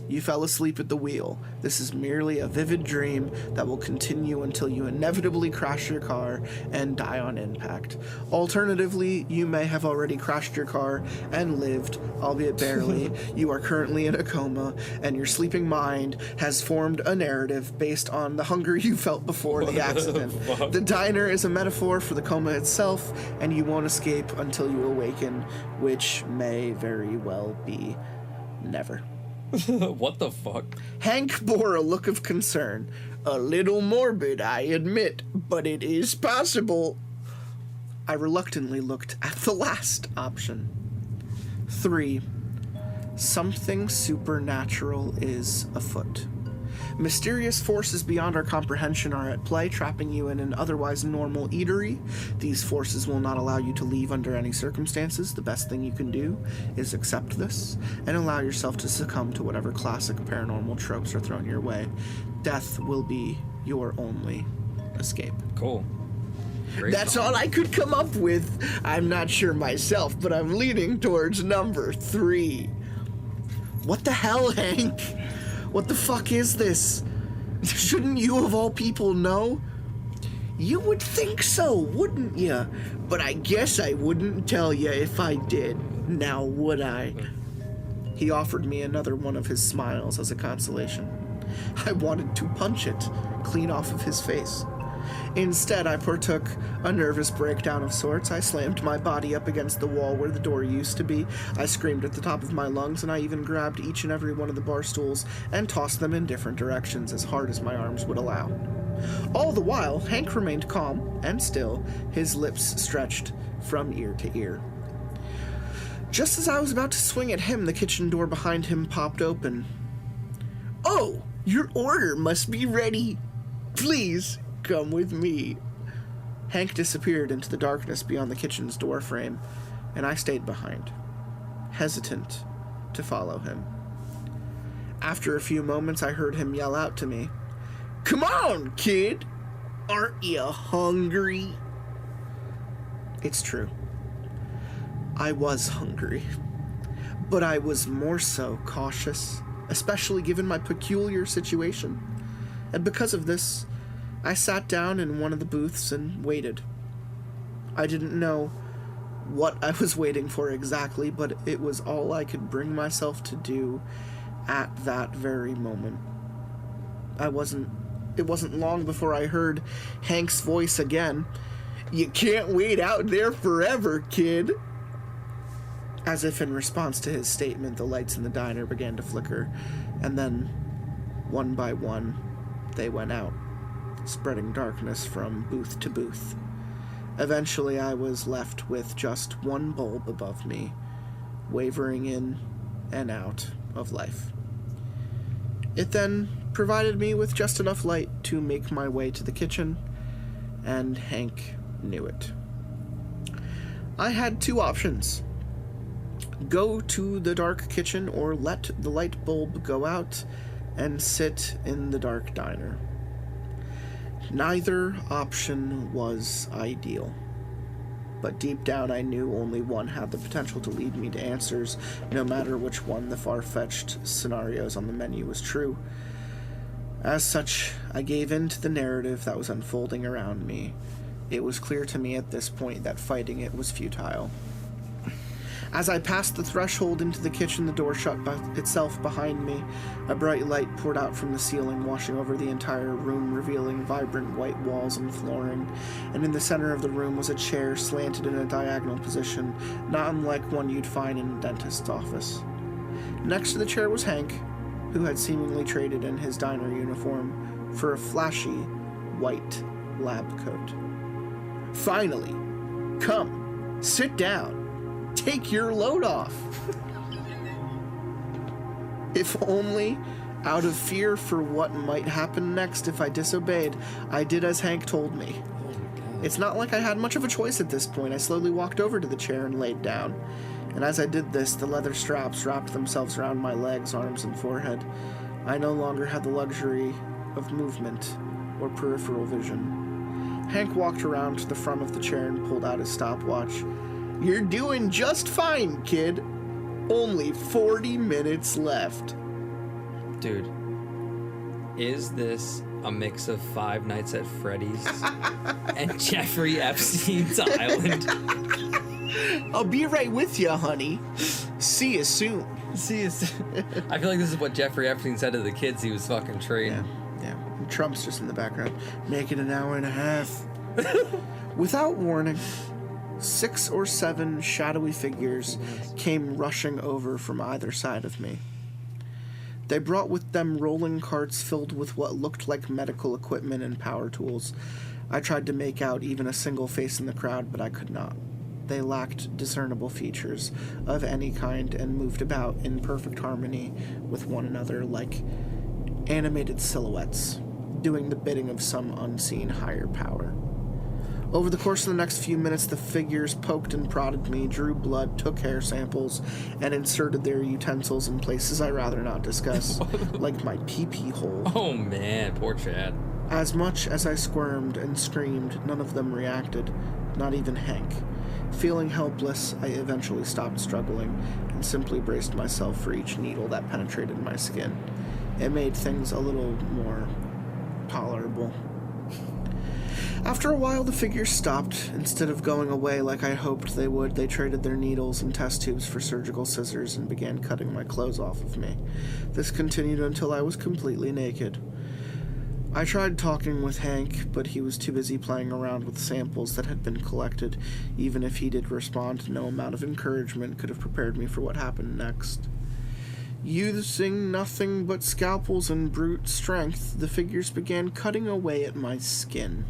You fell asleep at the wheel. This is merely a vivid dream that will continue until you inevitably crash your car and die on impact. Alternatively, you may have already crashed your car and lived, albeit barely. You are currently in a coma, and your sleeping mind has formed a narrative based on the hunger you felt before the accident. The diner is a metaphor for the coma itself, and you won't escape until you awaken, which may very well be never. What the fuck? Hank bore a look of concern. A little morbid, I admit, but it is possible. I reluctantly looked at the last option. 3. Something supernatural is afoot. Mysterious forces beyond our comprehension are at play, trapping you in an otherwise normal eatery. These forces will not allow you to leave under any circumstances. The best thing you can do is accept this and allow yourself to succumb to whatever classic paranormal tropes are thrown your way. Death will be your only escape. Cool. Great That's song. all I could come up with. I'm not sure myself, but I'm leaning towards number 3. What the hell, Hank? What the fuck is this? Shouldn't you of all people know? You would think so, wouldn't you? But I guess I wouldn't tell you if I did. Now would I? He offered me another one of his smiles as a consolation. I wanted to punch it clean off of his face. Instead, I partook a nervous breakdown of sorts. I slammed my body up against the wall where the door used to be. I screamed at the top of my lungs, and I even grabbed each and every one of the bar stools and tossed them in different directions as hard as my arms would allow. All the while, Hank remained calm and still, his lips stretched from ear to ear. Just as I was about to swing at him, the kitchen door behind him popped open. "Oh, your order must be ready. Please, come with me." Hank disappeared into the darkness beyond the kitchen's door frame, and I stayed behind, hesitant to follow him. After a few moments, I heard him yell out to me, "Come on, kid! Aren't you hungry?" It's true. I was hungry, but I was more so cautious, especially given my peculiar situation. And because of this, I sat down in one of the booths and waited. I didn't know what I was waiting for exactly, but it was all I could bring myself to do at that very moment. It wasn't long before I heard Hank's voice again. "You can't wait out there forever, kid." As if in response to his statement, the lights in the diner began to flicker, and then, one by one, they went out, spreading darkness from booth to booth. Eventually, I was left with just one bulb above me, wavering in and out of life. It then provided me with just enough light to make my way to the kitchen, and Hank knew it. I had two options. Go to the dark kitchen or let the light bulb go out and sit in the dark diner. Neither option was ideal, but deep down I knew only one had the potential to lead me to answers, no matter which one the far-fetched scenarios on the menu was true. As such, I gave in to the narrative that was unfolding around me It was clear to me at this point that fighting it was futile. As I passed the threshold into the kitchen, the door shut itself behind me. A bright light poured out from the ceiling, washing over the entire room, revealing vibrant white walls and flooring. And in the center of the room was a chair slanted in a diagonal position, not unlike one you'd find in a dentist's office. Next to the chair was Hank, who had seemingly traded in his diner uniform for a flashy, white lab coat. "Finally! Come, sit down. Take your load off." If only, out of fear for what might happen next if I disobeyed, I did as Hank told me. It's not like I had much of a choice at this point. I slowly walked over to the chair and laid down. And as I did this, the leather straps wrapped themselves around my legs, arms, and forehead. I no longer had the luxury of movement or peripheral vision. Hank walked around to the front of the chair and pulled out his stopwatch. "You're doing just fine, kid. Only 40 minutes left." Dude, is this a mix of Five Nights at Freddy's and Jeffrey Epstein's Island? "I'll be right with you, honey. See you soon." I feel like this is what Jeffrey Epstein said to the kids he was fucking trading. Yeah. Trump's just in the background. "Make it an hour and a half." Without warning, 6 or 7 shadowy figures came rushing over from either side of me. They brought with them rolling carts filled with what looked like medical equipment and power tools. I tried to make out even a single face in the crowd, but I could not. They lacked discernible features of any kind and moved about in perfect harmony with one another like animated silhouettes, doing the bidding of some unseen higher power. Over the course of the next few minutes, the figures poked and prodded me, drew blood, took hair samples, and inserted their utensils in places I'd rather not discuss, like my pee-pee hole. Oh man, poor Chad. As much as I squirmed and screamed, none of them reacted, not even Hank. Feeling helpless, I eventually stopped struggling and simply braced myself for each needle that penetrated my skin. It made things a little more tolerable. After a while, the figures stopped. Instead of going away like I hoped they would, they traded their needles and test tubes for surgical scissors and began cutting my clothes off of me. This continued until I was completely naked. I tried talking with Hank, but he was too busy playing around with samples that had been collected. Even if he did respond, no amount of encouragement could have prepared me for what happened next. Using nothing but scalpels and brute strength, the figures began cutting away at my skin.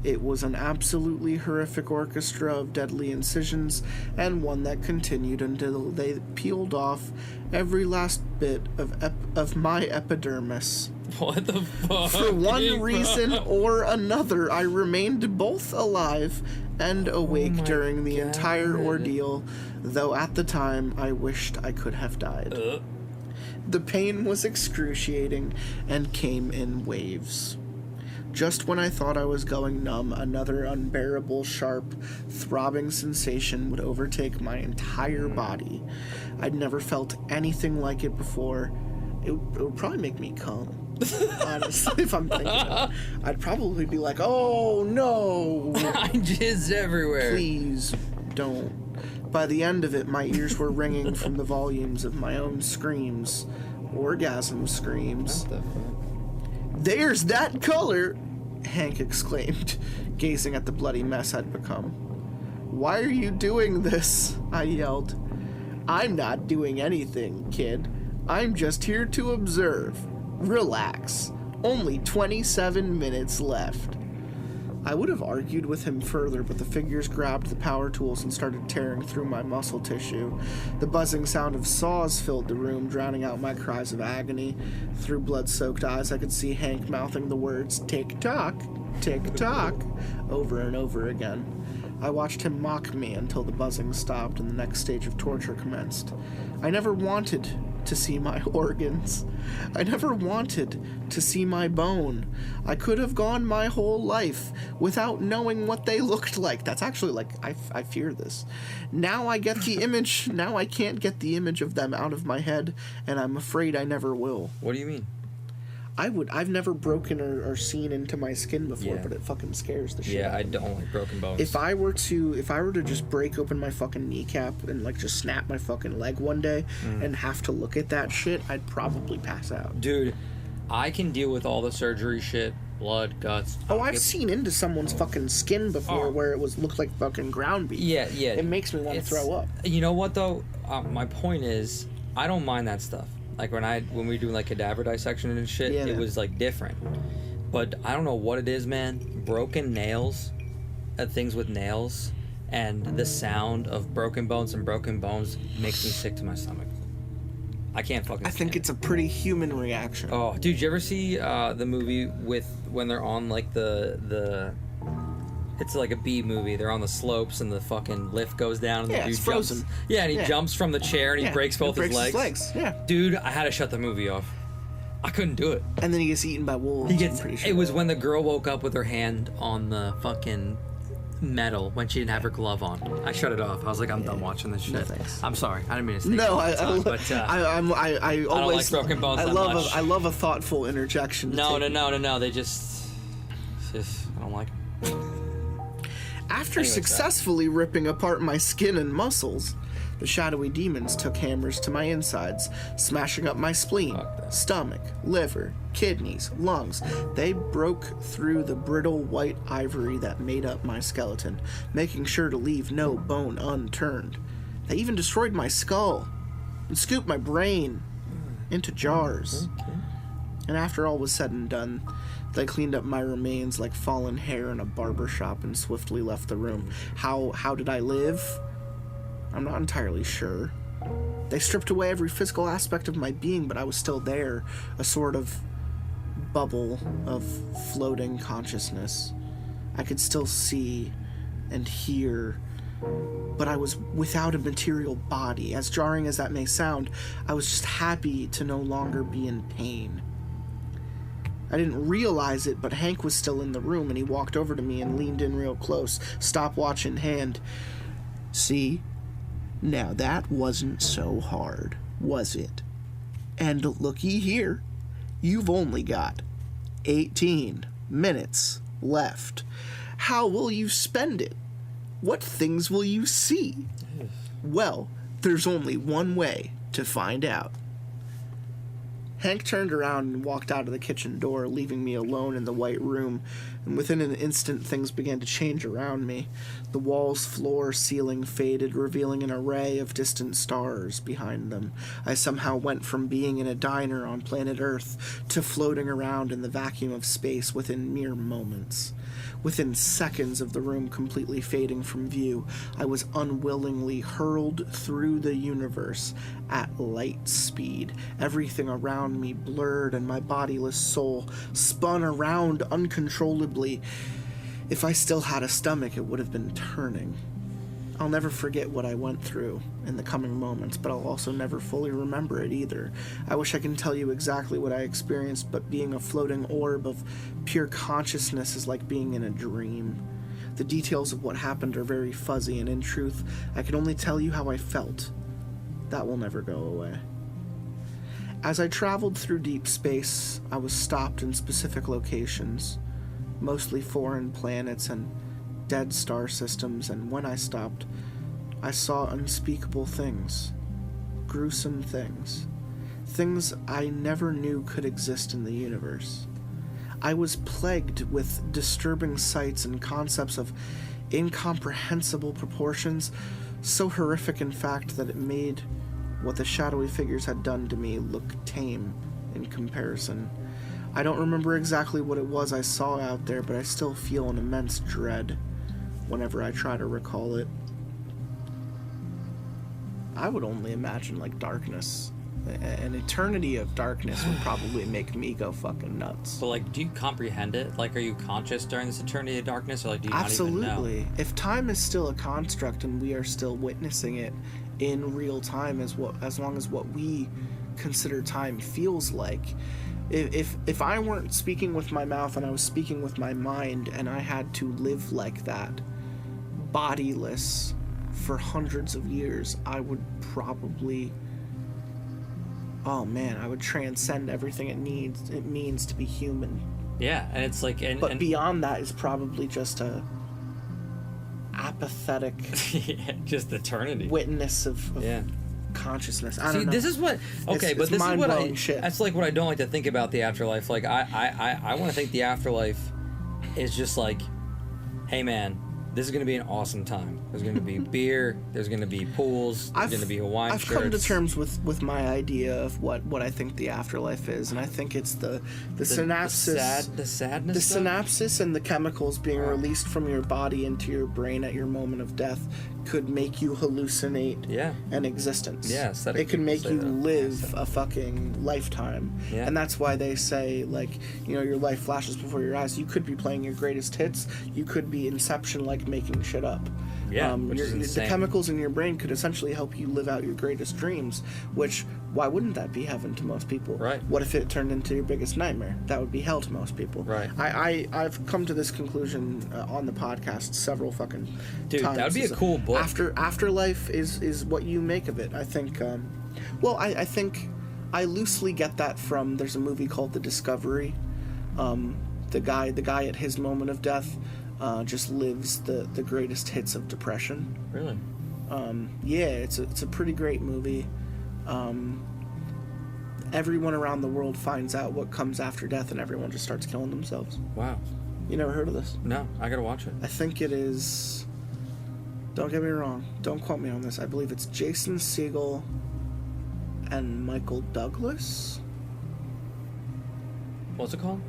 It was an absolutely horrific orchestra of deadly incisions, and one that continued until they peeled off every last bit of my epidermis. What the fuck? For one reason or another, I remained both alive and awake during the entire ordeal, though at the time I wished I could have died. The pain was excruciating and came in waves. Just when I thought I was going numb, another unbearable, sharp, throbbing sensation would overtake my entire body. I'd never felt anything like it before. It would probably make me come. Honestly, if I'm thinking about it. I'd probably be like, "Oh, no! I jizz everywhere. Please don't." By the end of it, my ears were ringing from the volumes of my own screams. Orgasm screams. What the fuck? "There's that color!" Hank exclaimed, gazing at the bloody mess I'd become. "Why are you doing this?" I yelled. "I'm not doing anything, kid. I'm just here to observe. Relax. Only 27 minutes left." I would have argued with him further, but the figures grabbed the power tools and started tearing through my muscle tissue. The buzzing sound of saws filled the room, drowning out my cries of agony. Through blood-soaked eyes, I could see Hank mouthing the words, "Tick-tock, tick-tock," over and over again. I watched him mock me until the buzzing stopped and the next stage of torture commenced. I never wanted to see my organs. I never wanted to see my bone. I could have gone my whole life without knowing what they looked like. That's actually like, I fear this. Now I get the image. Now I can't get the image of them out of my head, and I'm afraid I never will. What do you mean? I've never broken or seen into my skin before, Yeah. but it fucking scares the shit Yeah, out I of me. don't like broken bones. If I were to just break open my fucking kneecap and like just snap my fucking leg one day and have to look at that shit, I'd probably pass out. Dude, I can deal with all the surgery shit, blood, guts. Oh, I've seen into someone's fucking skin before Oh. where it looked like fucking ground beef. Yeah. It makes me want to throw up. You know what though? My point is, I don't mind that stuff. Like when we do like cadaver dissection and shit, Yeah, it man. was like different. But I don't know what it is, man. Broken nails, things with nails, and the sound of broken bones and broken bones makes me sick to my stomach. I can't fucking. I think stand it's a pretty human reaction. Oh, dude, did you ever see the movie when they're on like the it's like a B movie. They're on the slopes and the fucking lift goes down and Yeah, the dude it's Frozen. jumps. Yeah, and he Yeah. jumps from the chair and he Yeah, breaks both it breaks his legs. Yeah. Dude, I had to shut the movie off. I couldn't do it. And then he gets eaten by wolves. He gets. I'm pretty sure. It was when the girl woke up with her hand on the fucking metal when she didn't have her glove on. I shut it off. I was like, I'm done watching this shit. No thanks. I'm sorry. I didn't mean to say No, that. I always like broken bones I that love much. I love a thoughtful interjection. to No. take- They just I don't like them. After Anyways, successfully ripping apart my skin and muscles, the shadowy demons took hammers to my insides, smashing up my spleen, Fuck that. stomach, liver, kidneys, lungs. They broke through the brittle white ivory that made up my skeleton, making sure to leave no bone unturned. They even destroyed my skull and scooped my brain into jars. And after all was said and done, they cleaned up my remains like fallen hair in a barber shop and swiftly left the room. How did I live? I'm not entirely sure. They stripped away every physical aspect of my being, but I was still there, a sort of bubble of floating consciousness. I could still see and hear, but I was without a material body. As jarring as that may sound, I was just happy to no longer be in pain. I didn't realize it, but Hank was still in the room, and he walked over to me and leaned in real close, stopwatch in hand. See? Now that wasn't so hard, was it? And looky here. You've only got 18 minutes left. How will you spend it? What things will you see? Well, there's only one way to find out. Hank turned around and walked out of the kitchen door, leaving me alone in the white room, and within an instant things began to change around me. The walls, floor, ceiling faded, revealing an array of distant stars behind them. I somehow went from being in a diner on planet Earth to floating around in the vacuum of space within mere moments. Within seconds of the room completely fading from view, I was unwillingly hurled through the universe at light speed. Everything around me blurred and my bodiless soul spun around uncontrollably. If I still had a stomach, it would have been turning. I'll never forget what I went through in the coming moments, but I'll also never fully remember it either. I wish I can tell you exactly what I experienced, but being a floating orb of pure consciousness is like being in a dream. The details of what happened are very fuzzy, and in truth, I can only tell you how I felt. That will never go away. As I traveled through deep space, I was stopped in specific locations, mostly foreign planets and dead star systems, and when I stopped, I saw unspeakable things, gruesome things, things I never knew could exist in the universe. I was plagued with disturbing sights and concepts of incomprehensible proportions, so horrific in fact that it made what the shadowy figures had done to me look tame in comparison. I don't remember exactly what it was I saw out there, but I still feel an immense dread whenever I try to recall it. I would only imagine, like, darkness. An eternity of darkness would probably make me go fucking nuts. But like, do you comprehend it? Like, are you conscious during this eternity of darkness, or like, do you Absolutely. not even know? If time is still a construct and we are still witnessing it in real time, as long as what we consider time feels like, if I weren't speaking with my mouth and I was speaking with my mind, and I had to live like that, bodiless, for hundreds of years, I would probably oh man, I would transcend everything it means to be human. Yeah, and it's like, and beyond that is probably just a apathetic just eternity witness of consciousness. I don't know. This is what okay, it's but this is what shit. That's like what I don't like to think about the afterlife. Like I want to think the afterlife is just like, hey man, this is going to be an awesome time. There's going to be beer. There's going to be pools. There's going to be Hawaiian shirts. I've come to terms with my idea of what I think the afterlife is, and I think it's the synapses, the sadness, the synapses, and the chemicals being released from your body into your brain at your moment of death could make you hallucinate an existence. Yeah, it can make you live a fucking lifetime. Yeah. And that's why they say, like, you know, your life flashes before your eyes. You could be playing your greatest hits. You could be Inception, like making shit up. Yeah, which is insane. The chemicals in your brain could essentially help you live out your greatest dreams, which, why wouldn't that be heaven to most people? Right. What if it turned into your biggest nightmare? That would be hell to most people. Right. I've come to this conclusion on the podcast several fucking times. That would be a cool book. Afterlife is what you make of it. I think, I think I loosely get that from, there's a movie called The Discovery. The guy at his moment of death just lives the greatest hits of depression. Really? Yeah, it's a pretty great movie. Everyone around the world finds out what comes after death, and everyone just starts killing themselves. Wow. You never heard of this? No, I gotta watch it. I think it is. Don't get me wrong. Don't quote me on this. I believe it's Jason Segel and Michael Douglas. What's it called?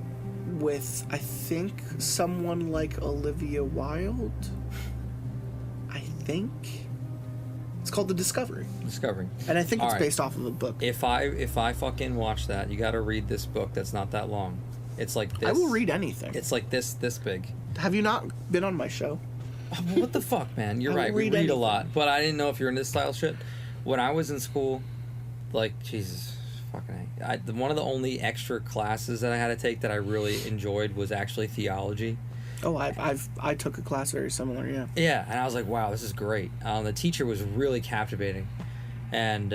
With, I think, someone like Olivia Wilde. I think it's called The Discovery. And I think it's based off of a book. If I fucking watch that, you got to read this book that's not that long. It's like this. I will read anything. It's like this big. Have you not been on my show? What the fuck, man? You're right. We read a lot, but I didn't know if you're into this style shit. When I was in school, like, Jesus. One of the only extra classes that I had to take that I really enjoyed was actually theology. Oh, I took a class very similar, yeah. Yeah, and I was like, wow, this is great. The teacher was really captivating, and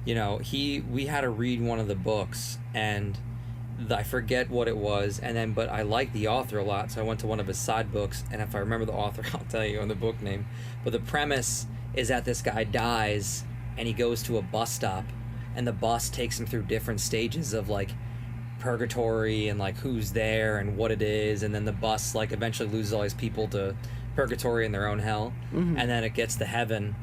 you know, we had to read one of the books, and I forget what it was, but I liked the author a lot, so I went to one of his side books, and if I remember the author, I'll tell you on the book name. But the premise is that this guy dies, and he goes to a bus stop, and the bus takes him through different stages of, like, purgatory and, like, who's there and what it is, and then the bus, like, eventually loses all his people to purgatory and their own hell, and then it gets to heaven,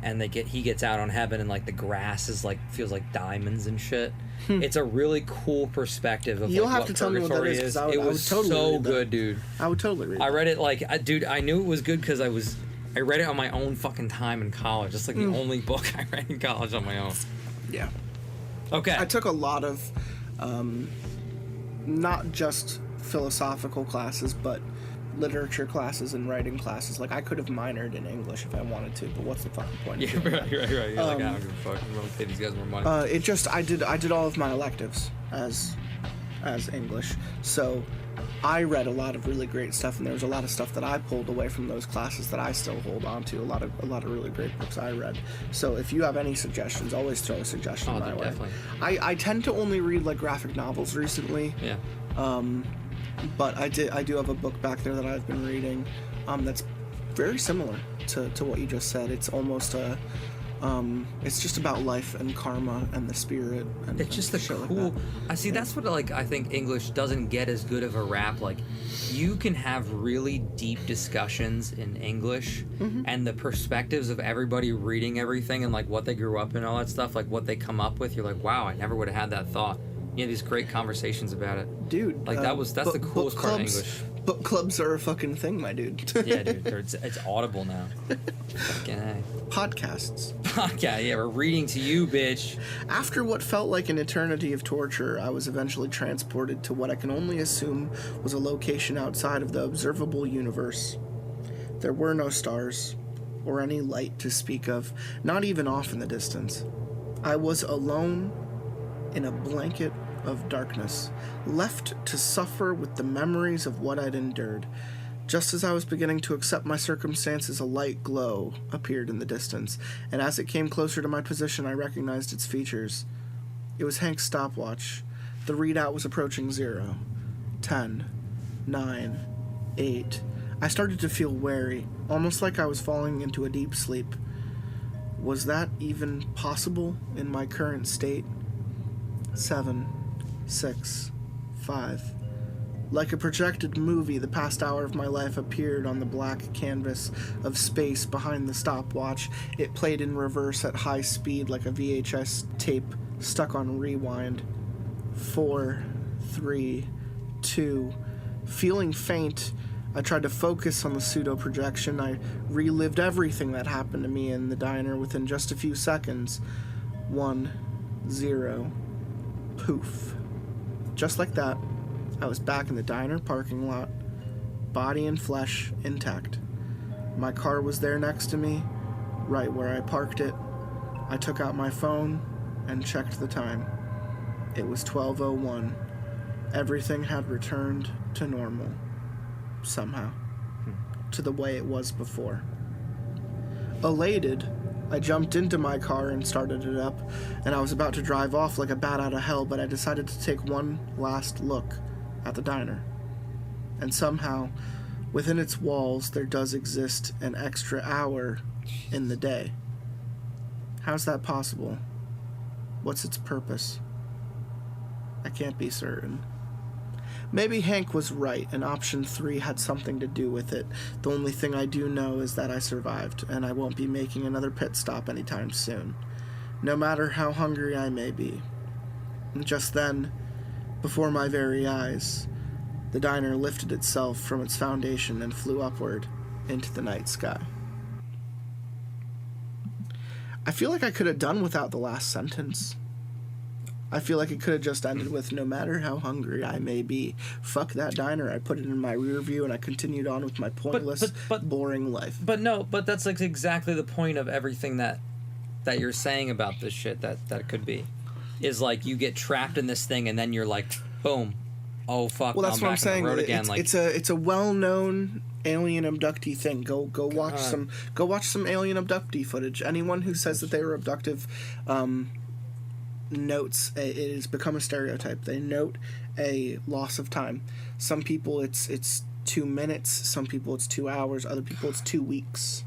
and he gets out on heaven, and, like, the grass is, like, feels like diamonds and shit. It's a really cool perspective of, You'll like, have what to tell me what that purgatory is, is. 'cause It was totally so good, dude. I would totally read it. I read it, like, dude, I knew it was good because I read it on my own fucking time in college. It's like the only book I read in college on my own. Yeah. Okay. I took a lot of, not just philosophical classes, but literature classes and writing classes. Like, I could have minored in English if I wanted to, but what's the fucking point? Yeah, right. You're like, I don't give a fuck. I'm gonna pay these guys more money. I did all of my electives as English, so I read a lot of really great stuff, and there was a lot of stuff that I pulled away from those classes that I still hold on to. A lot of really great books I read. So if you have any suggestions, always throw a suggestion my way. Definitely. I tend to only read, like, graphic novels recently. Yeah. But I do have a book back there that I've been reading that's very similar to what you just said. It's almost it's just about life and karma and the spirit. And, it's just a cool. I see. That's what, like, I think English doesn't get as good of a rap. Like, you can have really deep discussions in English, and the perspectives of everybody reading everything and, like, what they grew up in, all that stuff, like what they come up with. You're like, wow, I never would have had that thought. You have these great conversations about it, dude. Like, that's the coolest part of English. Book clubs are a fucking thing, my dude. Yeah, dude. It's audible now. Fucking A. Podcasts. Yeah, we're reading to you, bitch. After what felt like an eternity of torture, I was eventually transported to what I can only assume was a location outside of the observable universe. There were no stars, or any light to speak of, not even off in the distance. I was alone in a blanket of darkness, left to suffer with the memories of what I'd endured. Just as I was beginning to accept my circumstances, a light glow appeared in the distance, and as it came closer to my position, I recognized its features. It was Hank's stopwatch. The readout was approaching 0. 10. 9. 8. I started to feel wary, almost like I was falling into a deep sleep. Was that even possible in my current state? 7. 6. 5. Like a projected movie, the past hour of my life appeared on the black canvas of space behind the stopwatch. It played in reverse at high speed like a VHS tape stuck on rewind. 4, 3, 2. Feeling faint, I tried to focus on the pseudo-projection. I relived everything that happened to me in the diner within just a few seconds. 1, 0. Poof. Just like that, I was back in the diner parking lot, body and flesh intact. My car was there next to me, right where I parked it. I took out my phone and checked the time. It was 12:01. Everything had returned to normal, somehow, to the way it was before. Elated, I jumped into my car and started it up, and I was about to drive off like a bat out of hell, but I decided to take one last look at the diner. And somehow, within its walls, there does exist an extra hour in the day. How's that possible? What's its purpose? I can't be certain. Maybe Hank was right, and option 3 had something to do with it. The only thing I do know is that I survived, and I won't be making another pit stop anytime soon, no matter how hungry I may be. And just then, before my very eyes, the diner lifted itself from its foundation and flew upward into the night sky. I feel like I could have done without the last sentence. I feel like it could have just ended with, no matter how hungry I may be, fuck that diner. I put it in my rear view and I continued on with my pointless, boring life. But that's like exactly the point of everything that you're saying about this shit that it could be. Is like you get trapped in this thing and then you're like, boom, oh fuck, well, that's I'm what I'm back on saying. the road again. It's a well-known alien abductee thing. Go watch some alien abductee footage. Anyone who says that they were abductive notes it has become a stereotype. They note a loss of time. Some people it's 2 minutes, some people it's 2 hours, other people it's 2 weeks.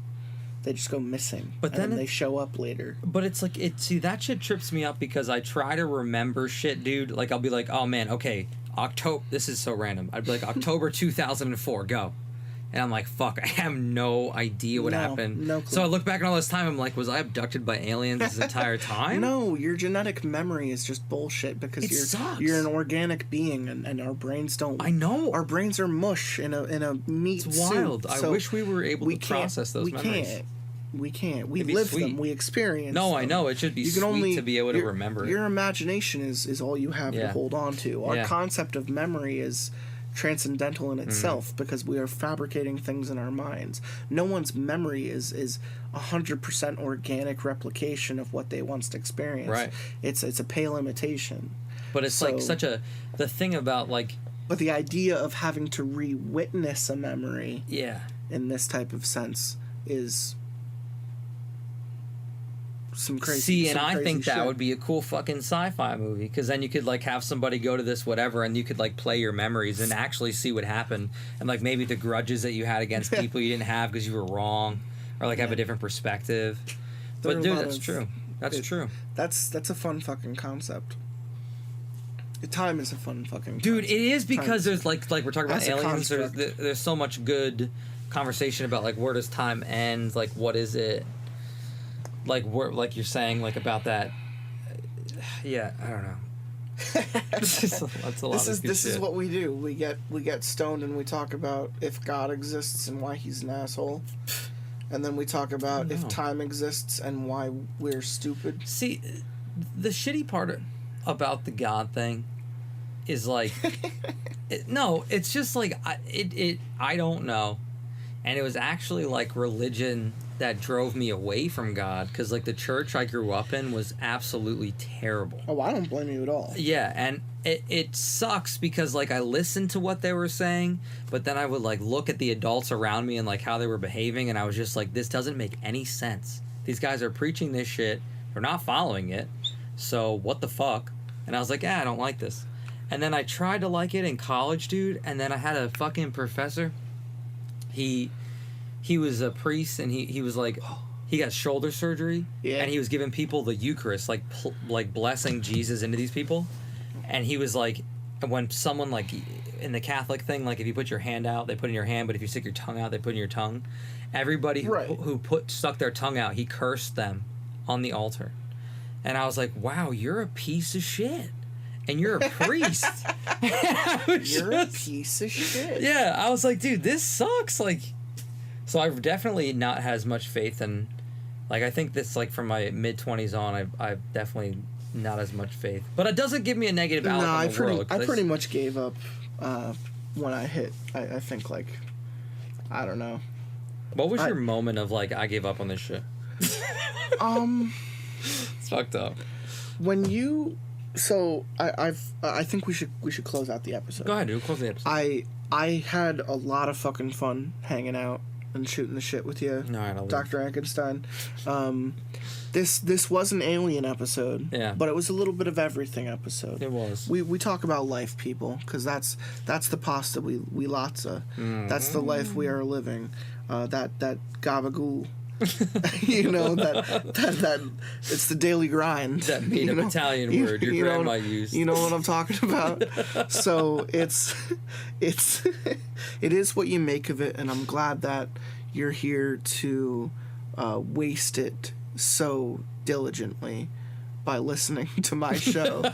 They just go missing, but then they show up later. But it's like see that shit trips me up because I try to remember shit, dude. Like I'll be like, oh man, okay, October. This is so random. I'd be like October 2004, go. And I'm like, fuck, I have no idea what happened. No clue. So I look back on all this time, I'm like, was I abducted by aliens this entire time? No, your genetic memory is just bullshit because you're an organic being and our brains don't. I know. Our brains are mush in a meat it's soup. Wild. I wish we were able to process those memories. We can't. We live them. We experience them. I know. It should be sweet to be able to remember it. Your imagination is all you have to hold on to. Our concept of memory is transcendental in itself because we are fabricating things in our minds. No one's memory is 100% organic replication of what they once experienced. Right. It's a pale imitation. But it's like the thing about like. But the idea of having to re-witness a memory. Yeah. In this type of sense is some crazy. See, and I think that shit. would be a cool fucking sci-fi movie because then you could like have somebody go to this whatever, and you could like play your memories and actually see what happened, and like maybe the grudges that you had against people you didn't have because you were wrong, or like have a different perspective. But dude, that's true. That's true. That's a fun fucking concept. Time is a fun fucking concept. Dude, it is because there's like we're talking about aliens. There's so much good conversation about like where does time end? Like what is it? Like you're saying like about that. Yeah, I don't know. That's a lot of this is what we do. We get stoned and we talk about if God exists and why he's an asshole. And then we talk about if time exists and why we're stupid. See, the shitty part about the God thing is like it's just like I don't know. And it was actually like religion that drove me away from God because like the church I grew up in was absolutely terrible. Oh, I don't blame you at all. Yeah, and it sucks because like I listened to what they were saying, but then I would like look at the adults around me and like how they were behaving, and I was just like, this doesn't make any sense. These guys are preaching this shit, they're not following it, so what the fuck? And I was like, I don't like this. And then I tried to like it in college, dude. And then I had a fucking professor. He was a priest, and he was like, he got shoulder surgery, and he was giving people the Eucharist, like blessing Jesus into these people. And he was like, when someone, like, in the Catholic thing, like, if you put your hand out, they put in your hand, but if you stick your tongue out, they put in your tongue. Everybody who stuck their tongue out, he cursed them on the altar. And I was like, wow, you're a piece of shit. And you're a priest. You're a piece of shit. Yeah, I was like, dude, this sucks. Like, so I've definitely not had as much faith in, like, I think this, like, from my mid-20s on, I've definitely not as much faith. But it doesn't give me a negative outlook on the world. I pretty much gave up when I hit, I think, like, I don't know. What was your moment of, like, I gave up on this shit? It's fucked up. When you... So I think we should close out the episode. Go ahead, dude. Close the episode. I had a lot of fucking fun hanging out and shooting the shit with you, Dr. Enkenstein. This was an alien episode, but it was a little bit of everything episode. It was. We talk about life, people, because that's the pasta we latza. That's the life we are living. That gabagool. You know, that it's the daily grind. That made-up Italian word your grandma used. You know what I'm talking about? So it is what you make of it, and I'm glad that you're here to waste it so diligently by listening to my show.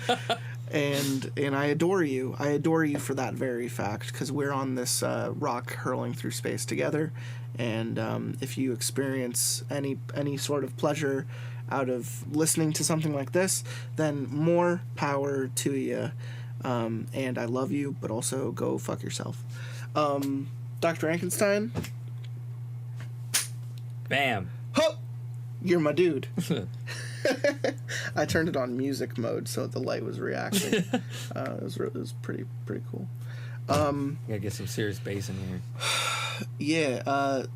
And I adore you. I adore you for that very fact, because we're on this rock hurling through space together. And if you experience any sort of pleasure out of listening to something like this, then more power to you. And I love you, but also go fuck yourself. Dr. Enkenstein? Bam. Ho! You're my dude. I turned it on music mode so the light was reacting. It was pretty cool. Gotta get some serious bass in here. Yeah.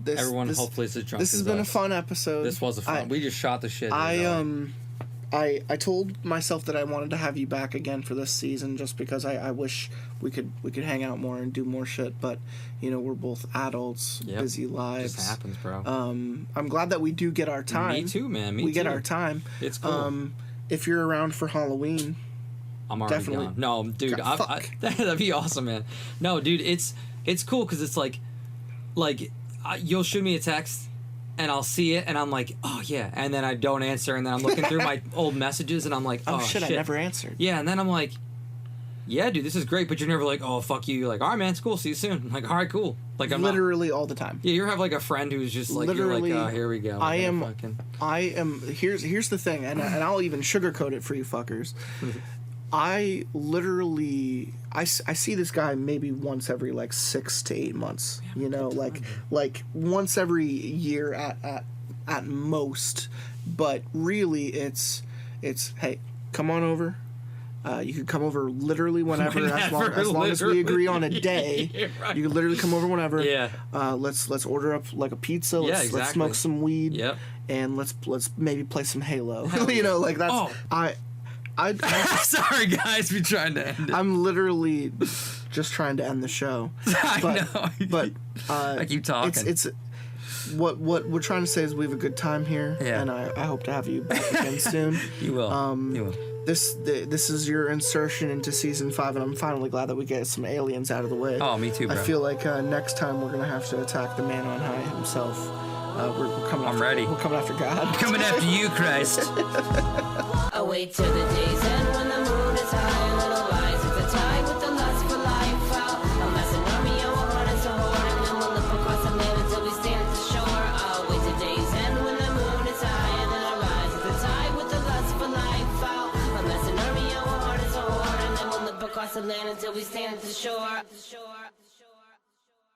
Everyone hopefully is as drunk. This has been a fun episode. This was a fun. We just shot the shit. I told myself that I wanted to have you back again for this season, just because I wish we could hang out more and do more shit. But you know, we're both adults, busy lives. It just happens, bro. I'm glad that we do get our time. Me too, man. We get our time. It's cool. If you're around for Halloween, I'm already definitely gone. No, dude, that'd be awesome, man. No, dude, it's cool because it's like you'll shoot me a text. And I'll see it, and I'm like, oh, yeah. And then I don't answer, and then I'm looking through my old messages, and I'm like, oh, shit. I never answered. Yeah, and then I'm like, yeah, dude, this is great, but you're never like, oh, fuck you. You're like, all right, man, it's cool. See you soon. I'm like, all right, cool. Like, I'm literally all the time. Yeah, you have, like, a friend who's just, like, literally, you're like, oh, here we go. I am, here's the thing, and I'll even sugarcoat it for you fuckers. I literally, I see this guy maybe once every, like, 6 to 8 months, you know, like once every year at most, but really it's hey, come on over. You can come over literally whenever as long as we agree on a day. Yeah, right. You can literally come over whenever. Yeah. Let's order up like a pizza. Let's smoke some weed. Yep. And let's maybe play some Halo. You know, like that's I sorry guys, we're trying to end it. I'm literally just trying to end the show. I know. But I keep talking. It's what we're trying to say is we have a good time here, yeah. And I hope to have you back again soon. You will. You will. This is your insertion into season 5, and I'm finally glad that we get some aliens out of the way. Oh, me too, bro. I feel like next time we're gonna have to attack the man on high himself. We're coming. I'm ready. We're coming after God. I'm coming after you, Christ. I wait till the day's end when the moon is high and it'll rise at the tide with the lust for life. I'll mass an army and we'll run as a horde and then we'll look across the land until we stand at the shore. I'll wait till day's end when the moon is high and it'll rise at the tide with the lust for life. I'll mass an army and we'll run as a horde and then we'll look across the land until we stand at the shore.